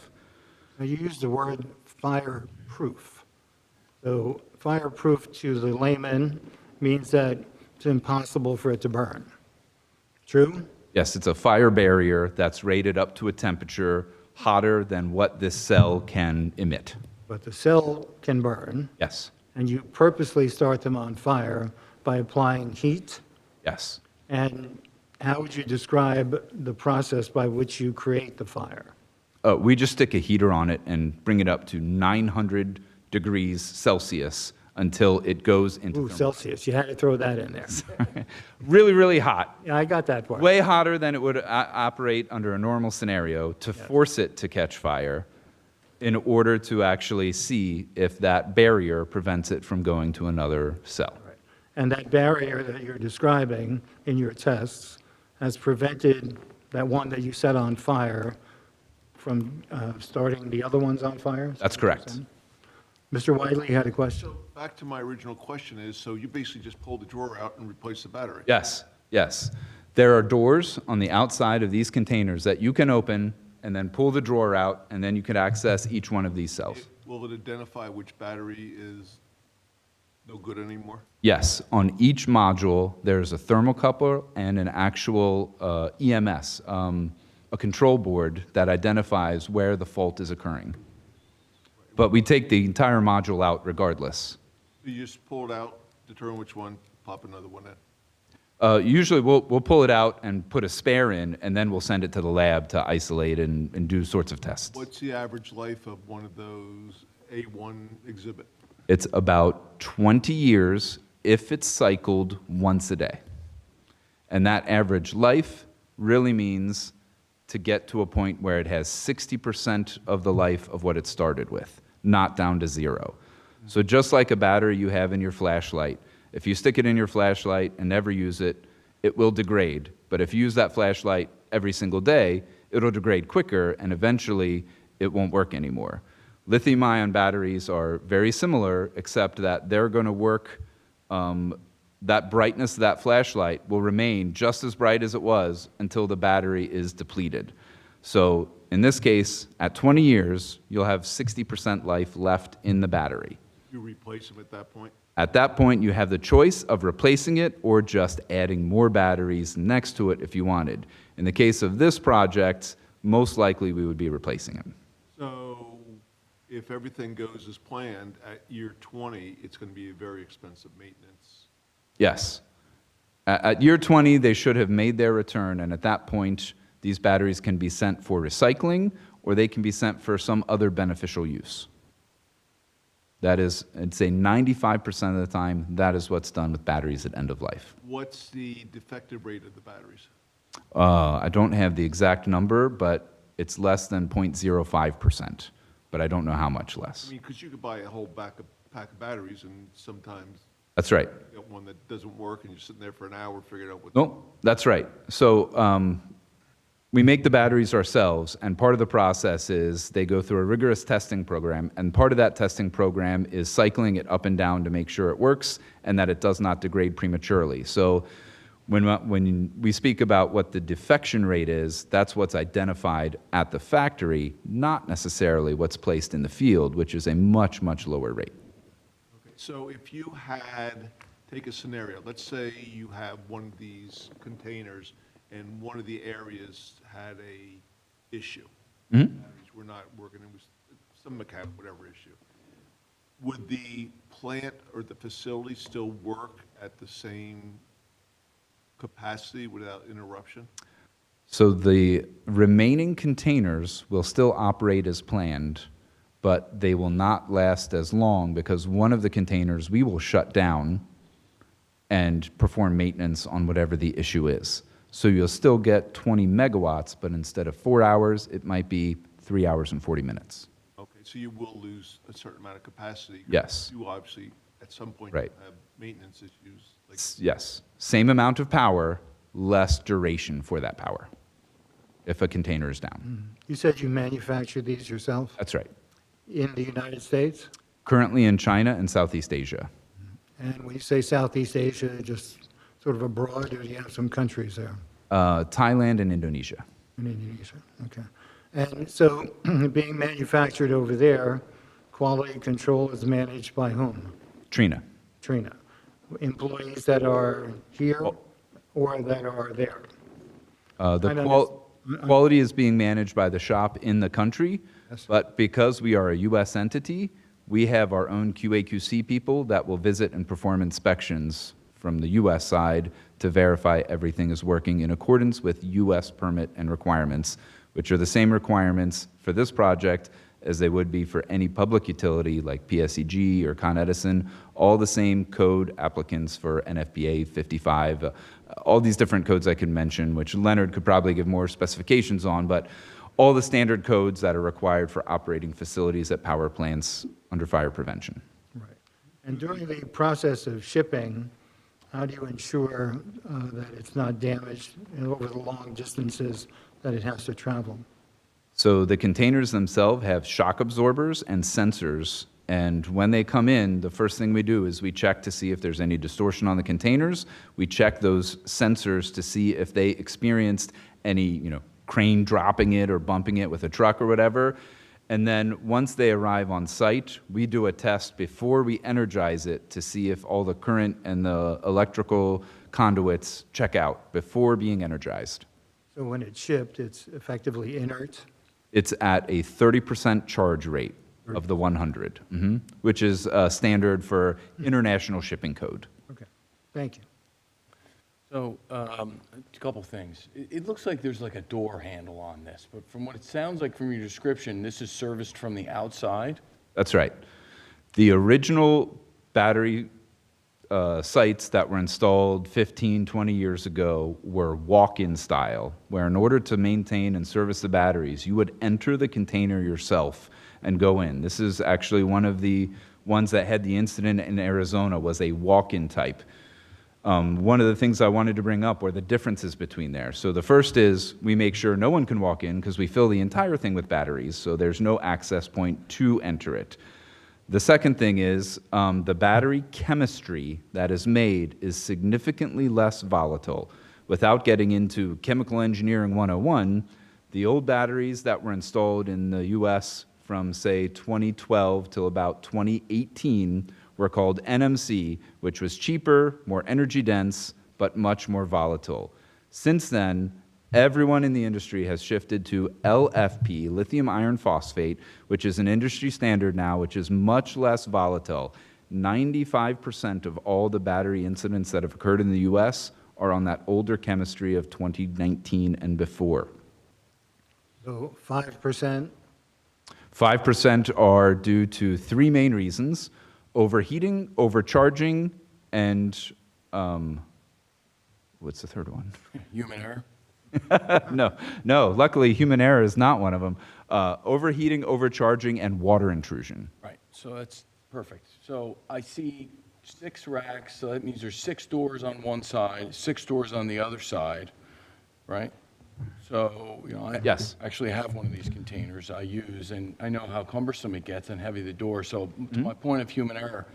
Now, you used the word fireproof. So fireproof to the layman means that it's impossible for it to burn. True? Yes, it's a fire barrier that's rated up to a temperature hotter than what this cell can emit. But the cell can burn, Yes, and you purposely start them on fire by applying heat. yes. And how would you describe the process by which you create the fire? We just stick a heater on it and bring it up to 900 degrees Celsius until it goes into Ooh, Celsius, you had to throw that in there. really, really hot. Yeah, I got that part. Way hotter than it would operate under a normal scenario to force it to catch fire in order to actually see if that barrier prevents it from going to another cell. And that barrier that you're describing in your tests has prevented that one that you set on fire from starting the other ones on fire? That's correct. Mr. Wiley, you had a question? So back to my original question is, so you basically just pull the drawer out and replace the battery? Yes, yes. There are doors on the outside of these containers that you can open and then pull the drawer out, and then you can access each one of these cells. Will it identify which battery is no good anymore? Yes, on each module, there's a thermocouple and an actual EMS, a control board that identifies where the fault is occurring. But we take the entire module out regardless. You just pull it out, determine which one, pop another one in? Usually, we'll pull it out and put a spare in, and then we'll send it to the lab to isolate and do sorts of tests. What's the average life of one of those A1 exhibit? It's about 20 years if it's cycled once a day. And that average life really means to get to a point where it has 60% of the life of what it started with, not down to zero. So just like a battery you have in your flashlight, if you stick it in your flashlight and never use it, it will degrade. But if you use that flashlight every single day, it'll degrade quicker, and eventually it won't work anymore. Lithium-ion batteries are very similar, except that they're going to work, that brightness of that flashlight will remain just as bright as it was until the battery is depleted. So in this case, at 20 years, you'll have 60% life left in the battery. You replace them at that point? At that point, you have the choice of replacing it or just adding more batteries next to it if you wanted. In the case of this project, most likely we would be replacing it. So if everything goes as planned, at year 20, it's going to be a very expensive maintenance. Yes. At year 20, they should have made their return, and at that point, these batteries can be sent for recycling, or they can be sent for some other beneficial use. That is, I'd say 95% of the time, that is what's done with batteries at end of life. What's the defective rate of the batteries? I don't have the exact number, but it's less than 0.05%, but I don't know how much less. I mean, because you could buy a whole pack of batteries, and sometimes That's right. you got one that doesn't work, and you're sitting there for an hour figuring out what. No, that's right. So we make the batteries ourselves, and part of the process is they go through a rigorous testing program, and part of that testing program is cycling it up and down to make sure it works and that it does not degrade prematurely. So when we speak about what the defection rate is, that's what's identified at the factory, not necessarily what's placed in the field, which is a much, much lower rate. Okay, so if you had, take a scenario, let's say you have one of these containers and one of the areas had a issue. Mm-hmm. Batteries were not working, it was some mechanical, whatever issue. Would the plant or the facility still work at the same capacity without interruption? So the remaining containers will still operate as planned, but they will not last as long because one of the containers we will shut down and perform maintenance on whatever the issue is. So you'll still get 20 megawatts, but instead of 4 hours, it might be 3 hours and 40 minutes. Okay, so you will lose a certain amount of capacity. Yes. You obviously, at some point, Right. have maintenance issues. Like, Yes, same amount of power, less duration for that power if a container is down. You said you manufacture these yourself That's right. in the United States? Currently in China and Southeast Asia. And when you say Southeast Asia, just sort of abroad, or do you have some countries there? Thailand and Indonesia. In Indonesia, okay. And so being manufactured over there, quality control is managed by whom? Trina. Trina. Employees that are here or that are there? Quality is being managed by the shop in the country, Yes. but because we are a U.S. entity, we have our own QA/QC people that will visit and perform inspections from the U.S. side to verify everything is working in accordance with U.S. permit and requirements, which are the same requirements for this project as they would be for any public utility like PSEG or Con Edison, all the same code applicants for NFPA 55, all these different codes I could mention, which Leonard could probably give more specifications on, but all the standard codes that are required for operating facilities at power plants under fire prevention. Right. And during the process of shipping, how do you ensure that it's not damaged over the long distances that it has to travel? So the containers themselves have shock absorbers and sensors, and when they come in, the first thing we do is we check to see if there's any distortion on the containers. We check those sensors to see if they experienced any, crane dropping it or bumping it with a truck or whatever. And then once they arrive on site, we do a test before we energize it to see if all the current and the electrical conduits check out before being energized. So when it's shipped, it's effectively inert? It's at a 30% charge rate of the 100, which is standard for international shipping code. Okay, thank you. So, a couple things. It looks like there's like a door handle on this, but from what it sounds like from your description, this is serviced from the outside? That's right. The original battery sites that were installed 15, 20 years ago were walk-in style, where in order to maintain and service the batteries, you would enter the container yourself and go in. This is actually one of the ones that had the incident in Arizona, was a walk-in type. One of the things I wanted to bring up were the differences between there. So the first is we make sure no one can walk in because we fill the entire thing with batteries, so there's no access point to enter it. The second thing is the battery chemistry that is made is significantly less volatile. Without getting into chemical engineering 101, the old batteries that were installed in the US from, say, 2012 till about 2018 were called NMC, which was cheaper, more energy dense, but much more volatile. Since then, everyone in the industry has shifted to LFP, lithium iron phosphate, which is an industry standard now, which is much less volatile. 95% of all the battery incidents that have occurred in the US are on that older chemistry of 2019 and before. So 5%? 5% are due to three main reasons: overheating, overcharging, and what's the third one? Human error? No. Luckily, human error is not one of them. Overheating, overcharging, and water intrusion. Right, so that's perfect. So I see 6 racks, so that means there's 6 doors on one side, 6 doors on the other side, right? So, I Yes. actually have one of these containers I use, and I know how cumbersome it gets and heavy the door. So to my point of human error,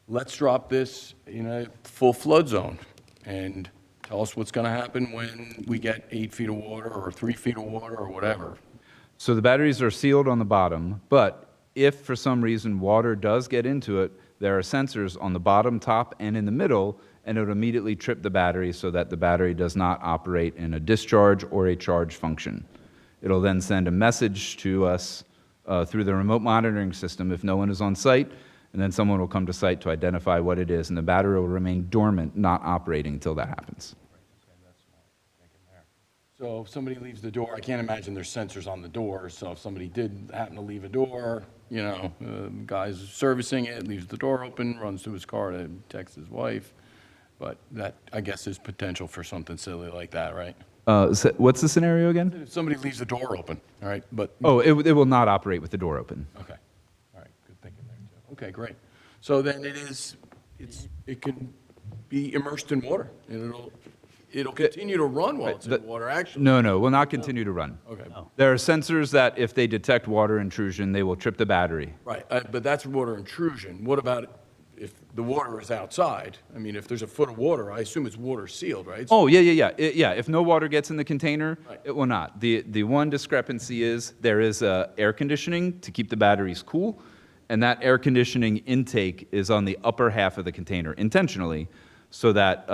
let's drop this in a full flood zone and tell us what's going to happen when we get 8 feet of water or 3 feet of water or whatever. So the batteries are sealed on the bottom, but if for some reason water does get into it, there are sensors on the bottom, top, and in the middle, and it would immediately trip the battery so that the battery does not operate in a discharge or a charge function. It'll then send a message to us through the remote monitoring system if no one is on site, and then someone will come to site to identify what it is, and the battery will remain dormant, not operating until that happens. So if somebody leaves the door, I can't imagine there's sensors on the door, so if somebody did happen to leave a door, you know, guy's servicing it, leaves the door open, runs to his car to text his wife, but that, I guess, is potential for something silly like that, right? What's the scenario again? If somebody leaves the door open, all right, but. Oh, it will not operate with the door open. Okay, all right, good thinking there, Joe. Okay, great. So then it can be immersed in water, and it'll continue to run while it's in water, actually. No, it will not continue to run. Okay. There are sensors that if they detect water intrusion, they will trip the battery. Right, but that's water intrusion. What about if the water is outside? I mean, if there's a foot of water, I assume it's water sealed, right? Oh, yeah. If no water gets in the container, Right. it will not. The one discrepancy is there is air conditioning to keep the batteries cool, and that air conditioning intake is on the upper half of the container intentionally, so that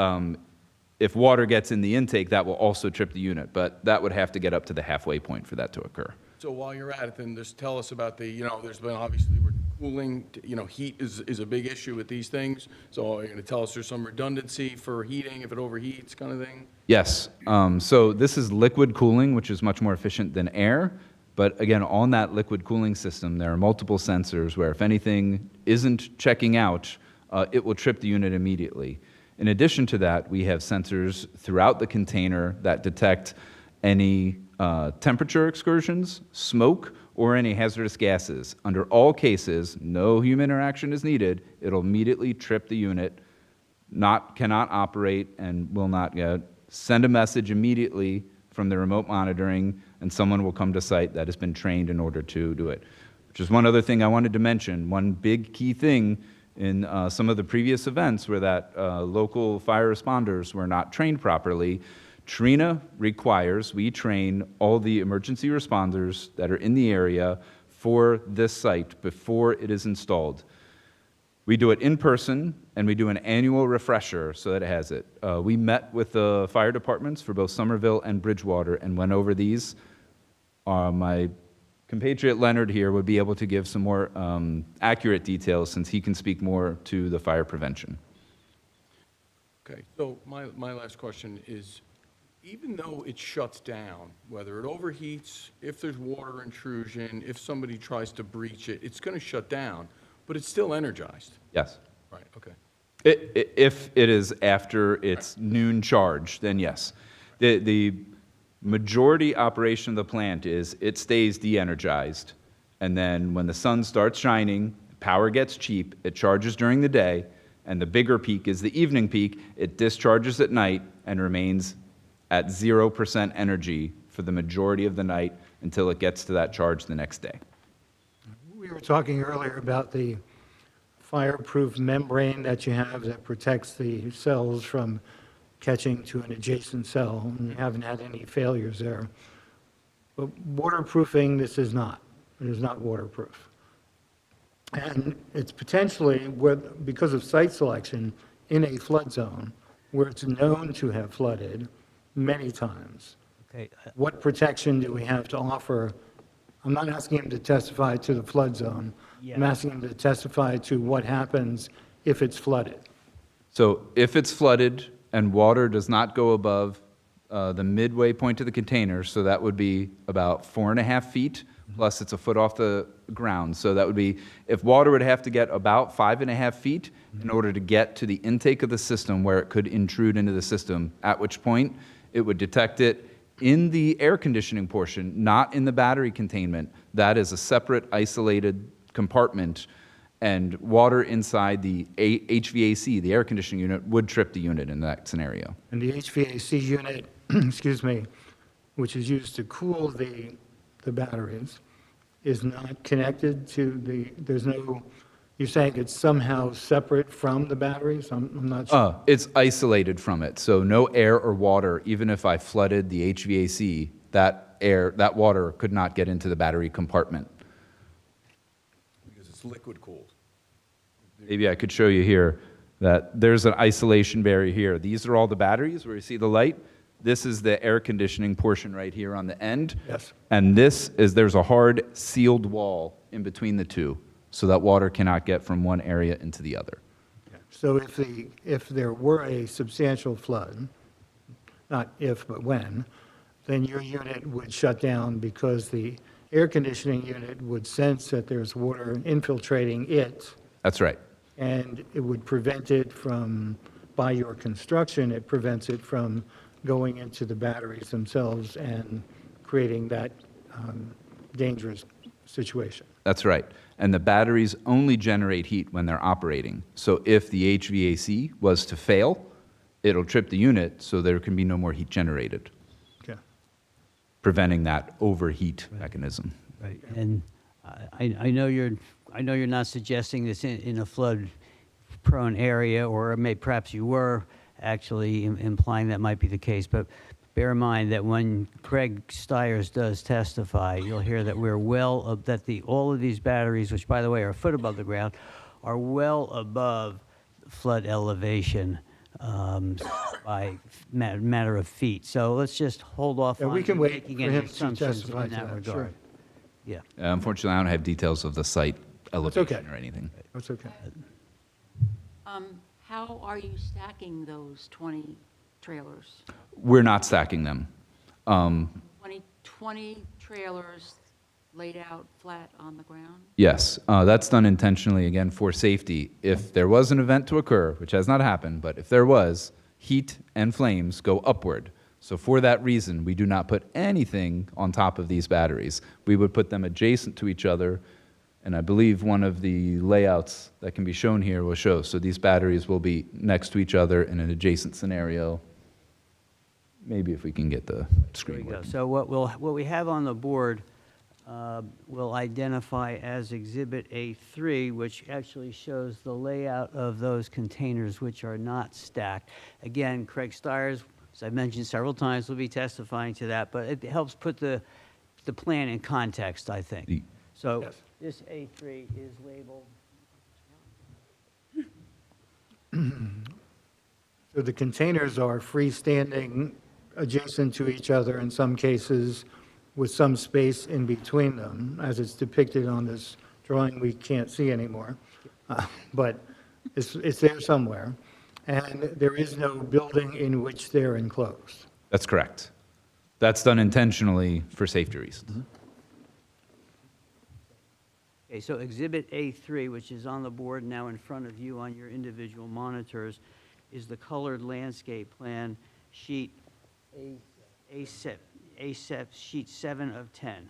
if water gets in the intake, that will also trip the unit, but that would have to get up to the halfway point for that to occur. So while you're at it, then just tell us about there's been obviously we're cooling, heat is a big issue with these things. So you're going to tell us there's some redundancy for heating if it overheats kind of thing? Yes. So this is liquid cooling, which is much more efficient than air. But again, on that liquid cooling system, there are multiple sensors where if anything isn't checking out, it will trip the unit immediately. In addition to that, we have sensors throughout the container that detect any temperature excursions, smoke, or any hazardous gases. Under all cases, no human interaction is needed. It'll immediately trip the unit, cannot operate, and will not send a message immediately from the remote monitoring, and someone will come to site that has been trained in order to do it. Which is one other thing I wanted to mention. One big key thing in some of the previous events where that local fire responders were not trained properly. Trina requires we train all the emergency responders that are in the area for this site before it is installed. We do it in person, and we do an annual refresher so that it has it. We met with the fire departments for both Somerville and Bridgewater and went over these. My compatriot Leonard here would be able to give some more accurate details since he can speak more to the fire prevention. Okay, so my last question is, even though it shuts down, whether it overheats, if there's water intrusion, if somebody tries to breach it, it's going to shut down, but it's still energized. Yes. Right, okay. If it is after its noon charge, then yes. The majority operation of the plant is it stays de-energized, and then when the sun starts shining, power gets cheap, it charges during the day, and the bigger peak is the evening peak. It discharges at night and remains at 0% energy for the majority of the night until it gets to that charge the next day. We were talking earlier about the fireproof membrane that you have that protects the cells from catching to an adjacent cell, and you haven't had any failures there. But waterproofing, this is not. It is not waterproof. And it's potentially, because of site selection, in a flood zone where it's known to have flooded many times. Okay. What protection do we have to offer? I'm not asking him to testify to the flood zone. I'm asking him to testify to what happens if it's flooded. So if it's flooded and water does not go above the midway point of the container, so that would be about 4.5 feet, plus it's a foot off the ground. So that would be, if water would have to get about 5.5 feet in order to get to the intake of the system where it could intrude into the system, at which point it would detect it in the air conditioning portion, not in the battery containment. That is a separate isolated compartment, and water inside the HVAC, the air conditioning unit, would trip the unit in that scenario. And the HVAC unit, excuse me, which is used to cool the batteries, is not connected to there's no, you're saying it's somehow separate from the batteries? I'm not sure. It's isolated from it, so no air or water. Even if I flooded the HVAC, that water could not get into the battery compartment. Because it's liquid cooled. Maybe I could show you here that there's an isolation barrier here. These are all the batteries where you see the light. This is the air conditioning portion right here on the end. Yes. And there's a hard sealed wall in between the two, so that water cannot get from one area into the other. So if there were a substantial flood, not if, but when, then your unit would shut down because the air conditioning unit would sense that there's water infiltrating it, That's right. and it would prevent it from, by your construction, it prevents it from going into the batteries themselves and creating that dangerous situation. That's right. And the batteries only generate heat when they're operating. So if the HVAC was to fail, it'll trip the unit, so there can be no more heat generated, Okay. preventing that overheat mechanism. Right, and I know you're not suggesting this in a flood-prone area, or perhaps you were actually implying that might be the case, but bear in mind that when Craig Stiers does testify, you'll hear that all of these batteries, which by the way are a foot above the ground, are well above flood elevation by matter of feet. So let's just hold off Yeah, on we can wait making for any him to assumptions testify in to that that, regard. sure. Yeah. Unfortunately, I don't have details of the site elevation okay. or anything. That's okay. How are you stacking those 20 trailers? We're not stacking them. 20 trailers laid out flat on the ground? Yes, that's done intentionally, again, for safety. If there was an event to occur, which has not happened, but if there was, heat and flames go upward. So for that reason, we do not put anything on top of these batteries. We would put them adjacent to each other, and I believe one of the layouts that can be shown here will show. So these batteries will be next to each other in an adjacent scenario. Maybe if we can get the There screen we go. working. So what we have on the board will identify as Exhibit A3, which actually shows the layout of those containers which are not stacked. Again, Craig Stiers, as I mentioned several times, will be testifying to that, but it helps put the plan in context, I think. So Yes. this A3 is labeled. So the containers are freestanding adjacent to each other in some cases with some space in between them, as it's depicted on this drawing we can't see anymore. But it's there somewhere. And there is no building in which they're enclosed. That's correct. That's done intentionally for safety reasons. Okay, so Exhibit A3, which is on the board now in front of you on your individual monitors, is the colored landscape plan, sheet A7, sheet 7 of 10.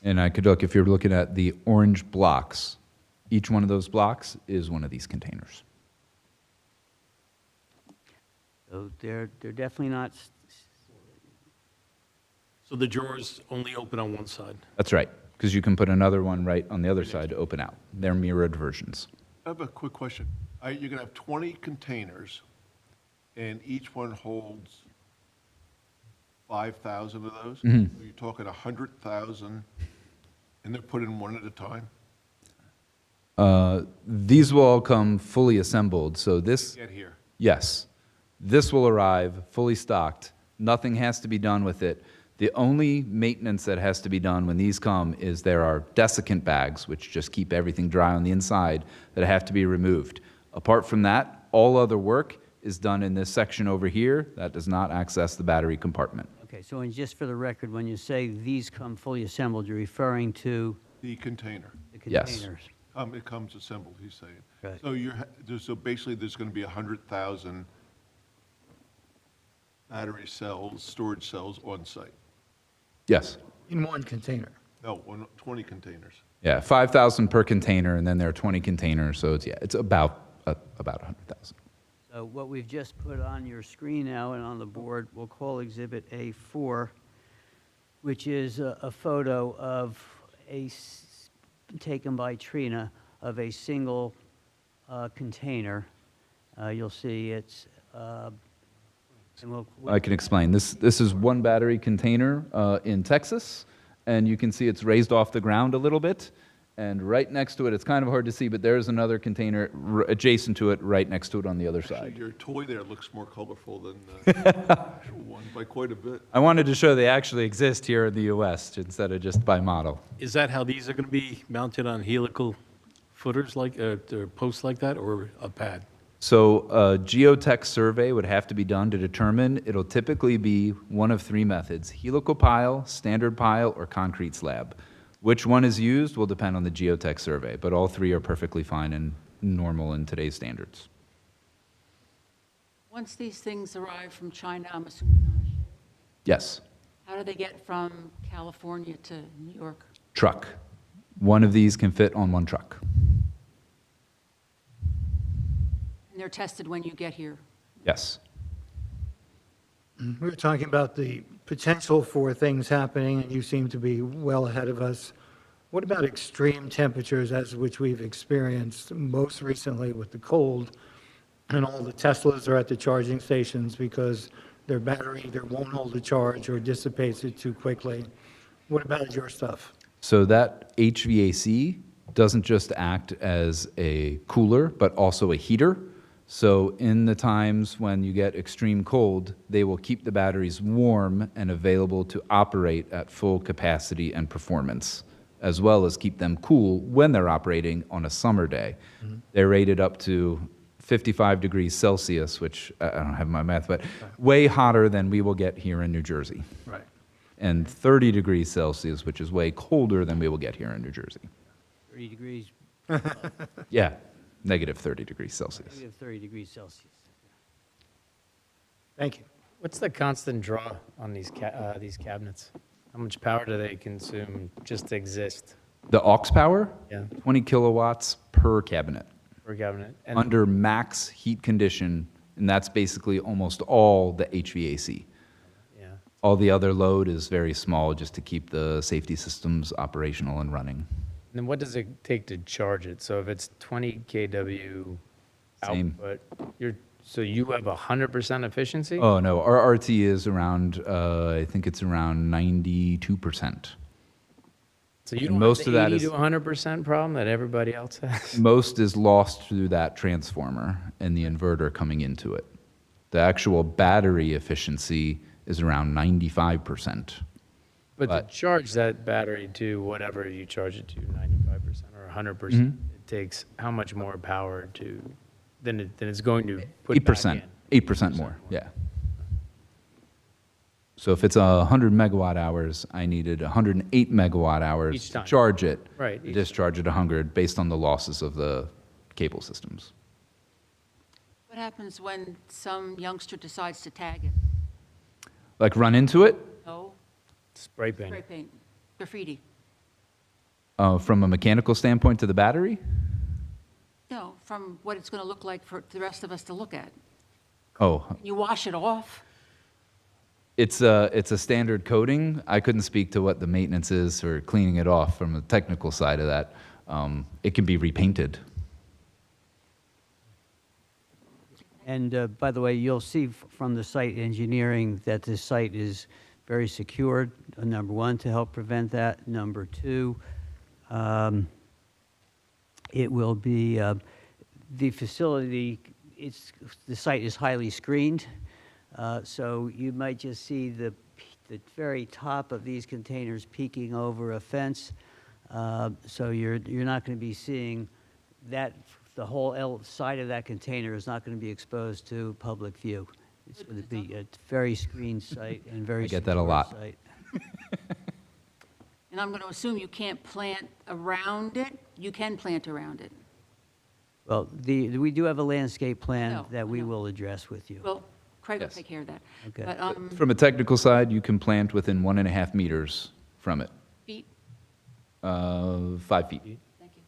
And I could look, if you're looking at the orange blocks, each one of those blocks is one of these containers. So they're definitely not, So the drawers only open on one side? That's right, because you can put another one right on the other side to open out. They're mirrored versions. I have a quick question. You're going to have 20 containers, and each one holds 5,000 of those? Mhm. So you're talking 100,000, and they're put in one at a time? These will all come fully assembled, so this... Get here. Yes. This will arrive fully stocked. Nothing has to be done with it. The only maintenance that has to be done when these come is there are desiccant bags, which just keep everything dry on the inside, that have to be removed. Apart from that, all other work is done in this section over here that does not access the battery compartment. okay, so and just for the record, when you say these come fully assembled, you're referring to The container. the Yes. containers? It comes assembled, he's saying. Right. So so basically, there's going to be 100,000 battery cells, storage cells on site? Yes. In one container. No, 20 containers. Yeah, 5,000 per container, and then there are 20 containers, so it's about 100,000. So what we've just put on your screen now and on the board, we'll call Exhibit A4, which is a photo of taken by Trina of a single container. You'll see it's, and I can explain. This is one battery container in Texas, and you can see it's raised off the ground a little bit. And right next to it, it's kind of hard to see, but there's another container adjacent to it, right next to it on the other Actually, side. your toy there looks more colorful than the actual one by quite a bit. I wanted to show they actually exist here in the U.S. instead of just by model. Is that how these are going to be mounted on helical footers like, or posts like that, or a pad? So a geotech survey would have to be done to determine, it'll typically be one of three methods: helical pile, standard pile, or concrete slab. Which one is used will depend on the geotech survey, but all three are perfectly fine and normal in today's standards. Once these things arrive from China, I'm assuming on a ship, Yes, how do they get from California to New York? truck. One of these can fit on one truck. And they're tested when you get here? Yes. We were talking about the potential for things happening, and you seem to be well ahead of us. What about extreme temperatures, as which we've experienced most recently with the cold, and all the Teslas are at the charging stations because their battery either won't hold a charge or dissipates it too quickly? What about your stuff? So that HVAC doesn't just act as a cooler, but also a heater. So in the times when you get extreme cold, they will keep the batteries warm and available to operate at full capacity and performance, as well as keep them cool when they're operating on a summer day. They're rated up to 55 degrees Celsius, which I don't have my math, but way hotter than we will get here in New Jersey. Right. And 30 degrees Celsius, which is way colder than we will get here in New Jersey. 30 degrees, Yeah, negative 30 degrees Celsius. negative 30 degrees Celsius. Thank you. What's the constant draw on these cabinets? How much power do they consume just to exist The aux power, Yeah. 20 kilowatts per cabinet, per cabinet? And under max heat condition, and that's basically almost all the HVAC. yeah. All the other load is very small, just to keep the safety systems operational and running. And then what does it take to charge it? So if it's 20 kW Same. output, so you have 100% efficiency? Oh, no, our RT is around, I think it's around 92%. So you and don't most have of the that 80 is- to 100% problem that everybody else has? Most is lost through that transformer and the inverter coming into it. The actual battery efficiency is around 95%. But But- to charge that battery to whatever you charge it to, 95% or 100%, Mm-hmm. it takes how much more power than it's going to put back 8%, in? 8% more, yeah. So if it's 100 megawatt hours, I needed 108 megawatt hours Each to time. charge it. Right, To each discharge at 100 based on the losses of the cable systems. What happens when some youngster decides to tag it? Like run into it, No? Spray paint. Spray paint, graffiti? from a mechanical standpoint to the battery? No, from what it's going to look like for the rest of us to look at. Oh, Can you wash it off? it's a standard coating. I couldn't speak to what the maintenance is for cleaning it off from the technical side of that. It can be repainted. And by the way, you'll see from the site engineering that this site is very secured, number one, to help prevent that. Number two, it will be, the facility, the site is highly screened, so you might just see the very top of these containers peeking over a fence. So you're not going to be seeing that, the whole side of that container is not going to be exposed to public view. It's going to be a very screened site and very I get that a secure lot. site. And I'm going to assume you can't plant around it? You can plant around it? Well, we do have a landscape plan No, that we no. will address with you. Well, Craig will Yes. take care of that. Okay. But, From a technical side, you can plant within 1.5 meters from it, feet, 5 feet. thank you.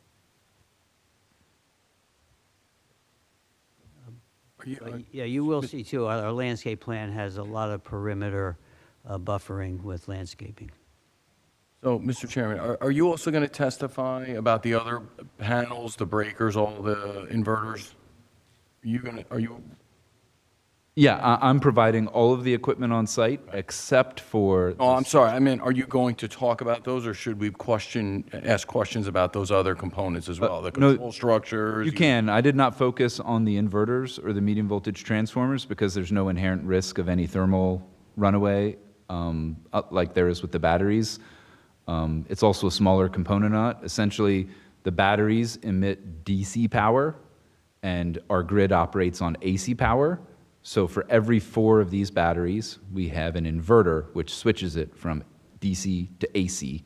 But, yeah, you will see too, our landscape plan has a lot of perimeter buffering with landscaping. So, Mr. Chairman, are you also going to testify about the other panels, the breakers, all the inverters? Are you, Yeah, I'm providing all of the equipment on site except for. oh, I'm sorry, I meant, are you going to talk about those, or should we ask questions about those other components as well? The no, control structures? You can. I did not focus on the inverters or the medium voltage transformers because there's no inherent risk of any thermal runaway like there is with the batteries. It's also a smaller component on it. Essentially, the batteries emit DC power, and our grid operates on AC power. So for every 4 of these batteries, we have an inverter which switches it from DC to AC,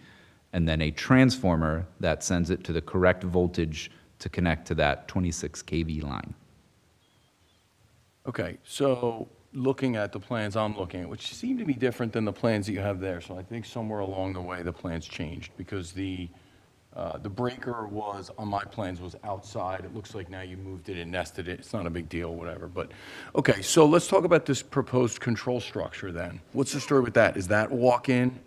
and then a transformer that sends it to the correct voltage to connect to that 26 kV line. Okay, so looking at the plans I'm looking at, which seem to be different than the plans that you have there, so I think somewhere along the way the plans changed, because the breaker was, on my plans, was outside. It looks like now you moved it and nested it. It's not a big deal, whatever, but, okay, so let's talk about this proposed control structure then. What's the story with that? Is that walk-in?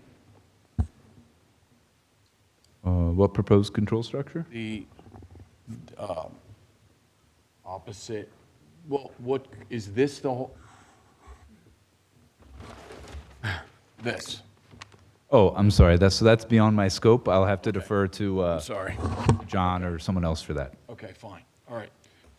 What proposed control structure? The opposite, well, what, is this the whole? This. Oh, I'm sorry, that's beyond my scope. I'll have to defer to Sorry. John or someone else for that. Okay, fine, all right.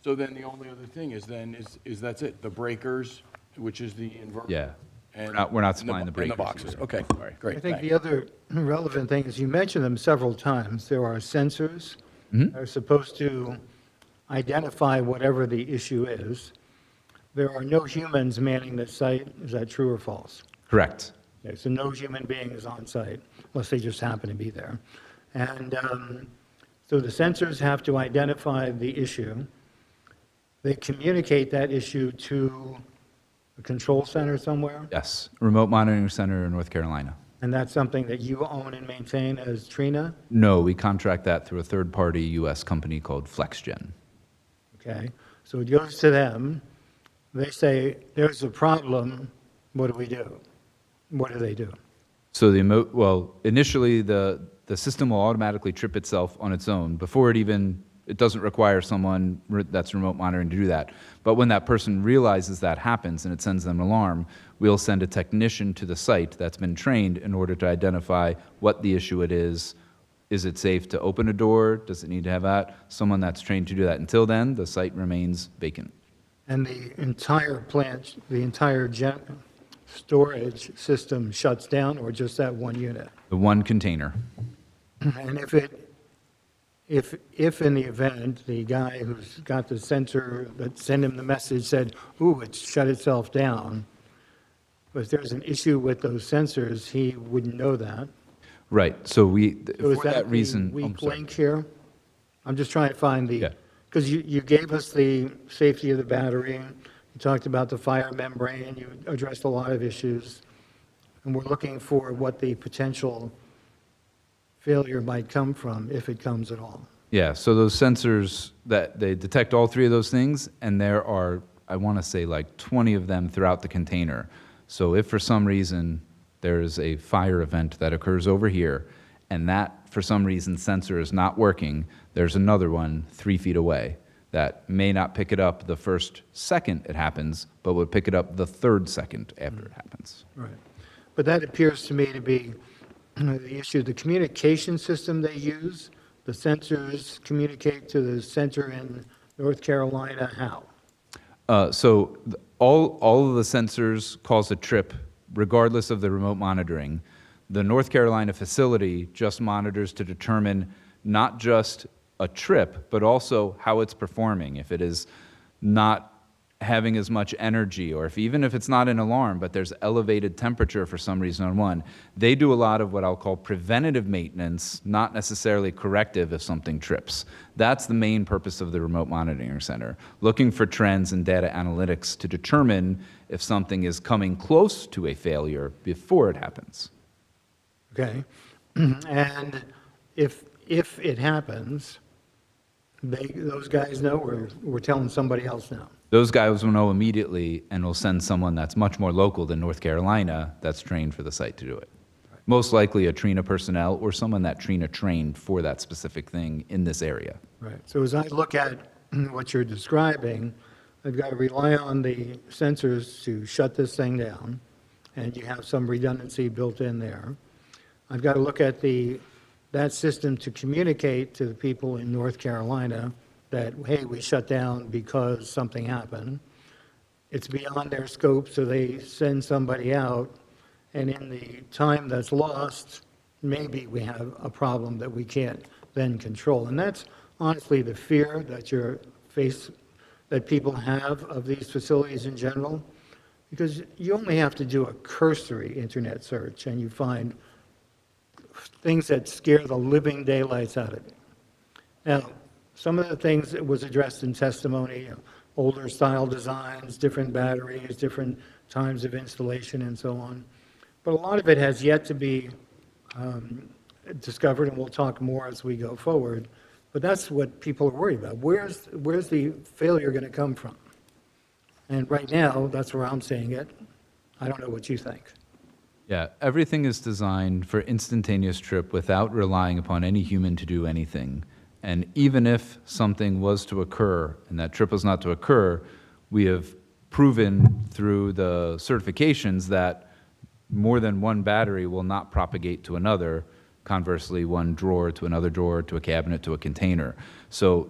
So then the only other thing is then, is that's it, the breakers, which is the inverter? Yeah. And- We're not and supplying the and breakers boxes, either. okay, all right, great, I think thanks. the other relevant thing is, you mentioned them several times, there are sensors that are supposed to identify whatever the issue is. There are no humans manning the site, is that true or false? Correct. Okay, so no human being is on site, unless they just happen to be there. And so the sensors have to identify the issue. They communicate that issue to a control center somewhere, Yes, remote monitoring center in North Carolina. and that's something that you own and maintain as Trina, No, we contract that through a third-party U.S. company called FlexGen. okay? So it goes to them, they say, there's a problem, what do we do? What do they do? So well, initially, the system will automatically trip itself on its own before it doesn't require someone that's remote monitoring to do that. But when that person realizes that happens and it sends them an alarm, we'll send a technician to the site that's been trained in order to identify what the issue it is. Is it safe to open a door? Does it need to have someone that's trained to do that? Until then, the site remains vacant. And the entire plant, the entire storage system shuts down, or just that one unit? The one container. And if in the event, the guy who's got the sensor that sent him the message said, ooh, it's shut itself down, but if there's an issue with those sensors, he wouldn't know that. Right, so So is for that reason. the I'm weak sorry. link here? I'm just trying to find the, Yeah. because you gave us the safety of the battery, you talked about the fire membrane, you addressed a lot of issues, and we're looking for what the potential failure might come from, if it comes at all. Yeah, so those sensors, they detect all 3 of those things, and there are, I want to say, like 20 of them throughout the container. So if for some reason there's a fire event that occurs over here, and that, for some reason, sensor is not working, there's another one 3 feet away that may not pick it up the first second it happens, but would pick it up the 3rd second after it happens. Right. But that appears to me to be the issue. The communication system they use, the sensors communicate to the center in North Carolina, how? All of the sensors cause a trip, regardless of the remote monitoring. The North Carolina facility just monitors to determine not just a trip, but also how it's performing. If it is not having as much energy, or even if it's not an alarm, but there's elevated temperature for some reason on one, they do a lot of what I'll call preventative maintenance, not necessarily corrective if something trips. That's the main purpose of the remote monitoring center, looking for trends and data analytics to determine if something is coming close to a failure before it happens. Okay? And if it happens, those guys know, or we're telling somebody else now? Those guys will know immediately and will send someone that's much more local than North Carolina that's trained for the site to do it. Most likely a Trina personnel or someone that Trina trained for that specific thing in this area. Right. So as I look at what you're describing, I've got to rely on the sensors to shut this thing down, and you have some redundancy built in there. I've got to look at that system to communicate to the people in North Carolina that, hey, we shut down because something happened. It's beyond their scope, so they send somebody out, and in the time that's lost, maybe we have a problem that we can't then control. And that's honestly the fear that you're that people have of these facilities in general, because you only have to do a cursory internet search and you find things that scare the living daylights out of you. Now, some of the things that was addressed in testimony, older style designs, different batteries, different times of installation and so on. But a lot of it has yet to be discovered, and we'll talk more as we go forward. But that's what people are worried about. Where's the failure going to come from? And right now, that's where I'm seeing it. I don't know what you think. Yeah, everything is designed for instantaneous trip without relying upon any human to do anything. And even if something was to occur and that trip was not to occur, we have proven through the certifications that more than one battery will not propagate to another. Conversely, one drawer to another drawer, to a cabinet, to a container. So,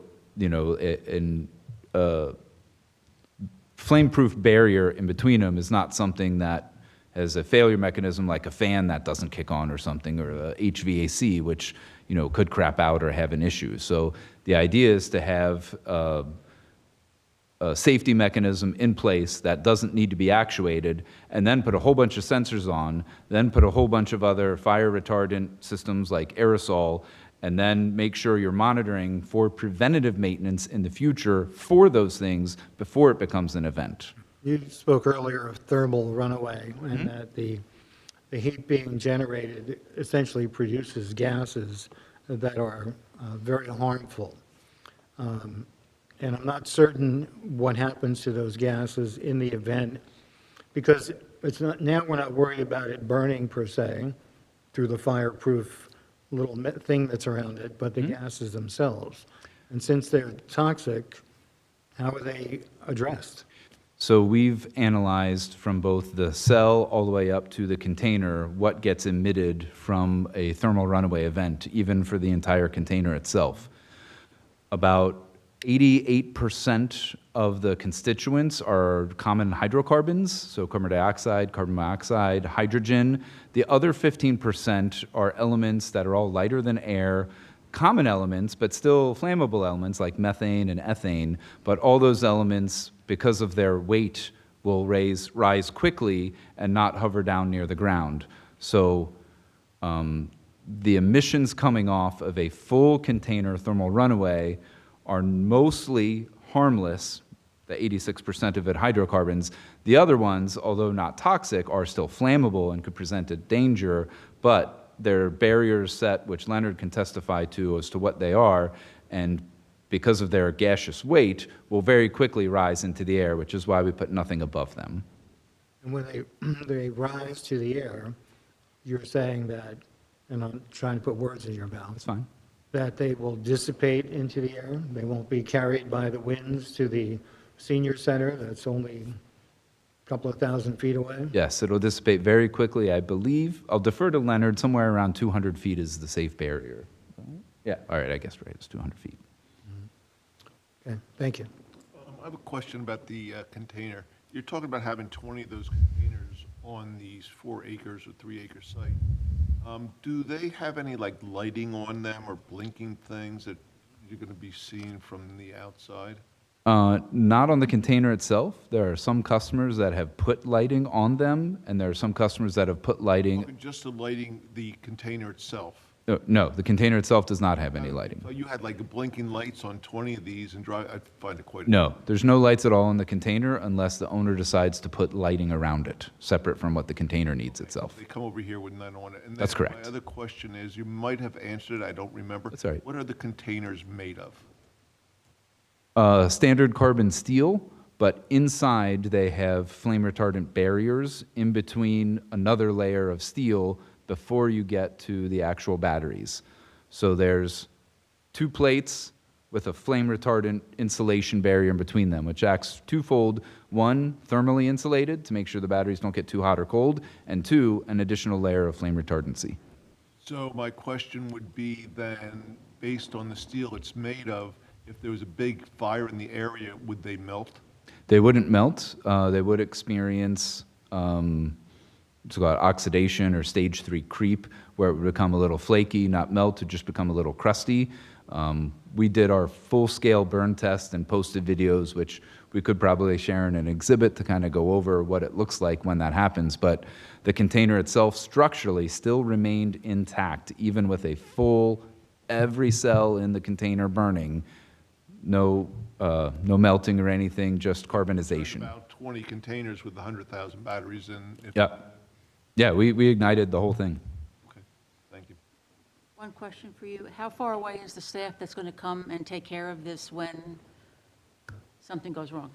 flame-proof barrier in between them is not something that has a failure mechanism like a fan that doesn't kick on or something, or a HVAC, which could crap out or have an issue. So the idea is to have a safety mechanism in place that doesn't need to be actuated, and then put a whole bunch of sensors on, then put a whole bunch of other fire retardant systems like aerosol, and then make sure you're monitoring for preventative maintenance in the future for those things before it becomes an event. You spoke earlier of thermal runaway, and that the heat being generated essentially produces gases that are very harmful. And I'm not certain what happens to those gases in the event, because it's not, now we're not worried about it burning per se through the fireproof little thing that's around it, but the gases themselves. And since they're toxic, how are they addressed? So we've analyzed from both the cell all the way up to the container what gets emitted from a thermal runaway event, even for the entire container itself. About 88% of the constituents are common hydrocarbons, so carbon dioxide, carbon monoxide, hydrogen. The other 15% are elements that are all lighter than air, common elements, but still flammable elements like methane and ethane. But all those elements, because of their weight, will rise quickly and not hover down near the ground. So the emissions coming off of a full container thermal runaway are mostly harmless, the 86% of it hydrocarbons. The other ones, although not toxic, are still flammable and could present a danger, but their barriers set, which Leonard can testify to as to what they are, and because of their gaseous weight, will very quickly rise into the air, which is why we put nothing above them. And when they rise to the air, you're saying that, and I'm trying to put words in your mouth. That's fine. That they will dissipate into the air? They won't be carried by the winds to the senior center that's only a couple of thousand feet away? Yes, it'll dissipate very quickly, I believe. I'll defer to Leonard. Somewhere around 200 feet is the safe barrier. Yeah, all right, I guess right, it's 200 feet. Okay, thank you. I have a question about the container. You're talking about having 20 of those containers on these 4 acres or 3 acre site. Do they have any lighting on them or blinking things that you're going to be seeing from the outside? Not on the container itself. There are some customers that have put lighting on them, and there are some customers that have put lighting. Just the lighting, the container itself. No, the container itself does not have any lighting. So you had blinking lights on 20 of these and drive, I find it quite. No, there's no lights at all in the container unless the owner decides to put lighting around it, separate from what the container needs itself. They come over here with none on it. And That's correct. My other question is, you might have answered it, I don't remember. That's all right. What are the containers made of? Standard carbon steel, but inside they have flame retardant barriers in between another layer of steel before you get to the actual batteries. So there's 2 plates with a flame retardant insulation barrier in between them, which acts twofold. 1, thermally insulated to make sure the batteries don't get too hot or cold, and 2, an additional layer of flame retardancy. So my question would be then, based on the steel it's made of, if there was a big fire in the area, would they melt? They wouldn't melt. They would experience it's called oxidation or stage 3 creep, where it would become a little flaky, not melt, to just become a little crusty. We did our full-scale burn test and posted videos, which we could probably share in an exhibit to kind of go over what it looks like when that happens. But the container itself structurally still remained intact, even with a full, every cell in the container burning. No melting or anything, just carbonization. About 20 containers with 100,000 batteries in. Yeah. Yeah, we ignited the whole thing. Okay, thank you. One question for you. How far away is the staff that's going to come and take care of this when something goes wrong?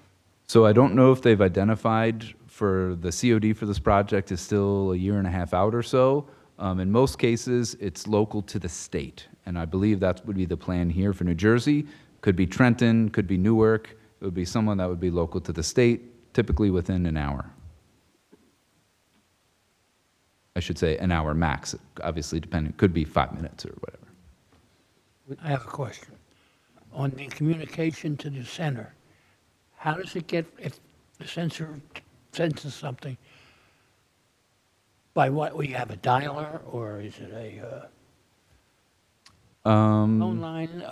So I don't know if they've identified for the COD for this project is still a year and a half out or so. In most cases, it's local to the state, and I believe that would be the plan here for New Jersey. Could be Trenton, could be Newark. It would be someone that would be local to the state, typically within an hour. I should say an hour max, obviously depending, could be 5 minutes or whatever. I have a question. On the communication to the center, how does it get, if the sensor senses something, by what, will you have a dialer, or is it a phone line,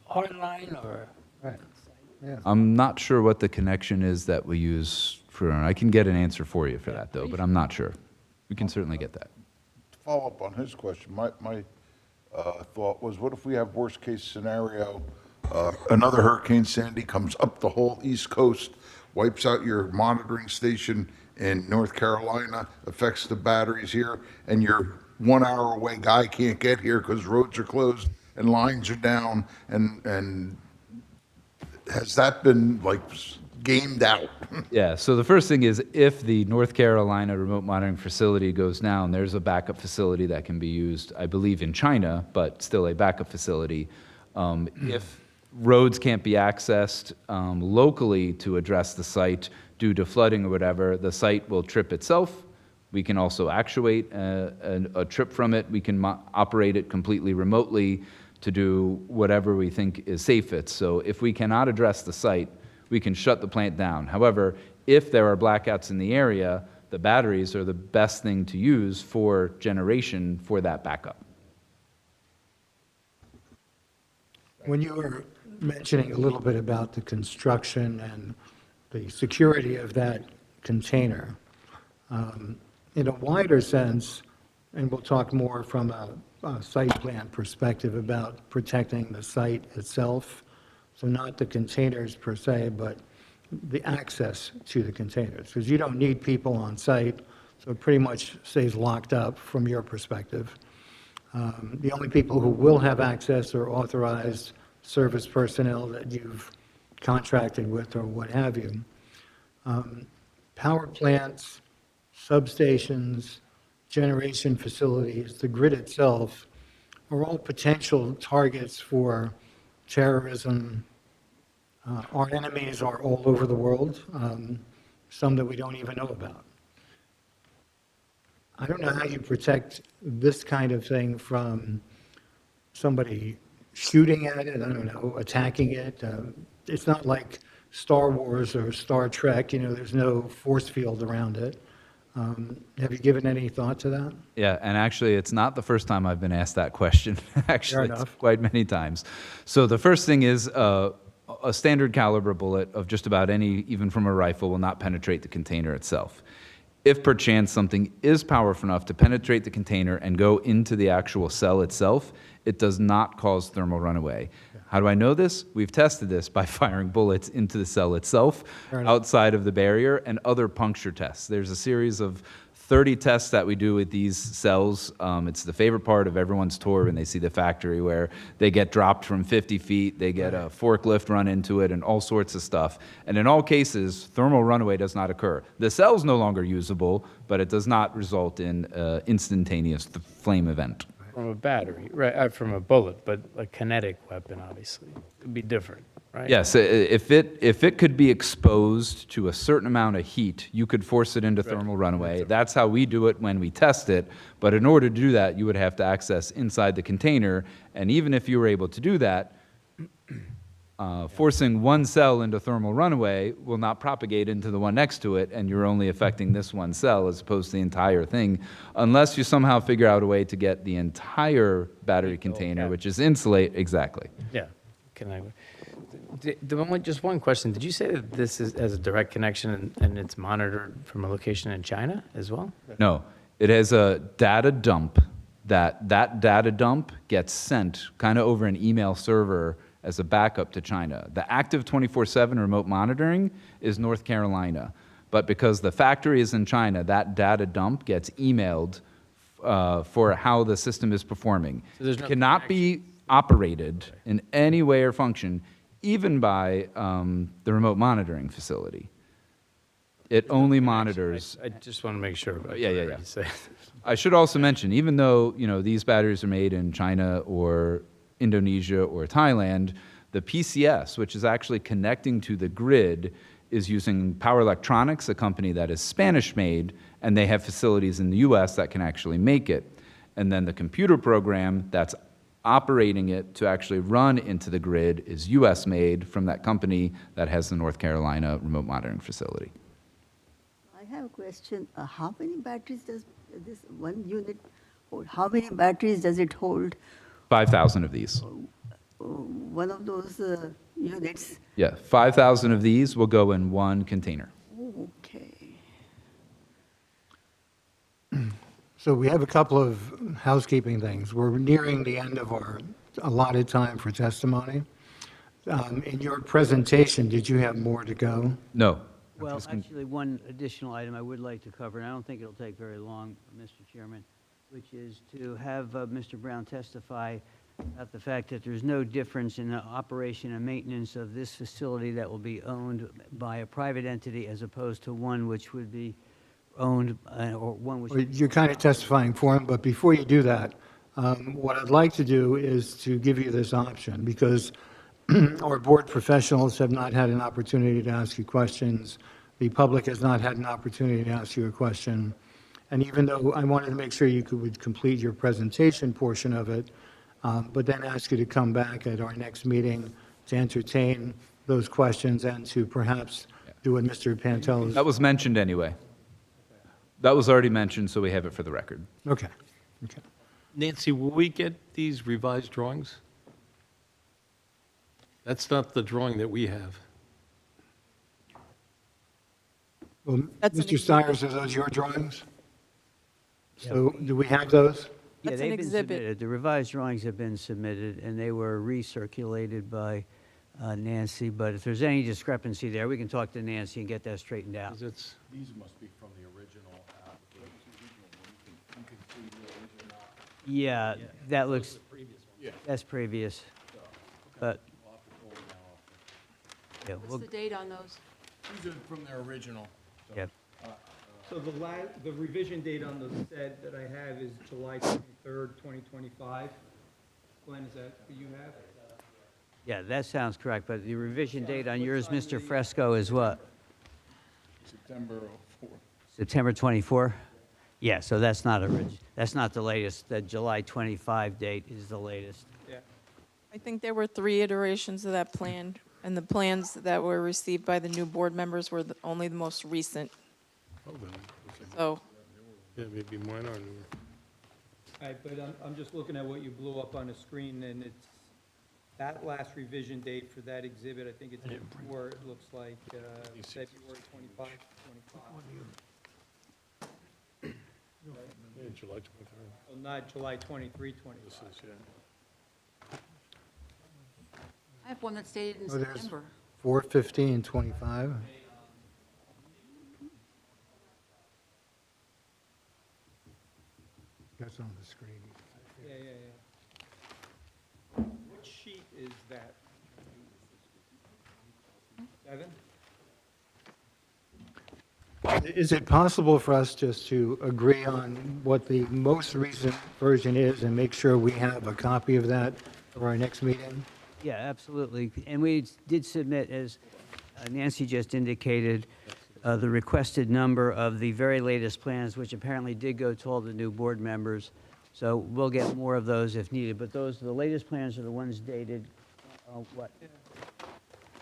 hard line, or? Right. Yeah. I'm not sure what the connection is that we use for, I can get an answer for you for that though, but I'm not sure. We can certainly get that. To follow up on his question, my thought was, what if we have worst-case scenario, another Hurricane Sandy comes up the whole East Coast, wipes out your monitoring station in North Carolina, affects the batteries here, and your 1 hour away guy can't get here because roads are closed and lines are down, and has that been like gamed out? Yeah, so the first thing is if the North Carolina remote monitoring facility goes down, there's a backup facility that can be used, I believe in China, but still a backup facility. If roads can't be accessed locally to address the site due to flooding or whatever, the site will trip itself. We can also actuate a trip from it. We can operate it completely remotely to do whatever we think is safest. So if we cannot address the site, we can shut the plant down. However, if there are blackouts in the area, the batteries are the best thing to use for generation for that backup. When you were mentioning a little bit about the construction and the security of that container, in a wider sense, and we'll talk more from a site plan perspective about protecting the site itself, so not the containers per se, but the access to the containers, because you don't need people on site, so it pretty much stays locked up from your perspective. The only people who will have access are authorized service personnel that you've contracted with or what have you. Power plants, substations, generation facilities, the grid itself are all potential targets for terrorism. Our enemies are all over the world, some that we don't even know about. I don't know how you protect this kind of thing from somebody shooting at it, I don't know, attacking it. It's not like Star Wars or Star Trek, you know, there's no force field around it. Have you given any thought to that? Yeah, and actually, it's not the first time I've been asked that question. Actually, it's quite many times. So the first thing is a standard caliber bullet of just about any, even from a rifle, will not penetrate the container itself. If perchance something is powerful enough to penetrate the container and go into the actual cell itself, it does not cause thermal runaway. How do I know this? We've tested this by firing bullets into the cell itself, outside of the barrier, and other puncture tests. There's a series of 30 tests that we do with these cells. It's the favorite part of everyone's tour when they see the factory, where they get dropped from 50 feet, they get a forklift run into it, and all sorts of stuff. And in all cases, thermal runaway does not occur. The cell's no longer usable, but it does not result in instantaneous flame event. From a battery, right, from a bullet, but a kinetic weapon, obviously, could be different, right? Yes, if it could be exposed to a certain amount of heat, you could force it into thermal runaway. That's how we do it when we test it. But in order to do that, you would have to access inside the container. And even if you were able to do that, forcing one cell into thermal runaway will not propagate into the one next to it, and you're only affecting this one cell as opposed to the entire thing, unless you somehow figure out a way to get the entire battery container, which is insulate, exactly. Yeah. Can I? Just one question. Did you say that this has a direct connection and it's monitored from a location in China as well? No, it has a data dump that data dump gets sent kind of over an email server as a backup to China. The active 24/7 remote monitoring is North Carolina, but because the factory is in China, that data dump gets emailed for how the system is performing. So there's It no cannot be operated in any way or function, even by the remote monitoring facility. It only monitors. I just want to make sure. About Yeah. what you say. I should also mention, even though these batteries are made in China or Indonesia or Thailand, the PCS, which is actually connecting to the grid, is using Power Electronics, a company that is Spanish-made, and they have facilities in the U.S. that can actually make it. And then the computer program that's operating it to actually run into the grid is U.S.-made from that company that has the North Carolina remote monitoring facility. I have a question. How many batteries does this one unit hold? How many batteries does it hold? 5,000 of these. One of those units? Yeah, 5,000 of these will go in one container. Okay. So we have a couple of housekeeping things. We're nearing the end of our allotted time for testimony. In your presentation, did you have more to go? No. Well, actually, one additional item I would like to cover, and I don't think it'll take very long, Mr. Chairman, which is to have Mr. Brown testify about the fact that there's no difference in the operation and maintenance of this facility that will be owned by a private entity as opposed to one which would be owned, or one which... Well, you're kind of testifying for him, but before you do that, what I'd like to do is to give you this option, because our board professionals have not had an opportunity to ask you questions. The public has not had an opportunity to ask you a question. And even though I wanted to make sure you would complete your presentation portion of it, but then ask you to come back at our next meeting to entertain those questions and to perhaps do what Mr. Pantel is... That was mentioned anyway. That was already mentioned, so we have it for the record. Okay. Okay. Nancy, will we get these revised drawings? That's not the drawing that we have. Well, That's an Mr. Stiers, are those your drawings? So do we have those? Yeah, That's they've an been exhibit. submitted. The revised drawings have been submitted, and they were recirculated by Nancy, but if there's any discrepancy there, we can talk to Nancy and get that straightened out. 'Cause it's, These must be from the original application. Yeah, that looks, that's previous, but, yeah, What's well, the date on those? These are from their original. yeah. So the revision date on the set that I have is July 23rd, 2025. Glenn, is that what you have? Yeah, that sounds correct, but the revision date on yours, Mr. Fresco, is what? September 4. September 24? Yeah, so that's not that's not the latest. The July 25 date is the latest. Yeah. I think there were 3 iterations of that plan, and the plans that were received by the new board members were only the most recent. So, yeah, maybe mine are newer. All right, but I'm just looking at what you blew up on the screen, and it's that last revision date for that exhibit, I think it's before, it looks like February 25, 25. Yeah, July 23rd. So not July 23, 25. This is, yeah. I have one that's dated in Oh, there's September. 4/15/25. That's on the screen. Yeah, yeah, yeah. What sheet is that? 7? Is it possible for us just to agree on what the most recent version is and make sure we have a copy of that for our next meeting? Yeah, absolutely. And we did submit, as Nancy just indicated, the requested number of the very latest plans, which apparently did go to all the new board members. So we'll get more of those if needed. But the latest plans are the ones dated, what?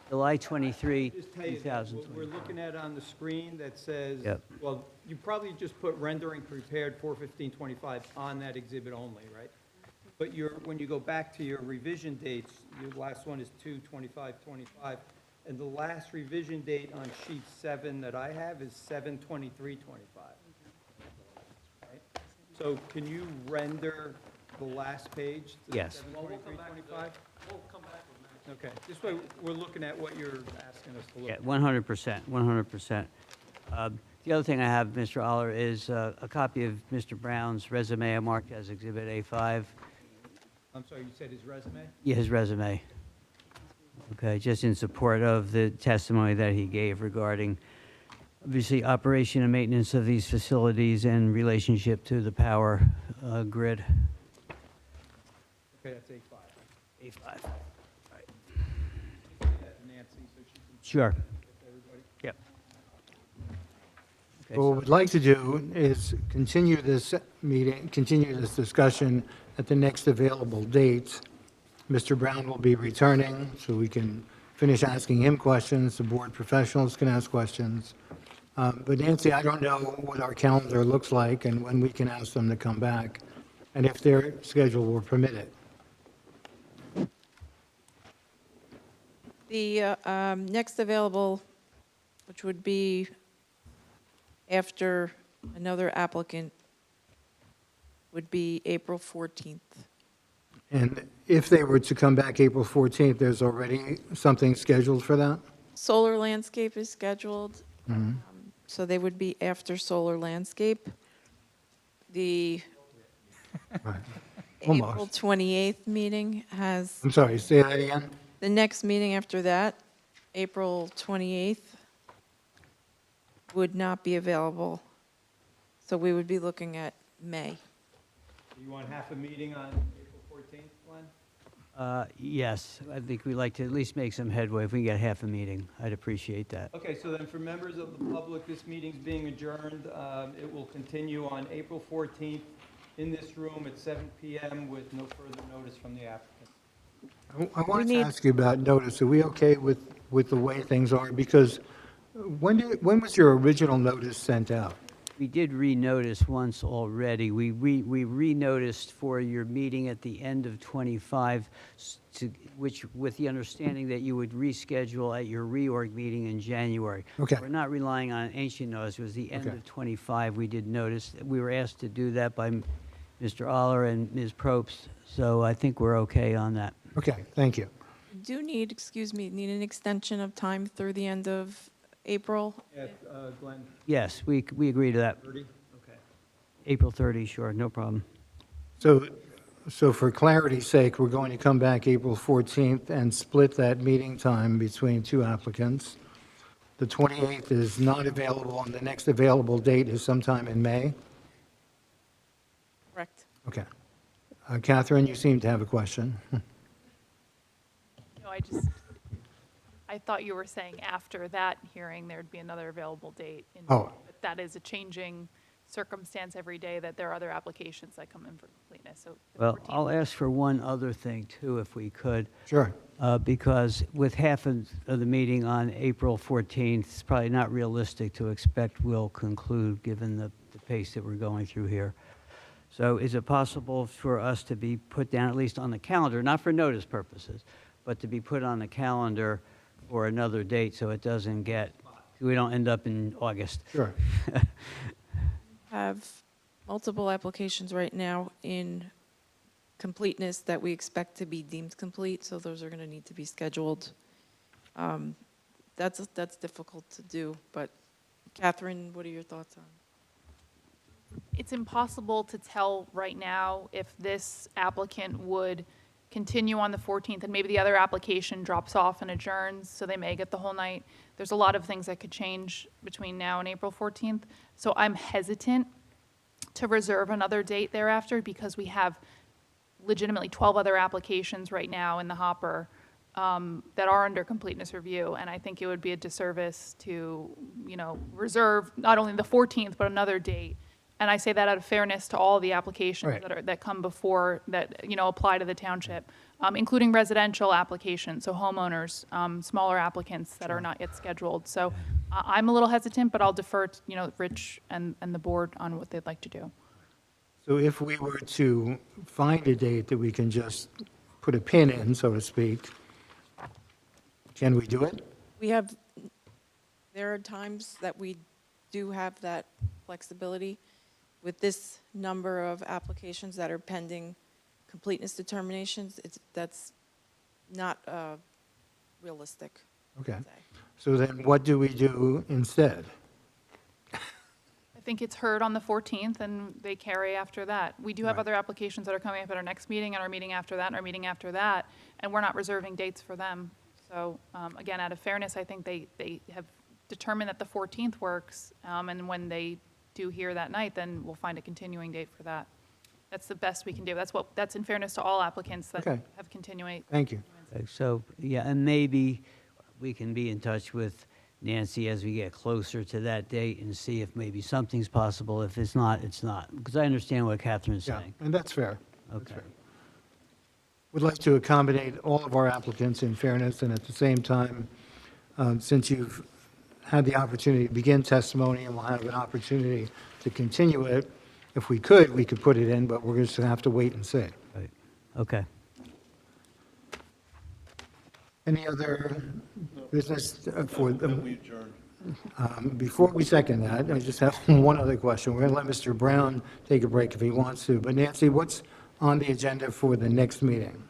July 23, Just tell you that what we're 2020. looking at on the screen that says, Yep. well, you probably just put rendering prepared 4/15/25 on that exhibit only, right? But when you go back to your revision dates, your last one is 2/25/25, and the last revision date on sheet 7 that I have is 7/23/25. Right? So can you render the last page to Yes. 7/23/25? Okay, this way we're looking at what you're asking us to look Yeah, at. 100%, 100%. The other thing I have, Mr. Aller, is a copy of Mr. Brown's resume I marked as Exhibit A5. I'm sorry, you said his resume? Yeah, his resume. Okay, just in support of the testimony that he gave regarding, obviously, operation and maintenance of these facilities and relationship to the power grid. Okay, that's A5. A5. Nancy, so she can Sure. get to everybody. Yep. Okay, What so- we'd like to do is continue this meeting, continue this discussion at the next available date. Mr. Brown will be returning, so we can finish asking him questions, the board professionals can ask questions. But Nancy, I don't know what our calendar looks like and when we can ask them to come back, and if their schedule will permit it. The next available, which would be after another applicant, would be April 14th. And if they were to come back April 14th, there's already something scheduled for that? Solar landscape is scheduled, so they would be after solar landscape. The Right. April Almost. 28th meeting has, I'm sorry, say that again? the next meeting after that, April 28th, would not be available. So we would be looking at May. You want half a meeting on April 14th, Glenn? Yes, I think we'd like to at least make some headway. If we can get half a meeting, I'd appreciate that. Okay, so then for members of the public, this meeting's being adjourned. It will continue on April 14th in this room at 7 PM with no further notice from the applicant. I wanted to need- ask you about notice. Are we okay with the way things are? Because when was your original notice sent out? We did renotice once already. We renoticed for your meeting at the end of '25, which, with the understanding that you would reschedule at your reorg meeting in January. Okay. We're not relying on ancient notice. It was the end Okay. of '25 we did notice. We were asked to do that by Mr. Aller and Ms. Probst, so I think we're okay on that. Okay, thank you. Do need, need an extension of time through the end of April? Yeah, Glenn, Yes, we agree to that. 30? Okay. April 30, sure, no problem. So for clarity's sake, we're going to come back April 14th and split that meeting time between two applicants. The 28th is not available, and the next available date is sometime in May? Correct. Okay. Catherine, you seem to have a question. No, I thought you were saying after that hearing, there'd be another available date. Oh. But that is a changing circumstance every day, that there are other applications that come in for completeness, so. the Well, 14th I'll ask for one other thing, too, if we could. Sure. Because with half of the meeting on April 14th, it's probably not realistic to expect we'll conclude, given the pace that we're going through here. So is it possible for us to be put down, at least on the calendar, not for notice purposes, but to be put on the calendar for another date so it doesn't get, we don't end up in August? Sure. Have multiple applications right now in completeness that we expect to be deemed complete, so those are going to need to be scheduled. That's difficult to do, but Catherine, what are your thoughts on? It's impossible to tell right now if this applicant would continue on the 14th, and maybe the other application drops off and adjourns, so they may get the whole night. There's a lot of things that could change between now and April 14th. So I'm hesitant to reserve another date thereafter, because we have legitimately 12 other applications right now in the hopper that are under completeness review, and I think it would be a disservice to, reserve not only the 14th, but another date. And I say that out of fairness to all the applications Right. that come before, that, apply to the township. including residential applications, so homeowners, smaller applicants that are not yet scheduled. So I'm a little hesitant, but I'll defer to, Rich and the board on what they'd like to do. So if we were to find a date that we can just put a pin in, so to speak, can we do it? There are times that we do have that flexibility. With this number of applications that are pending completeness determinations, that's not realistic. Okay. I'd say. So then what do we do instead? I think it's heard on the 14th, and they carry after that. We do have Right. other applications that are coming up at our next meeting, and our meeting after that, and our meeting after that, and we're not reserving dates for them. So, again, out of fairness, I think they have determined that the 14th works, and when they do hear that night, then we'll find a continuing date for that. That's the best we can do. That's in fairness to all applicants that Okay. have continuing. Thank you. So, yeah, and maybe we can be in touch with Nancy as we get closer to that date and see if maybe something's possible. If it's not, it's not. Because I understand what Catherine's Yeah, saying. and that's fair. That's Okay. fair. Would like to accommodate all of our applicants in fairness, and at the same time, since you've had the opportunity to begin testimony, and we'll have an opportunity to continue it, if we could put it in, but we're just going to have to wait and see. Right. Okay. Any other business for them? Before we second that, I just have one other question. We're going to let Mr. Brown take a break if he wants to. But Nancy, what's on the agenda for the next meeting?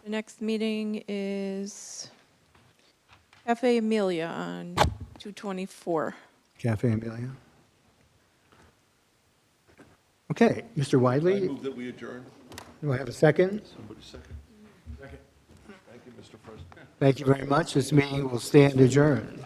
The next meeting is Cafe Amelia on 224. Cafe Amelia? Okay, Mr. Wiley, move that we adjourn. do I have a second? Somebody second. Second. Thank you, Mr. President. Thank you very much. This meeting will stand adjourned.